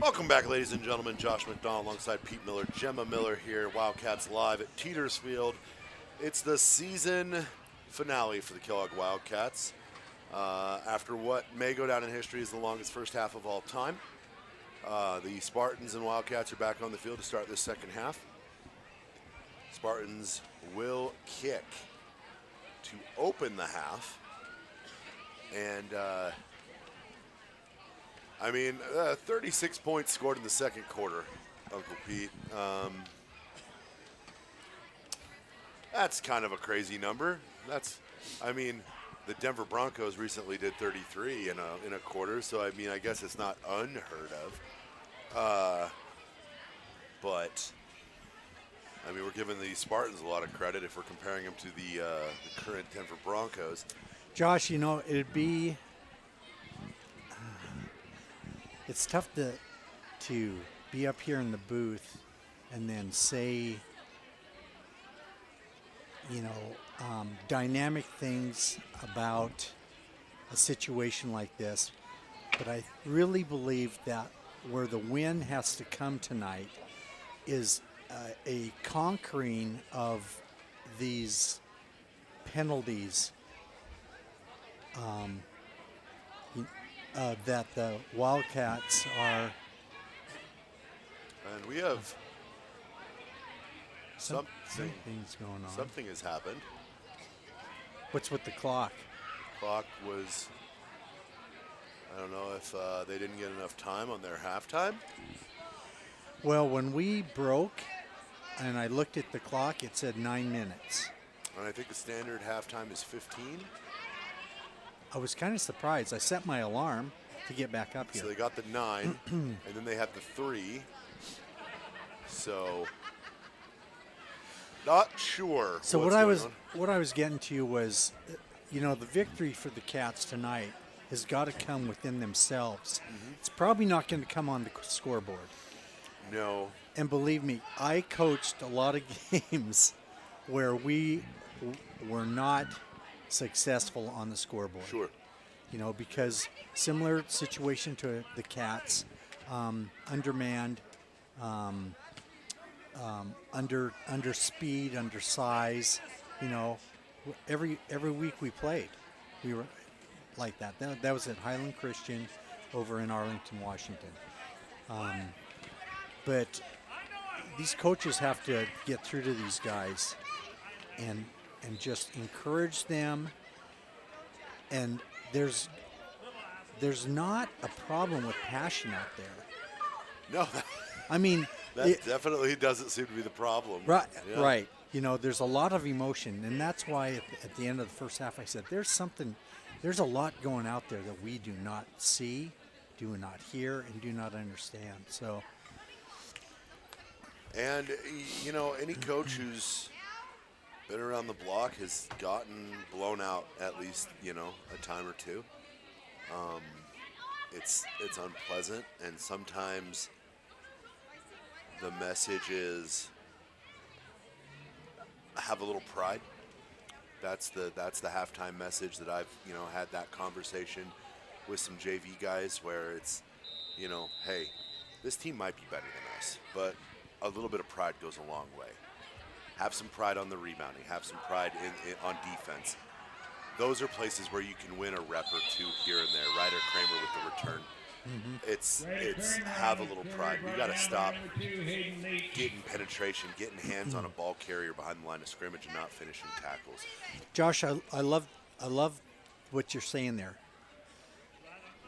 Welcome back, ladies and gentlemen. Josh McDonald alongside Pete Miller, Gemma Miller here. Wildcats live at Teeters Field. It's the season finale for the Kellogg Wildcats. After what may go down in history as the longest first half of all time, the Spartans and Wildcats are back on the field to start this second half. Spartans will kick to open the half. And, 36 points scored in the second quarter, Uncle Pete. That's kind of a crazy number. The Denver Broncos recently did 33 in a quarter, so I guess it's not unheard of. But we're giving the Spartans a lot of credit if we're comparing them to the current Denver Broncos. Josh, it'd be it's tough to be up here in the booth and then say, dynamic things about a situation like this. But I really believe that where the win has to come tonight is a conquering of these penalties that the Wildcats are. And we have something's going on. Something has happened. What's with the clock? Clock was, I don't know if they didn't get enough time on their halftime. Well, when we broke and I looked at the clock, it said 9 minutes. And I think the standard halftime is 15. I was kind of surprised. I set my alarm to get back up here. So they got the 9, and then they had the 3. So, not sure. So what I was getting to was, the victory for the Cats tonight has got to come within themselves. Mm-hmm. It's probably not going to come on the scoreboard. No. And believe me, I coached a lot of games where we were not successful on the scoreboard. Sure. Because similar situation to the Cats, undermanned, under speed, under size. Every week we played, we were like that. That was at Highland Christian over in Arlington, Washington. But these coaches have to get through to these guys and just encourage them. And there's not a problem with passion out there. No. That definitely doesn't seem to be the problem. Right, yeah. Right. There's a lot of emotion, and that's why at the end of the first half I said there's a lot going out there that we do not see, do not hear, and do not understand. So. And, any coach who's been around the block has gotten blown out at least, a time or two. It's unpleasant, and sometimes the message is have a little pride. That's the halftime message that I've had that conversation with some JV guys where it's hey, this team might be better than us, but a little bit of pride goes a long way. Have some pride on the rebounding. Have some pride on defense. Those are places where you can win a rep or two here and there. Ryder Kramer with the return. Mm-hmm. It's have a little pride. We got to stop getting penetration, getting hands on a ball carrier behind the line of scrimmage, and not finishing tackles. Josh, I love what you're saying there.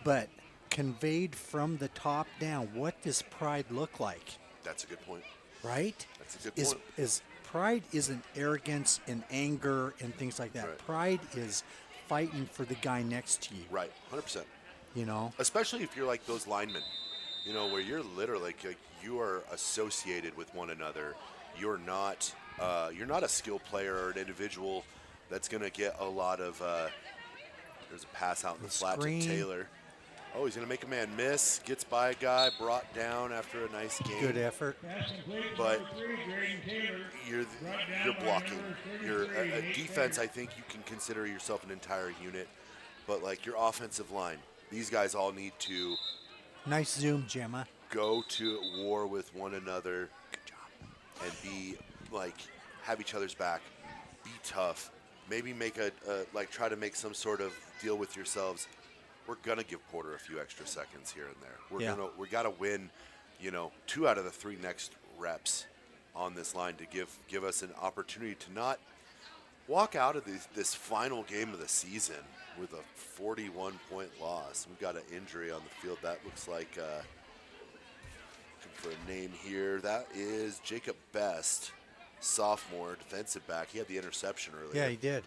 But conveyed from the top down, what does pride look like? That's a good point. Right? That's a good point. Is pride isn't arrogance and anger and things like that. Right. Pride is fighting for the guy next to you. Right, 100%. Especially if you're like those linemen, where you're literally like you are associated with one another. You're not a skill player or an individual that's going to get a lot of. There's a pass out in the flat to Taylor. Oh, he's going to make a man miss. Gets by a guy, brought down after a nice game. Good effort. But you're blocking. You're a defense. I think you can consider yourself an entire unit. But like your offensive line, these guys all need to. Nice zoom, Gemma. go to war with one another. Good job. And be like, have each other's back, be tough, maybe make try to make some sort of deal with yourselves. We're gonna give Porter a few extra seconds here and there. We gotta win, 2 out of the 3 next reps on this line to give us an opportunity to not walk out of this final game of the season with a 41-point loss. We've got an injury on the field. That looks like, looking for a name here, that is Jacob Best, sophomore defensive back. He had the interception earlier. Yeah, he did.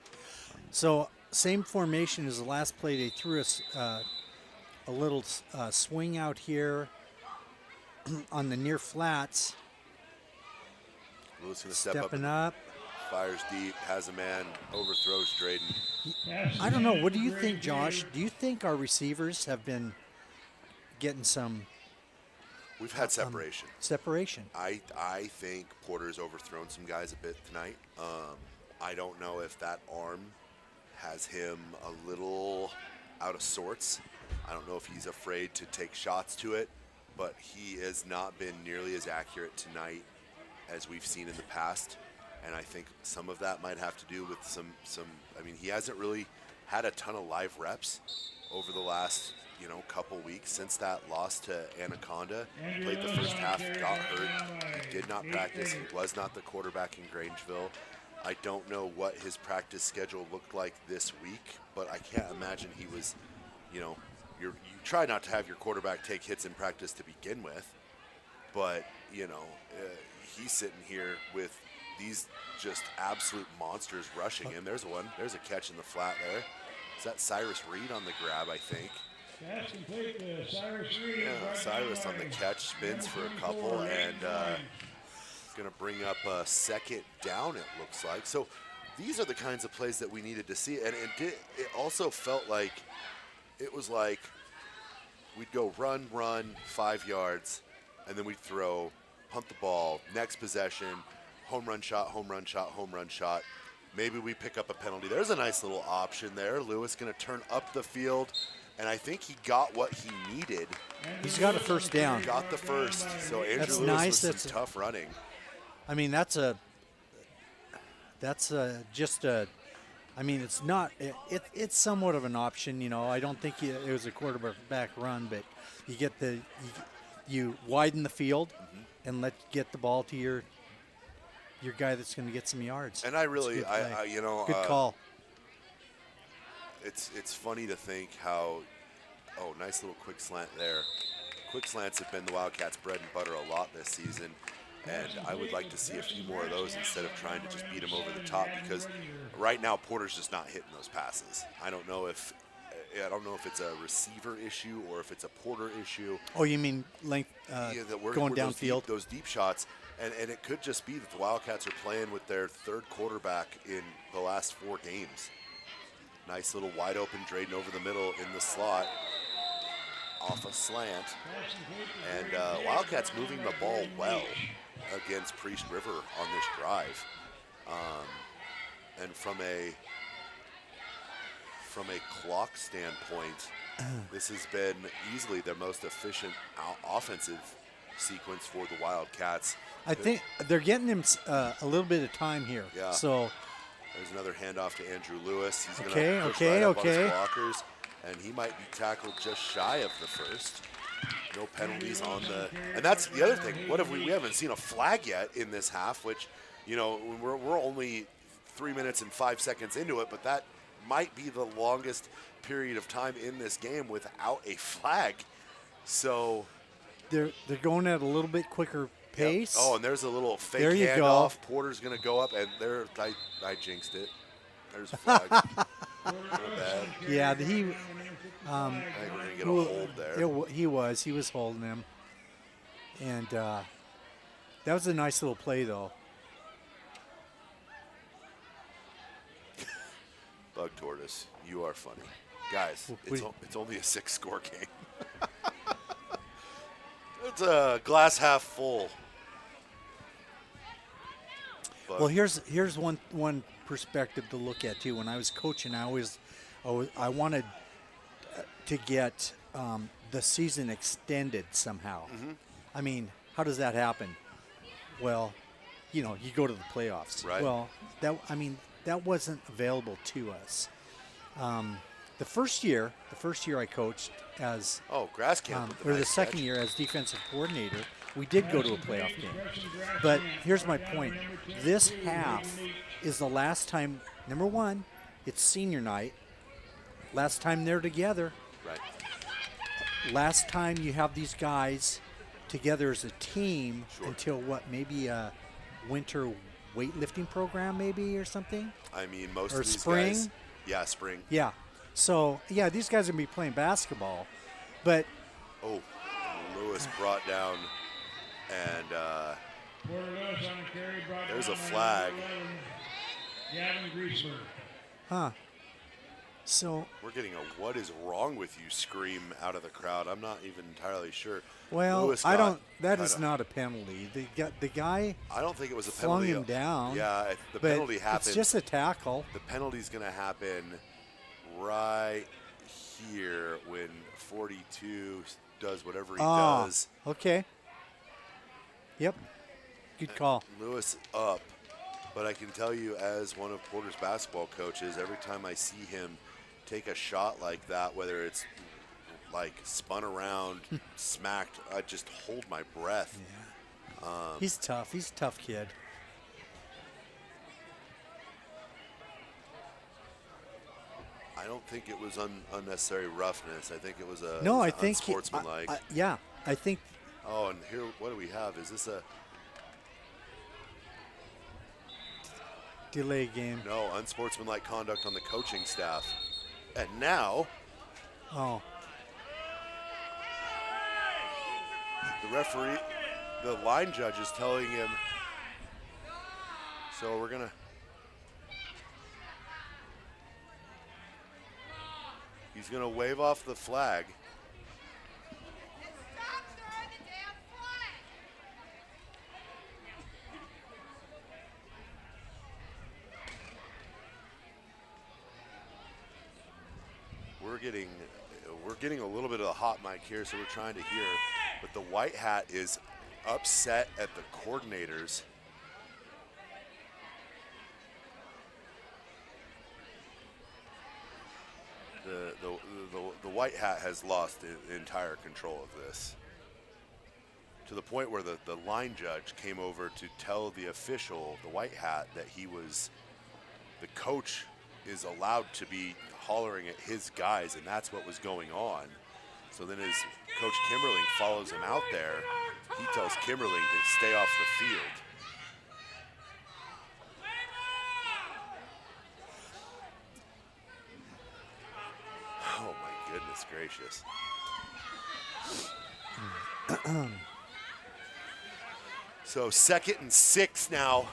So same formation as the last play. They threw us a little swing out here on the near flats. Lewis going to step Stepping up. Fires deep, has a man, overthrows Drayden. I don't know. What do you think, Josh? Do you think our receivers have been getting some We've had separation. Separation. I think Porter's overthrown some guys a bit tonight. I don't know if that arm has him a little out of sorts. I don't know if he's afraid to take shots to it, but he has not been nearly as accurate tonight as we've seen in the past. And I think some of that might have to do with some I mean, he hasn't really had a ton of live reps over the last, couple weeks since that loss to Anaconda. He played the first half, got hurt. He did not practice. He was not the quarterback in Grangeville. I don't know what his practice schedule looked like this week, but I can't imagine he was, you try not to have your quarterback take hits in practice to begin with, but, he's sitting here with these just absolute monsters rushing him. There's one. There's a catch in the flat there. Is that Cyrus Reed on the grab, I think? That's complete to Cyrus Reed. Yeah, Cyrus on the catch, spins for a couple, and going to bring up a second down, it looks like. So these are the kinds of plays that we needed to see. And it also felt like it was like we'd go run, 5 yards, and then we'd throw, punt the ball, next possession, home run shot, home run shot, home run shot. Maybe we pick up a penalty. There's a nice little option there. Lewis going to turn up the field, and I think he got what he needed. He's got a first down. Got the first. So Andrew That's Lewis nice. with some tough running. I mean, it's not, it's somewhat of an option, I don't think it was a quarterback run, but you get you widen the field and get the ball to your guy that's going to get some yards. And I really, good call. It's funny to think how, nice little quick slant there. Quick slants have been the Wildcats' bread and butter a lot this season, and I would like to see a few more of those instead of trying to just beat them over the top, because right now Porter's just not hitting those passes. I don't know if it's a receiver issue or if it's a Porter issue. Oh, you mean length going downfield? Those deep shots. And it could just be that the Wildcats are playing with their third quarterback in the last 4 games. Nice little wide open Drayden over the middle in the slot off a slant. And Wildcats moving the ball well against Priest River on this drive. And from a clock standpoint, this has been easily their most efficient offensive sequence for the Wildcats. I think they're getting him a little bit of time here. Yeah. So there's another handoff to Andrew Lewis. He's going to push right up on his blockers, and he might be tackled just shy of the first. No penalties on the. And that's the other thing. What have we haven't seen a flag yet in this half, which, we're only 3 minutes and 5 seconds into it, but that might be the longest period of time in this game without a flag. So they're going at a little bit quicker pace. Yep. Oh, and there's a little fake there you handoff. go. Porter's going to go up, and there I jinxed it. There's a flag. Bad. Yeah, I think we're going to get a hold there. He was holding him. And that was a nice little play, though. Bug Tortoise, you are funny. Guys, it's only a 6-score game. It's a glass half full. But well, here's one perspective to look at too. When I was coaching, I wanted to get the season extended somehow. I mean, how does that happen? Well, you go to the playoffs. Right. Well, that wasn't available to us. The first year I coached as grass camp. with or the nice second catch. year as defensive coordinator, we did go to a playoff game. But here's my point. This half is the last time, number one, it's senior night. Last time they're together. Right. Last time you have these guys together as a team Sure. until what, maybe a winter weightlifting program maybe or something? I mean, most Or of these spring? guys. Yeah, spring. Yeah. So, yeah, these guys are going to be playing basketball. But Oh, Lewis brought down, and there's a flag. Gavin Griesberg. so, We're getting a "What is wrong with you?" scream out of the crowd. I'm not even entirely sure. well, Lewis I got don't, that is kinda- not a penalty. The guy I don't think it was a flung penalty. him down. Yeah, the but penalty happened. it's just a tackle. The penalty's going to happen right here when 42 does whatever he does. Okay. Yep. Good call. Lewis up, but I can tell you as one of Porter's basketball coaches, every time I see him take a shot like that, whether it's like spun around, smacked, I just hold my breath. He's tough. He's a tough kid. I don't think it was unnecessary roughness. I think it was a No, it I was think unsportsmanlike. yeah, I think Oh, and here, what do we have? Is this a delay game. no unsportsmanlike conduct on the coaching staff? And now Oh, the referee, the line judge is telling him. So we're gonna. He's gonna wave off the flag. We're getting a little bit of the hot mic here, so we're trying to hear. But the white hat is upset at the coordinators. The white hat has lost entire control of this, to the point where the line judge came over to tell the official, the white hat, that the coach is allowed to be hollering at his guys, and that's what was going on. So then as Coach Kimberling follows him out there, he tells Kimberling to stay off the field. Oh my goodness gracious. So 2nd and 6 now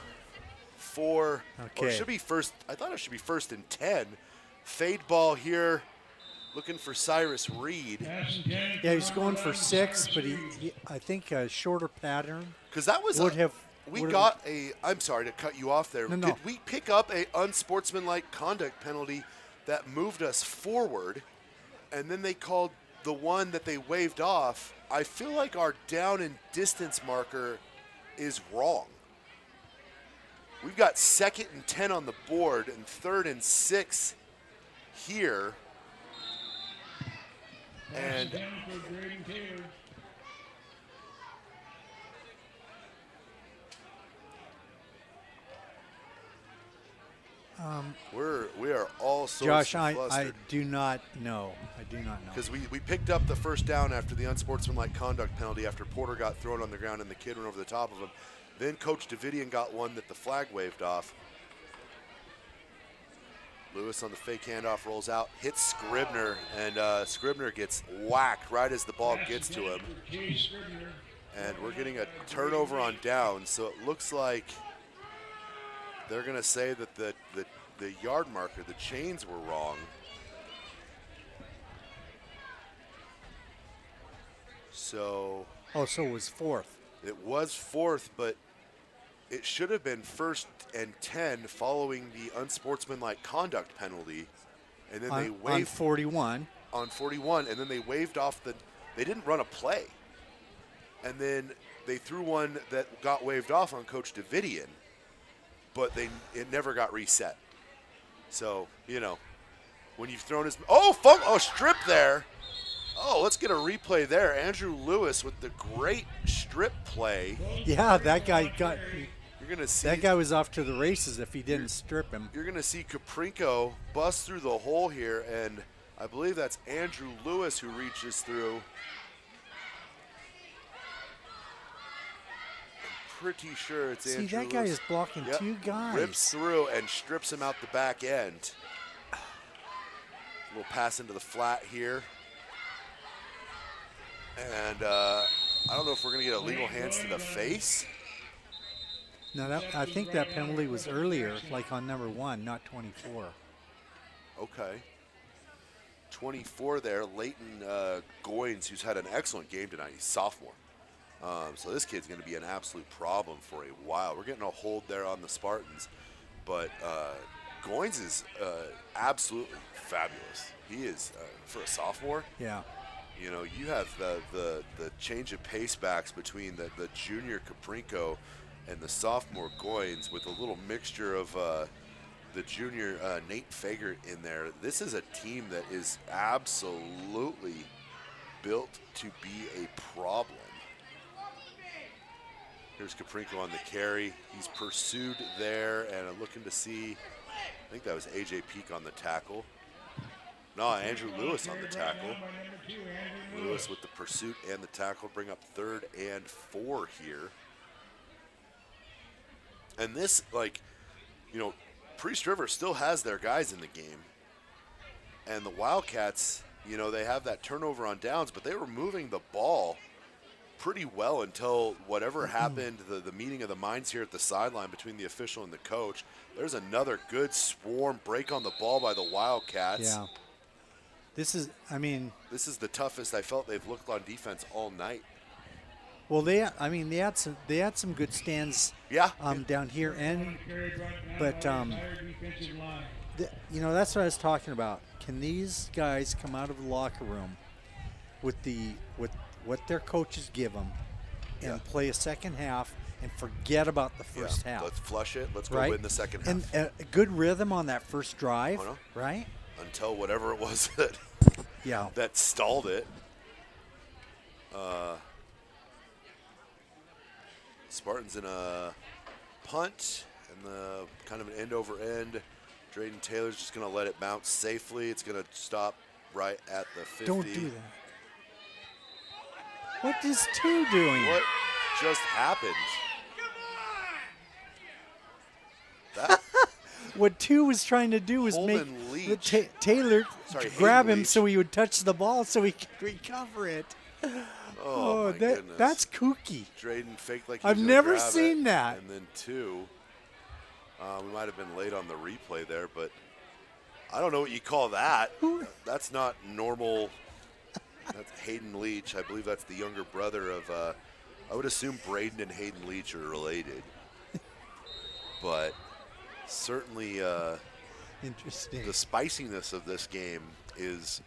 for, or it Okay. should be first, I thought it should be 1st and 10. Fade ball here, looking for Cyrus Reed. yeah, he's going for 6, but he I think a shorter pattern Because that was would have. we would got I'm sorry to cut you off there. No, no. Did we pick up a unsportsmanlike conduct penalty that moved us forward, and then they called the one that they waved off? I feel like our down and distance marker is wrong. We've got 2nd and 10 on the board and 3rd and 6 here. And we are all sorts Josh, of I flustered. do not know. I do not know. Because we picked up the first down after the unsportsmanlike conduct penalty after Porter got thrown on the ground and the kid went over the top of him. Then Coach Davidian got one that the flag waved off. Lewis on the fake handoff rolls out, hits Scribner, and Scribner gets whacked right as the ball gets to him. And we're getting a turnover on down, so it looks like they're going to say that the yard marker, the chains were wrong. So so it was 4th. it was 4th, but it should have been 1st and 10 following the unsportsmanlike conduct penalty. And then they On waved 41. on 41, and then they waved off they didn't run a play. and then they threw one that got waved off on Coach Davidian, but it never got reset. So, you know, when you've thrown his strip there. Oh, let's get a replay there. Andrew Lewis with the great strip play. Yeah, that guy got. You're gonna see that guy was off to the races if he didn't strip him. You're gonna see Kaprinko bust through the hole here, and I believe that's Andrew Lewis who reaches through. I'm pretty sure it's Andrew Lewis. See, that guy is blocking two guys. Rips through and strips him out the back end. A little pass into the flat here. And I don't know if we're going to get illegal hands to the face. No, I think that penalty was earlier, like on number 1, not 24. Okay. 24 there, Leighton Goins, who's had an excellent game tonight. He's sophomore. So this kid's going to be an absolute problem for a while. We're getting a hold there on the Spartans. But Goins is absolutely fabulous. He is, for a sophomore. Yeah. You know, you have the change of pace backs between the junior Kaprinko and the sophomore Goins with a little mixture of the junior Nate Fager in there. This is a team that is absolutely built to be a problem. Here's Kaprinko on the carry. He's pursued there and looking to see, I think that was AJ Peak on the tackle. No, Andrew Lewis on the tackle. Lewis with the pursuit and the tackle bring up 3rd and 4 here. And this, like, you know, Priest River still has their guys in the game. And the Wildcats, you know, they have that turnover on downs, but they were moving the ball pretty well until whatever happened, the meeting of the minds here at the sideline between the official and the coach. There's another good swarm break on the ball by the Wildcats. Yeah. This is the toughest I felt they've looked on defense all night. Well, they had some good stands. Yeah. Down here, but you know, that's what I was talking about. Can these guys come out of the locker room with what their coaches give them and play a second half and forget about the first half? Let's flush it. Let's go win the second half. And a good rhythm on that first drive, right? Until whatever it was that stalled it. Spartans in a punt and the kind of an end over end. Drayden Taylor's just going to let it bounce safely. It's going to stop right at the 50. Don't do that. What is 2 doing? What just happened? That what 2 was trying to do was Holden make Leach. Taylor grab him Leach. so he would touch the ball so he could recover it. Oh, my goodness. That's kooky. Drayden faked like he I've was gonna never grab seen it. that. And then 2. We might have been late on the replay there, but I don't know what you call that. That's not normal. That's Hayden Leach. I believe that's the younger brother of, I would assume Braden and Hayden Leach are related. But certainly interesting. The spiciness of this game is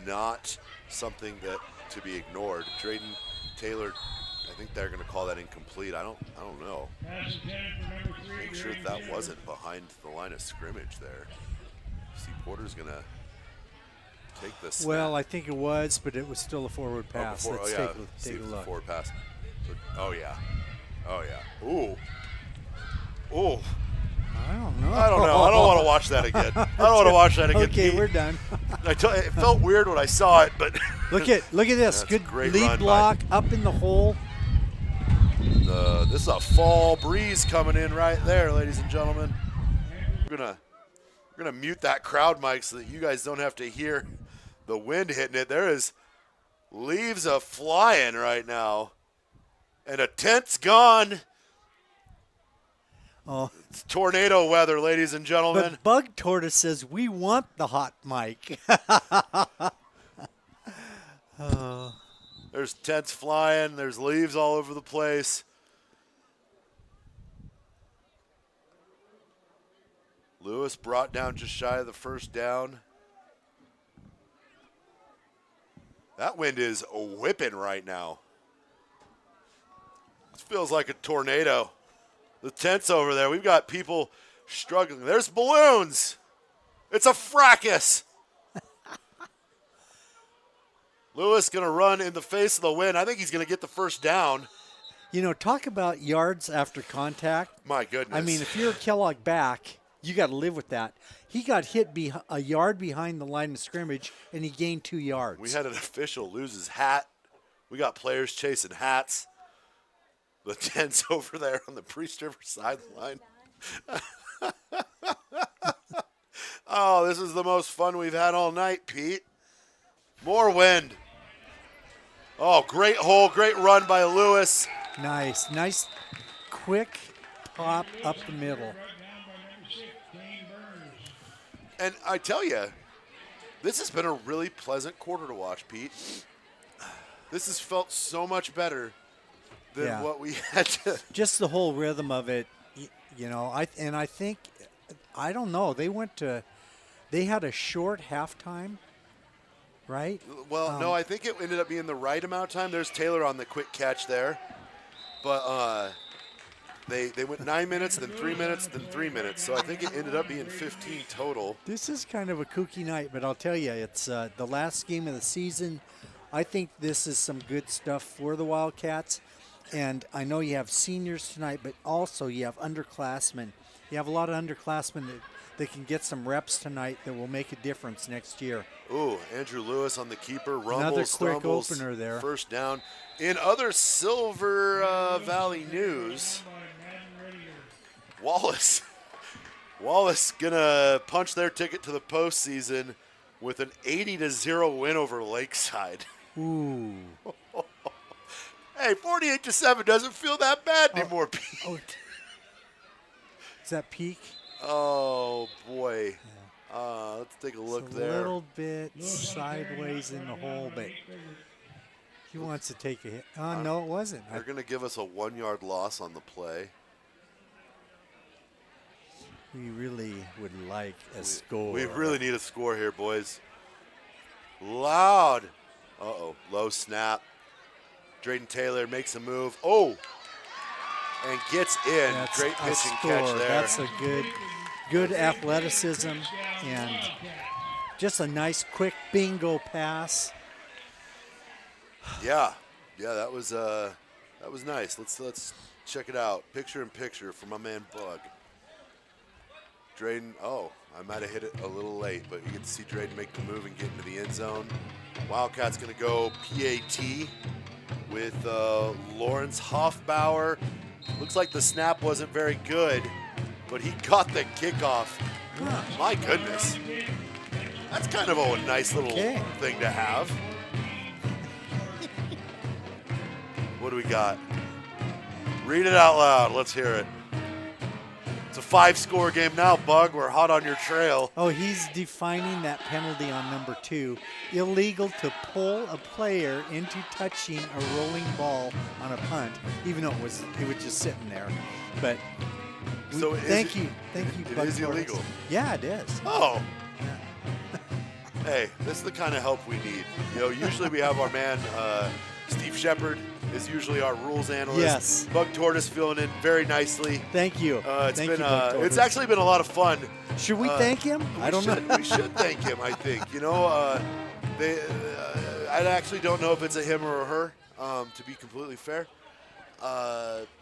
not something that to be ignored. Drayden Taylor, I think they're going to call that incomplete. I don't know. Make sure that wasn't behind the line of scrimmage there. See, Porter's going to take this. Well, I think it was, but it was still a forward pass. Let's take a look. Forward pass. Oh yeah. Ooh. I don't know. I don't want to watch that again. I don't want to watch that again. Okay, we're done. It felt weird when I saw it, but look at this. Good lead block up in the hole. This is a fall breeze coming in right there, ladies and gentlemen. We're gonna mute that crowd mic so that you guys don't have to hear the wind hitting it. There is leaves a flying right now, and a tent's gone. Oh. It's tornado weather, ladies and gentlemen. But Bug Tortoise says we want the hot mic. There's tents flying. There's leaves all over the place. Lewis brought down just shy of the first down. That wind is whipping right now. This feels like a tornado. The tent's over there. We've got people struggling. There's balloons. It's a fracas. Lewis going to run in the face of the wind. I think he's going to get the first down. You know, talk about yards after contact. My goodness. I mean, if you're a Kellogg back, you got to live with that. He got hit a yard behind the line of scrimmage, and he gained 2 yards. We had an official lose his hat. We got players chasing hats. The tent's over there on the Priest River sideline. Oh, this is the most fun we've had all night, Pete. More wind. Oh, great hole, great run by Lewis. Nice quick pop up the middle. And I tell you, this has been a really pleasant quarter to watch, Pete. This has felt so much better than what we had to. Just the whole rhythm of it, you know. I think, I don't know. They had a short halftime, right? Well, no, I think it ended up being the right amount of time. There's Taylor on the quick catch there, but they went 9 minutes, then 3 minutes, then 3 minutes. So I think it ended up being 15 total. This is kind of a kooky night, but I'll tell you, it's the last game of the season. I think this is some good stuff for the Wildcats. And I know you have seniors tonight, but also you have underclassmen. You have a lot of underclassmen that can get some reps tonight that will make a difference next year. Ooh, Andrew Lewis on the keeper. Rumbles, another quick stumbles, opener there. First down. In other Silver Valley news, Wallace gonna punch their ticket to the postseason with an 80-0 win over Lakeside. Ooh. Hey, 48-7 doesn't feel that bad anymore, Pete. Oh. Is that peak? Oh, boy. Let's take a look it's there. A little bit sideways in the hole, but he wants to take a hit. Oh, no, it wasn't. They're going to give us a 1-yard loss on the play. We really would like a score. We really need a score here, boys. Loud. Uh-oh, low snap. Drayden Taylor makes a move. Oh, and gets in. That's great pitching catch there. That's a good athleticism and just a nice quick bingo pass. Yeah, that was nice. Let's check it out. Picture in picture for my man Bug. Drayden, I might have hit it a little late, but you get to see Drayden make the move and get into the end zone. Wildcats going to go PAT with Lawrence Hoffbauer. Looks like the snap wasn't very good, but he got the kickoff. My goodness. That's kind of a nice little thing to have. What do we got? Read it out loud. Let's hear it. It's a 5-score game now, Bug. We're hot on your trail. Oh, he's defining that penalty on number 2. Illegal to pull a player into touching a rolling ball on a punt, even though it was just sitting there. But so thank you, It Bug is Torres. illegal. Yeah, it is. Oh. Hey, this is the kind of help we need. You know, usually we have our man Steve Shepard is usually our rules analyst. Yes. Bug Tortoise filling in very nicely. Thank you. It's actually been a lot of fun. Should we thank him? I don't know. We should thank him, I think. You know, I actually don't know if it's a him or a her, to be completely fair.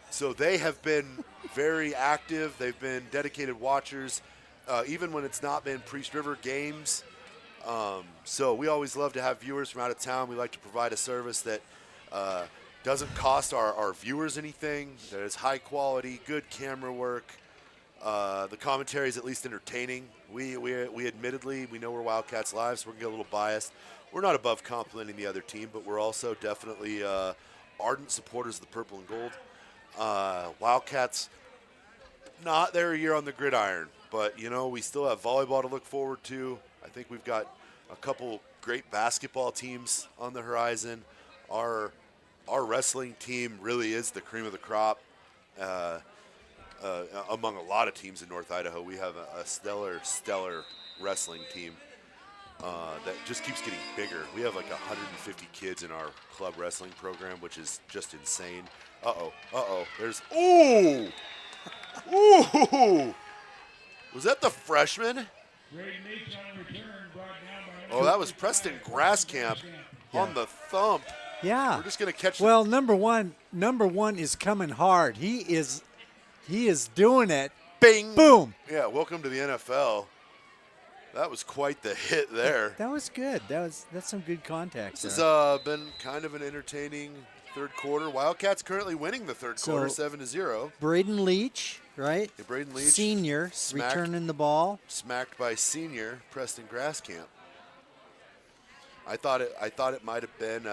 So they have been very active. They've been dedicated watchers, even when it's not been Priest River games. So we always love to have viewers from out of town. We like to provide a service that doesn't cost our viewers anything, that is high quality, good camera work. The commentary is at least entertaining. We admittedly, we know we're Wildcats Live, so we're going to get a little biased. We're not above complimenting the other team, but we're also definitely ardent supporters of the purple and gold. Wildcats, not their year on the gridiron, but, you know, we still have volleyball to look forward to. I think we've got a couple great basketball teams on the horizon. Our wrestling team really is the cream of the crop. Among a lot of teams in North Idaho, we have a stellar wrestling team that just keeps getting bigger. We have like 150 kids in our club wrestling program, which is just insane. Uh-oh. There's, ooh! Ooh! Was that the freshman? Oh, that was Preston Grasscamp on the thump. Yeah. We're just going to catch Well, number one is coming hard. He is doing it. Bing! Boom. Yeah, welcome to the NFL. That was quite the hit there. That was good. That's some good contact. This has been kind of an entertaining third quarter. Wildcats currently winning the third quarter, 7-0. Braden Leach, right? Yeah, Braden Leach, senior, returning the ball. Smacked by senior Preston Grasscamp. I thought it might have been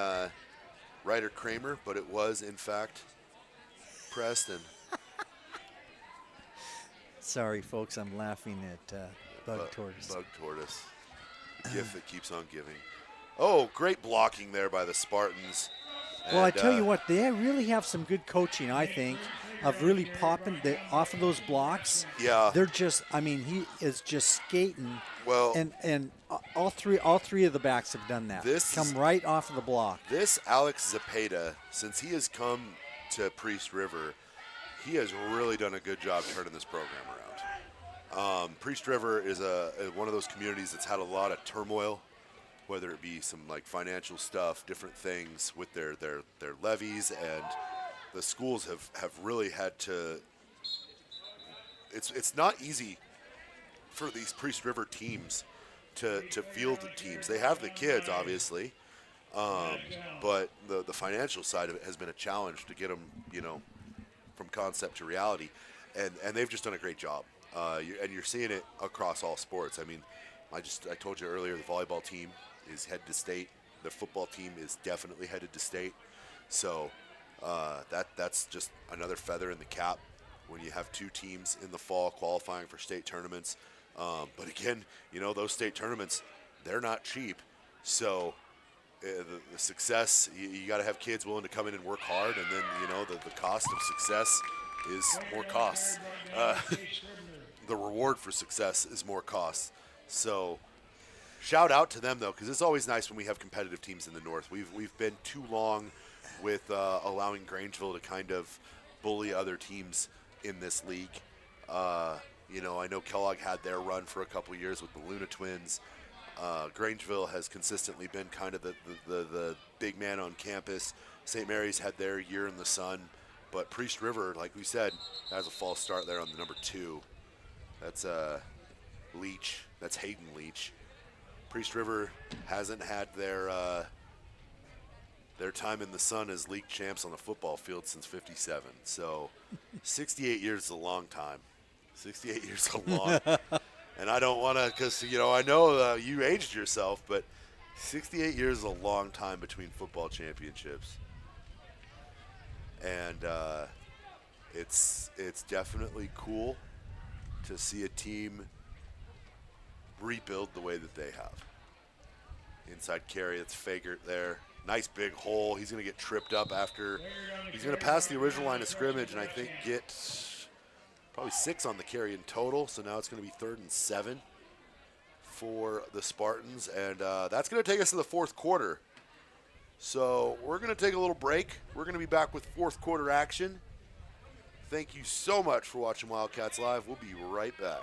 Ryder Kramer, but it was in fact Preston. Sorry, folks, I'm laughing at Bug Tortoise. Bug Tortoise, the gift that keeps on giving. Oh, great blocking there by the Spartans. Well, I tell you what, they really have some good coaching, I think, of really popping off of those blocks. Yeah. They're just, he is just skating. Well, and all three of the backs have done that. Come right off of the block. This Alex Zepeda, since he has come to Priest River, he has really done a good job turning this program around. Priest River is one of those communities that's had a lot of turmoil, whether it be some like financial stuff, different things with their levies, and the schools have really had to. It's not easy for these Priest River teams to field the teams. They have the kids, obviously, but the financial side of it has been a challenge to get them, from concept to reality, and they've just done a great job. And you're seeing it across all sports. I told you earlier, the volleyball team is headed to state. The football team is definitely headed to state. So that's just another feather in the cap when you have two teams in the fall qualifying for state tournaments. But again, those state tournaments, they're not cheap. So the success, you got to have kids willing to come in and work hard, and then the cost of success is more costs. The reward for success is more costs. So shout out to them, though, because it's always nice when we have competitive teams in the North. We've been too long with allowing Grangeville to kind of bully other teams in this league. I know Kellogg had their run for a couple years with the Luna Twins. Grangeville has consistently been kind of the big man on campus. St. Mary's had their year in the sun. But Priest River, like we said, has a false start there on the number 2. That's Leach. That's Hayden Leach. Priest River hasn't had their time in the sun as league champs on the football field since '57. So 68 years is a long time. 68 years is a long. And I don't want to, because I know you aged yourself, but 68 years is a long time between football championships. And it's definitely cool to see a team rebuild the way that they have. Inside carry, it's Fagert there. Nice big hole. He's going to get tripped up after. He's going to pass the original line of scrimmage and I think get probably 6 on the carry in total. So now it's going to be 3rd and 7 for the Spartans. And that's going to take us to the fourth quarter. So we're going to take a little break. We're going to be back with fourth quarter action. Thank you so much for watching Wildcats Live. We'll be right back.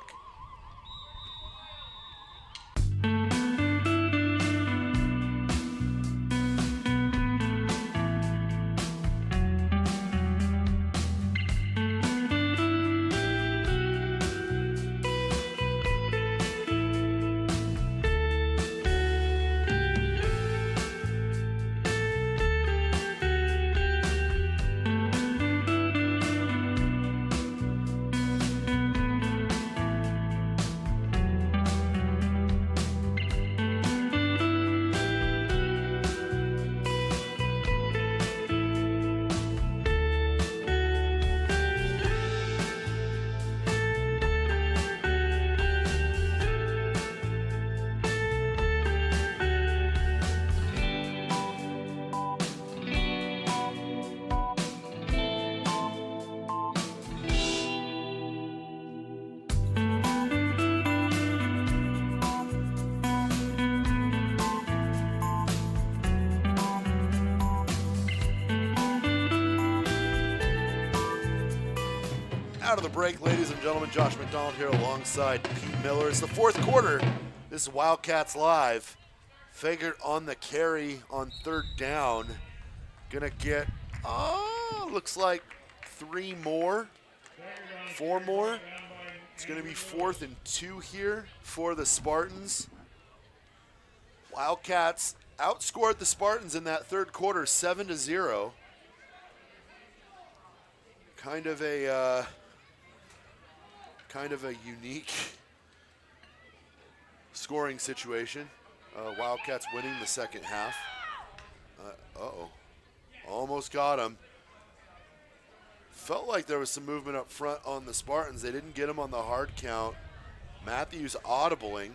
Out of the break, ladies and gentlemen, Josh McDonald here alongside Pete Miller. It's the fourth quarter. This is Wildcats Live. Figured on the carry on third down. Gonna get, looks like 3 more, 4 more. It's gonna be 4th and 2 here for the Spartans. Wildcats outscored the Spartans in that third quarter 7-0. Kind of a unique scoring situation. Wildcats winning the second half. Almost got him. Felt like there was some movement up front on the Spartans. They didn't get him on the hard count. Matthews audibling.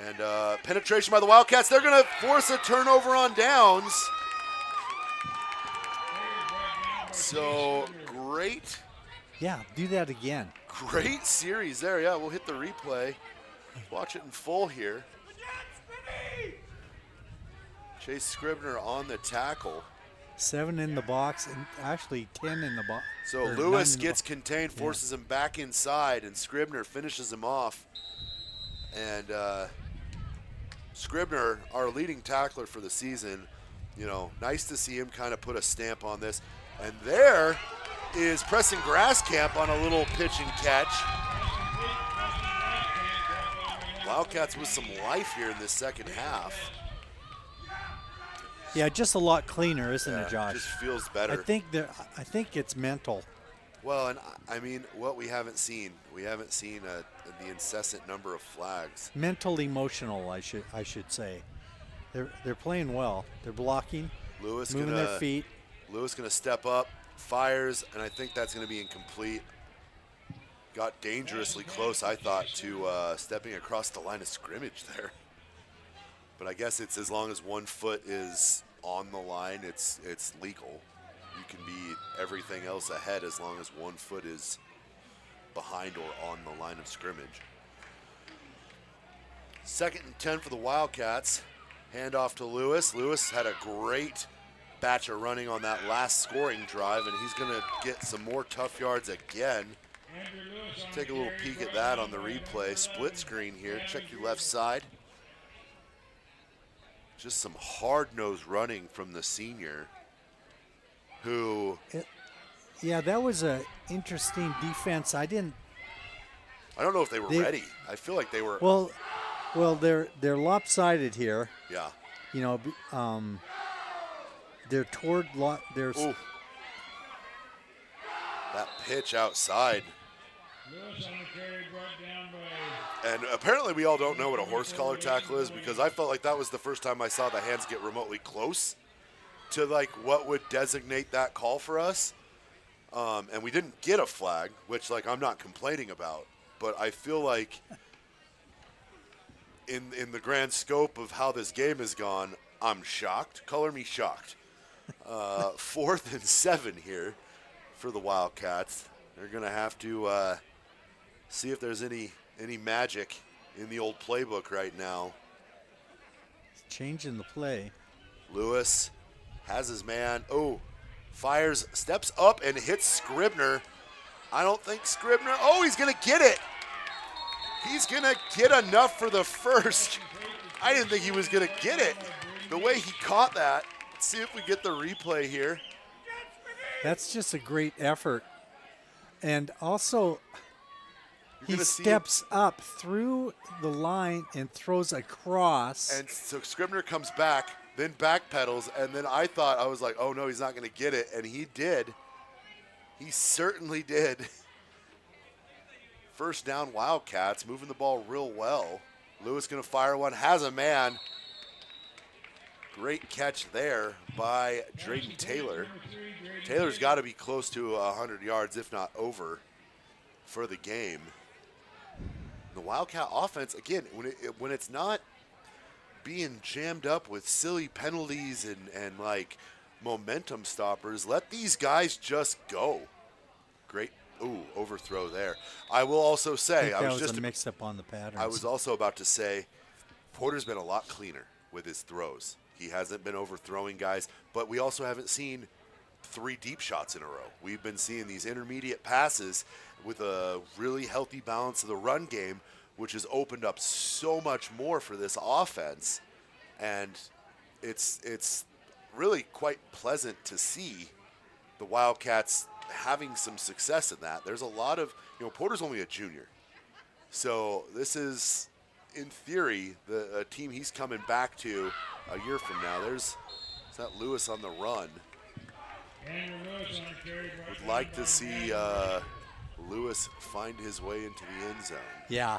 And penetration by the Wildcats. They're going to force a turnover on downs. So great. Yeah, do that again. Great series there. Yeah, we'll hit the replay. Watch it in full here. Chase Scribner on the tackle. 7 in the box and actually 10 in the box. So Lewis gets contained, forces him back inside, and Scribner finishes him off. And Scribner, our leading tackler for the season, you know, nice to see him kind of put a stamp on this. And there is Preston Grasscamp on a little pitch and catch. Wildcats with some life here in this second half. Yeah, just a lot cleaner, isn't it, Josh? Just feels better. I think it's mental. Well, and I mean, what we haven't seen the incessant number of flags. Mental, emotional, I should say. They're playing well. They're blocking, Lewis moving their feet. Lewis gonna step up, fires, and I think that's gonna be incomplete. Got dangerously close, I thought, to stepping across the line of scrimmage there. But I guess it's as long as 1 foot is on the line, it's legal. You can be everything else ahead as long as 1 foot is behind or on the line of scrimmage. 2nd and 10 for the Wildcats. Handoff to Lewis. Lewis had a great batch of running on that last scoring drive, and he's going to get some more tough yards again. Let's take a little peek at that on the replay. Split screen here. Check your left side. Just some hard-nosed running from the senior who... Yeah, that was an interesting defense. I don't know if they were ready. I feel like they were... Well, they're lopsided here. Yeah. You know, they're toward... Ooh. That pitch outside. And apparently we all don't know what a horse collar tackle is, because I felt like that was the first time I saw the hands get remotely close to like what would designate that call for us. And we didn't get a flag, which like I'm not complaining about, but I feel like in the grand scope of how this game has gone, I'm shocked. Color me shocked. 4th and 7 here for the Wildcats. They're going to have to see if there's any magic in the old playbook right now. It's changing the play. Lewis has his man. Fires, steps up and hits Scribner. I don't think Scribner. He's going to get it. He's going to get enough for the first. I didn't think he was going to get it. The way he caught that. Let's see if we get the replay here. That's just a great effort. And also, he steps up through the line and throws across. And so Scribner comes back, then backpedals, and then I was like, oh no, he's not going to get it. And he did. He certainly did. First down, Wildcats, moving the ball real well. Lewis going to fire one, has a man. Great catch there by Drayden Taylor. Taylor's got to be close to 100 yards, if not over, for the game. The Wildcat offense, again, when it's not being jammed up with silly penalties and like momentum stoppers, let these guys just go. Great, overthrow there. I will also say, I was just a mix-up on the patterns. I was also about to say, Porter's been a lot cleaner with his throws. He hasn't been overthrowing guys, but we also haven't seen 3 deep shots in a row. We've been seeing these intermediate passes with a really healthy balance of the run game, which has opened up so much more for this offense. And it's really quite pleasant to see the Wildcats having some success in that. There's a lot of, Porter's only a junior. So this is, in theory, a team he's coming back to a year from now. Is that Lewis on the run? Would like to see Lewis find his way into the end zone. Yeah,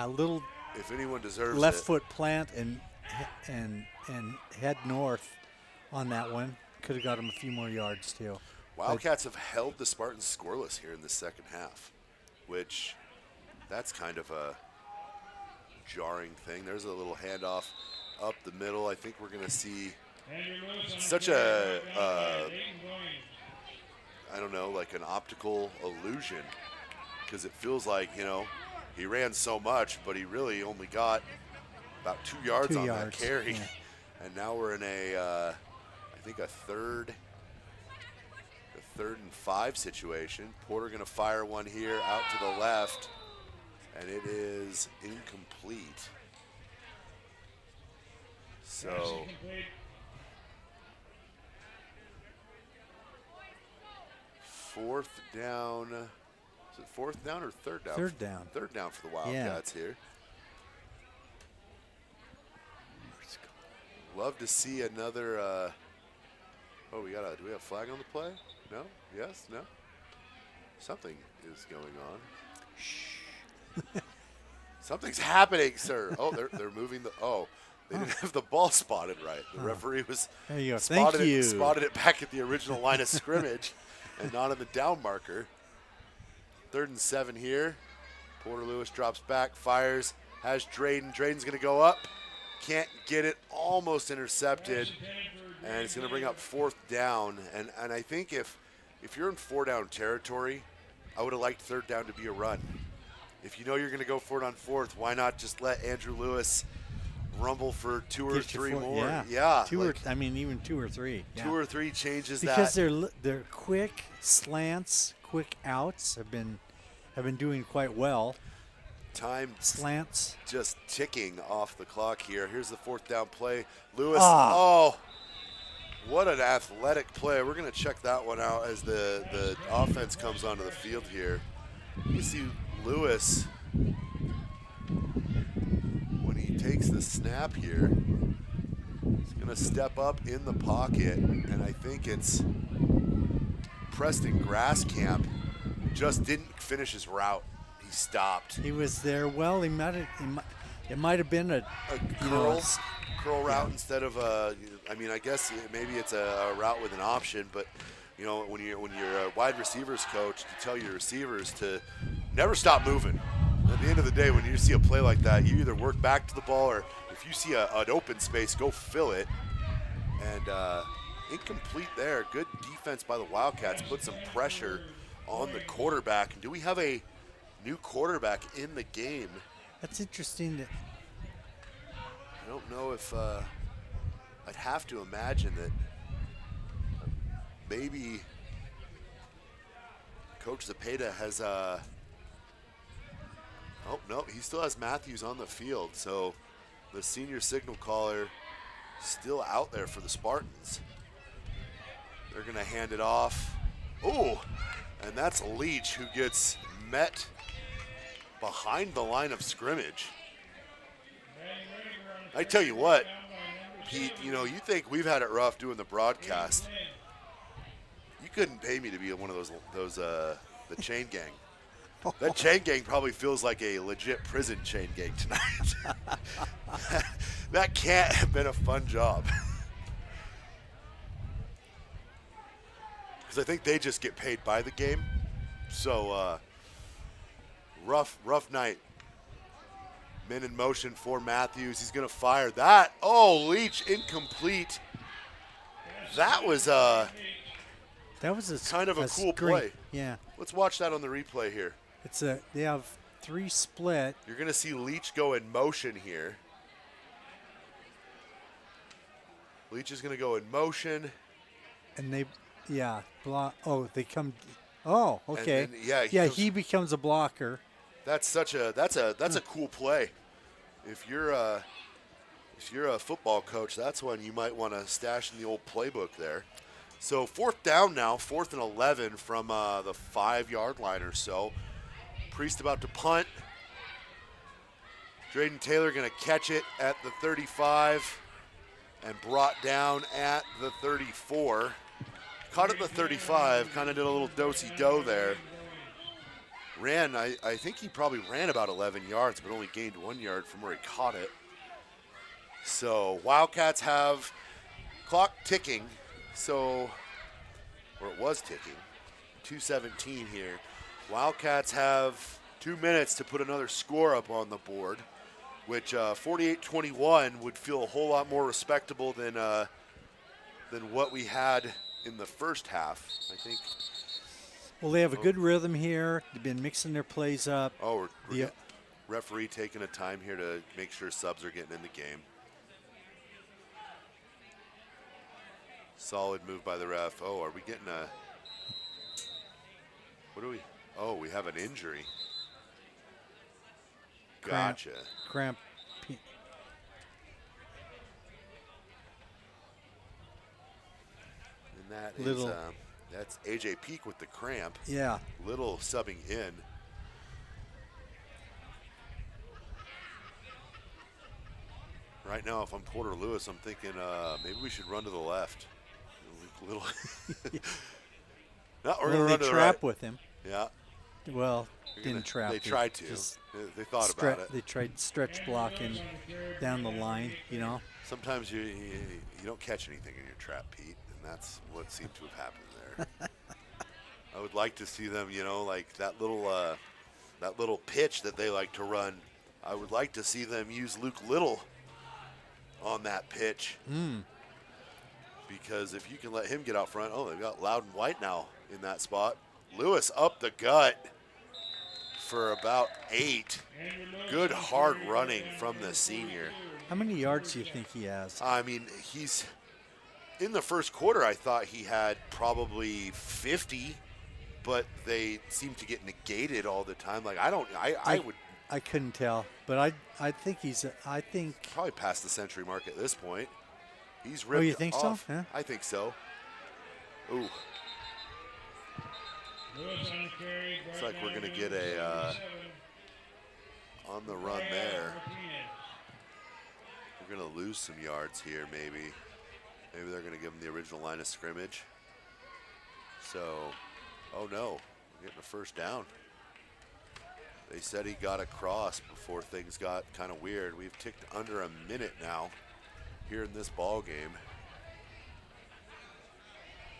a little. If anyone deserves left it. foot plant and head north on that one. Could have got him a few more yards too. Wildcats have held the Spartans scoreless here in the second half, which that's kind of a jarring thing. There's a little handoff up the middle. I think we're going to see such a, I don't know, like an optical illusion, because it feels like, he ran so much, but he really only got about 2 yards on that carry. Yeah. And now we're in I think a third and 5 situation. Porter going to fire one here out to the left, and it is incomplete. So fourth down. Is it fourth down or third down? Third down. Third down for the Wildcats here. Love to see another. Do we have a flag on the play? No? Yes? No? Something is going on. Shh. Something's happening, sir. Oh, they're moving the. Oh, they didn't have the ball spotted right. The referee was there you go. spotted it back at the original line of scrimmage, and not on the down marker. 3rd and 7 here. Porter Lewis drops back, fires, has Drayden. Drayden's going to go up. Can't get it, almost intercepted, and it's going to bring up 4th down. And I think if you're in 4-down territory, I would have liked 3rd down to be a run. If you know you're going to go for it on 4th, why not just let Andrew Lewis rumble for 2 or 3 more? Yeah. Even 2 or 3. Yeah. 2 or 3 changes because they're quick slants, quick outs have been doing quite well. Time slants just ticking off the clock here. Here's the 4th down play. Lewis, oh, what an athletic play. We're going to check that one out as the offense comes onto the field here. You see Lewis, when he takes the snap here, he's going to step up in the pocket, and I think it's Preston Grasscamp just didn't finish his route. Stopped. He was there. Well, it might have been a curl route instead of a. I guess maybe it's a route with an option, but when you're a wide receivers coach, to tell your receivers to never stop moving. At the end of the day, when you see a play like that, you either work back to the ball, or if you see an open space, go fill it. And incomplete there. Good defense by the Wildcats. Put some pressure on the quarterback. And do we have a new quarterback in the game? That's interesting. I don't know if I'd have to imagine that maybe Coach Zepeda has oh no, he still has Matthews on the field, so the senior signal caller still out there for the Spartans. They're gonna hand it off. Oh, and that's Leach who gets met behind the line of scrimmage. I tell you what, Pete, you think we've had it rough doing the broadcast. You couldn't pay me to be one of those the chain gang. That chain gang probably feels like a legit prison chain gang tonight. That can't have been a fun job. Because I think they just get paid by the game. So rough night. Men in motion for Matthews. He's going to fire that. Oh, Leach incomplete. That was a kind of a cool play. Yeah. Let's watch that on the replay here. They have 3 split. You're going to see Leach go in motion here. Leach is going to go in motion. And they, block. Oh, they come. Oh, okay. And then, he becomes a blocker. That's a cool play. If you're a football coach, that's one you might want to stash in the old playbook there. So 4th down now, 4th and 11 from the 5-yard line or so. Priest about to punt. Drayden Taylor going to catch it at the 35 and brought down at the 34. Caught at the 35, kind of did a little do-si-do there. Ran, I think he probably ran about 11 yards, but only gained 1 yard from where he caught it. So Wildcats have clock ticking, or it was ticking, 2:17 here. Wildcats have 2 minutes to put another score up on the board, which 48-21 would feel a whole lot more respectable than what we had in the first half, I think. Well, they have a good rhythm here. They've been mixing their plays up. Oh, referee taking a time here to make sure subs are getting in the game. Solid move by the ref. Oh, are we getting a... What do we... Oh, we have an injury. Gotcha. Cramp. And that is... That's AJ Peak with the cramp. Yeah. Little subbing in. Right now, if I'm Porter Lewis, I'm thinking maybe we should run to the left. Little. No, we're going to run to the right. With him. Yeah. Well, didn't trap. They tried to. They thought about it. They tried stretch blocking down the line, Sometimes you don't catch anything in your trap, Pete, and that's what seemed to have happened there. I would like to see them, like that little pitch that they like to run. I would like to see them use Luke Little on that pitch. Because if you can let him get out front, they've got Loudon White now in that spot. Lewis up the gut for about 8. Good hard running from the senior. How many yards do you think he has? I mean, he's in the first quarter, I thought he had probably 50, but they seem to get negated all the time. Like, I couldn't tell, but I think probably past the century mark at this point. He's ripped off. Oh, you think so? Yeah. I think so. Ooh. Looks like we're going to get a on the run there. We're going to lose some yards here, maybe. Maybe they're going to give him the original line of scrimmage. So, oh no, we're getting a first down. They said he got across before things got kind of weird. We've ticked under a minute now here in this ball game.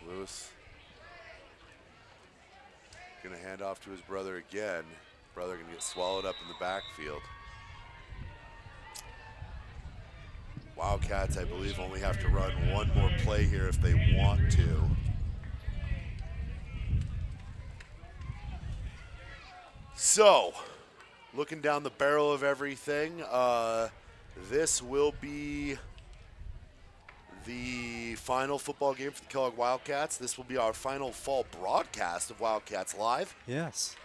Lewis gonna hand off to his brother again. Brother gonna get swallowed up in the backfield. Wildcats, I believe, only have to run one more play here if they want to. So, looking down the barrel of everything, this will be the final football game for the Kellogg Wildcats. This will be our final fall broadcast of Wildcats Live. Yes.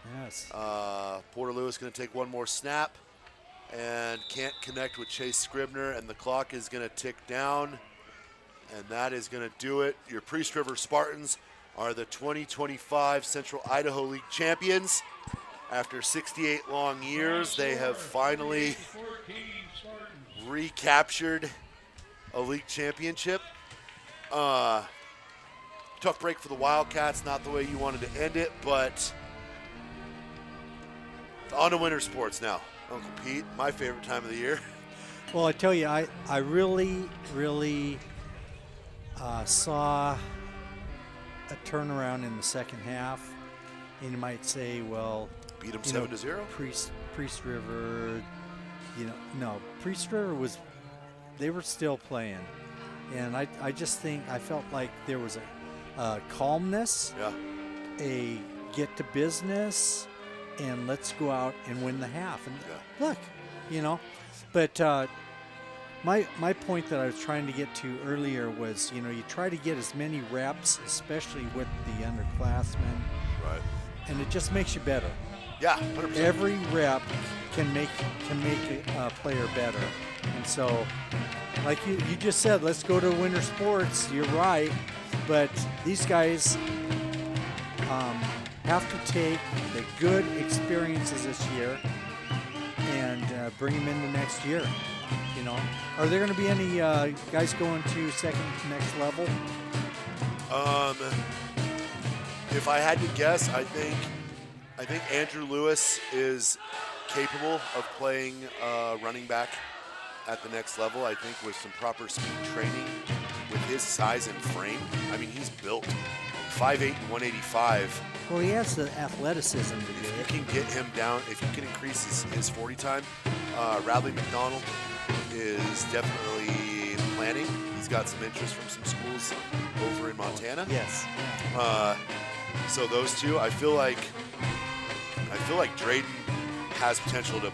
Porter Lewis going to take one more snap and can't connect with Chase Scribner, and the clock is going to tick down, and that is going to do it. Your Priest River Spartans are the 2025 Central Idaho League champions. After 68 long years, they have finally recaptured a league championship. Tough break for the Wildcats, not the way you wanted to end it, but on to winter sports now. Uncle Pete, my favorite time of the year. Well, I tell you, I really saw a turnaround in the second half. And you might say, well, beat them 7-0. Priest River, no, Priest River they were still playing, and I just think I felt like there was a calmness, a get to business, and let's go out and win the half. And look, but my point that I was trying to get to earlier was, you try to get as many reps, especially with the underclassmen. Right. And it just makes you better. Yeah, 100%. Every rep can make a player better. And so, like you just said, let's go to winter sports. You're right, but these guys have to take the good experiences this year and bring them into next year. Are there going to be any guys going to next level? If I had to guess, I think Andrew Lewis is capable of playing running back at the next level. I think with some proper speed training, with his size and frame. I mean, he's built 5'8" and 185. Well, he has the athleticism to do If it. you can get him down, if you can increase his 40 time, Radley McDonald is definitely planning. He's got some interest from some schools over in Montana. Yes. So those two, I feel like Drayden has potential to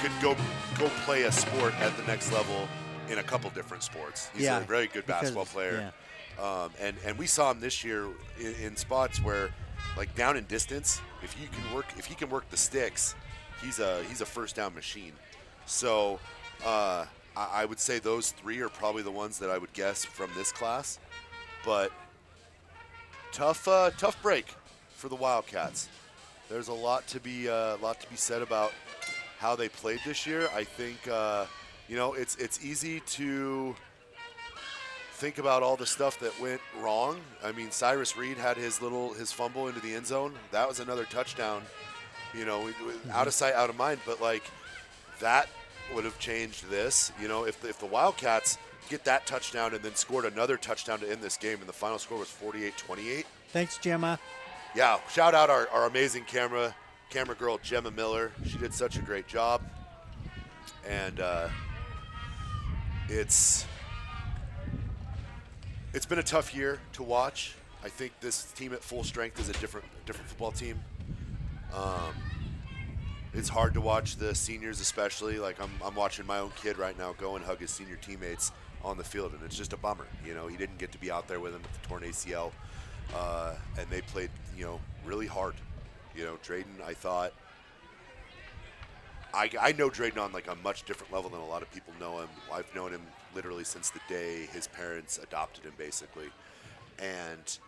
could go play a sport at the next level in a couple different sports. He's a very good basketball player. Yeah. And we saw him this year in spots where, like down in distance, if he can work the sticks, he's a first down machine. So I would say those three are probably the ones that I would guess from this class. But tough break for the Wildcats. There's a lot to be said about how they played this year. I think it's easy to think about all the stuff that went wrong. I mean, Cyrus Reed had his fumble into the end zone. That was another touchdown. Out of sight, out of mind. But like that would have changed this. If the Wildcats get that touchdown and then scored another touchdown to end this game, and the final score was 48-28. Thanks, Gemma. Yeah, shout out our amazing camera girl, Gemma Miller. She did such a great job. And it's been a tough year to watch. I think this team at full strength is a different football team. It's hard to watch the seniors, especially. Like I'm watching my own kid right now go and hug his senior teammates on the field, and it's just a bummer. He didn't get to be out there with him with the torn ACL, and they played really hard. Drayden, I thought. I know Drayden on like a much different level than a lot of people know him. I've known him literally since the day his parents adopted him, basically. And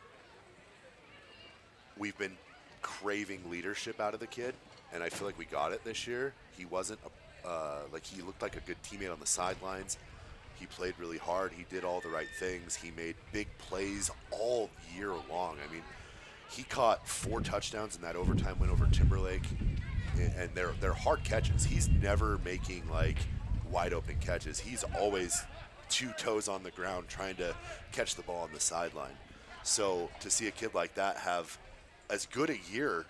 we've been craving leadership out of the kid, and I feel like we got it this year. He wasn't he looked like a good teammate on the sidelines. He played really hard. He did all the right things. He made big plays all year long. I mean, he caught 4 touchdowns in that overtime win over Timberlake, and they're hard catches. He's never making like wide open catches. He's always 2 toes on the ground trying to catch the ball on the sideline. So to see a kid like that have as good a year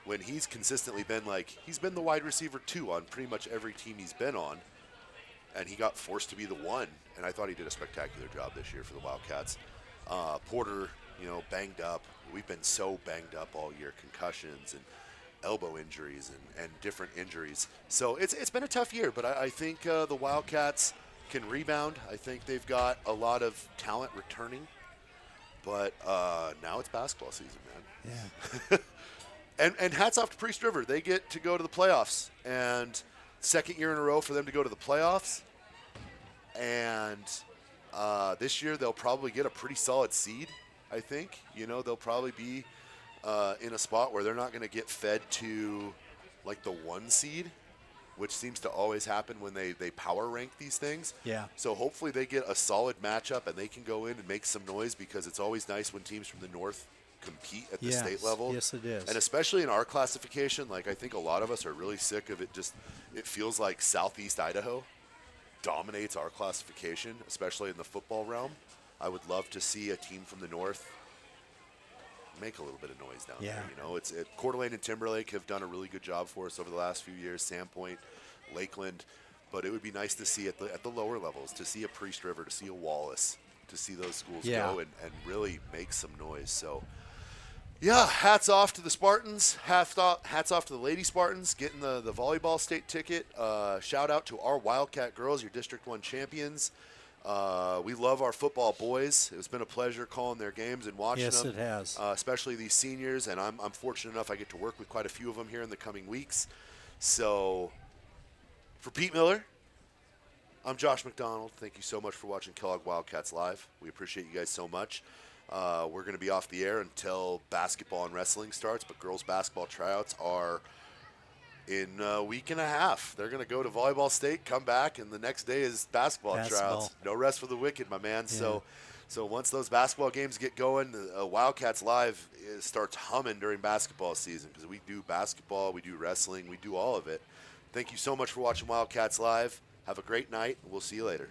when he's consistently been he's been the wide receiver 2 on pretty much every team he's been on, and he got forced to be the 1, and I thought he did a spectacular job this year for the Wildcats. Porter, banged up. We've been so banged up all year, concussions and elbow injuries and different injuries. So it's been a tough year, but I think the Wildcats can rebound. I think they've got a lot of talent returning, but now it's basketball season, man. Yeah. And hats off to Priest River. They get to go to the playoffs, and second year in a row for them to go to the playoffs. And this year they'll probably get a pretty solid seed, I think. They'll probably be in a spot where they're not going to get fed to like the 1 seed, which seems to always happen when they power rank these things. Yeah. So hopefully they get a solid matchup and they can go in and make some noise, because it's always nice when teams from the north compete at the state level. Yes, it is. And especially in our classification, I think a lot of us are really sick of it. It feels like Southeast Idaho dominates our classification, especially in the football realm. I would love to see a team from the north make a little bit of noise down there. Coeur d'Alene and Timberlake have done a really good job for us over the last few years, Sandpoint, Lakeland, but it would be nice to see at the lower levels, to see a Priest River, to see a Wallace, to see those schools go and really make some noise. So Yeah, hats off to the Spartans. Hats off to the Lady Spartans getting the volleyball state ticket. Shout out to our Wildcat girls, your District 1 champions. We love our football boys. It's been a pleasure calling their games and watching them. Yes, it has. Especially these seniors, and I'm fortunate enough I get to work with quite a few of them here in the coming weeks. So, for Pete Miller, I'm Josh McDonald. Thank you so much for watching Kellogg Wildcats Live. We appreciate you guys so much. We're going to be off the air until basketball and wrestling starts, but girls basketball tryouts are in a week and a half. They're going to go to volleyball state, come back, and the next day is basketball tryouts. No rest for the wicked, my man. Yeah. So once those basketball games get going, Wildcats Live starts humming during basketball season because we do basketball, we do wrestling, we do all of it. Thank you so much for watching Wildcats Live. Have a great night, and we'll see you later.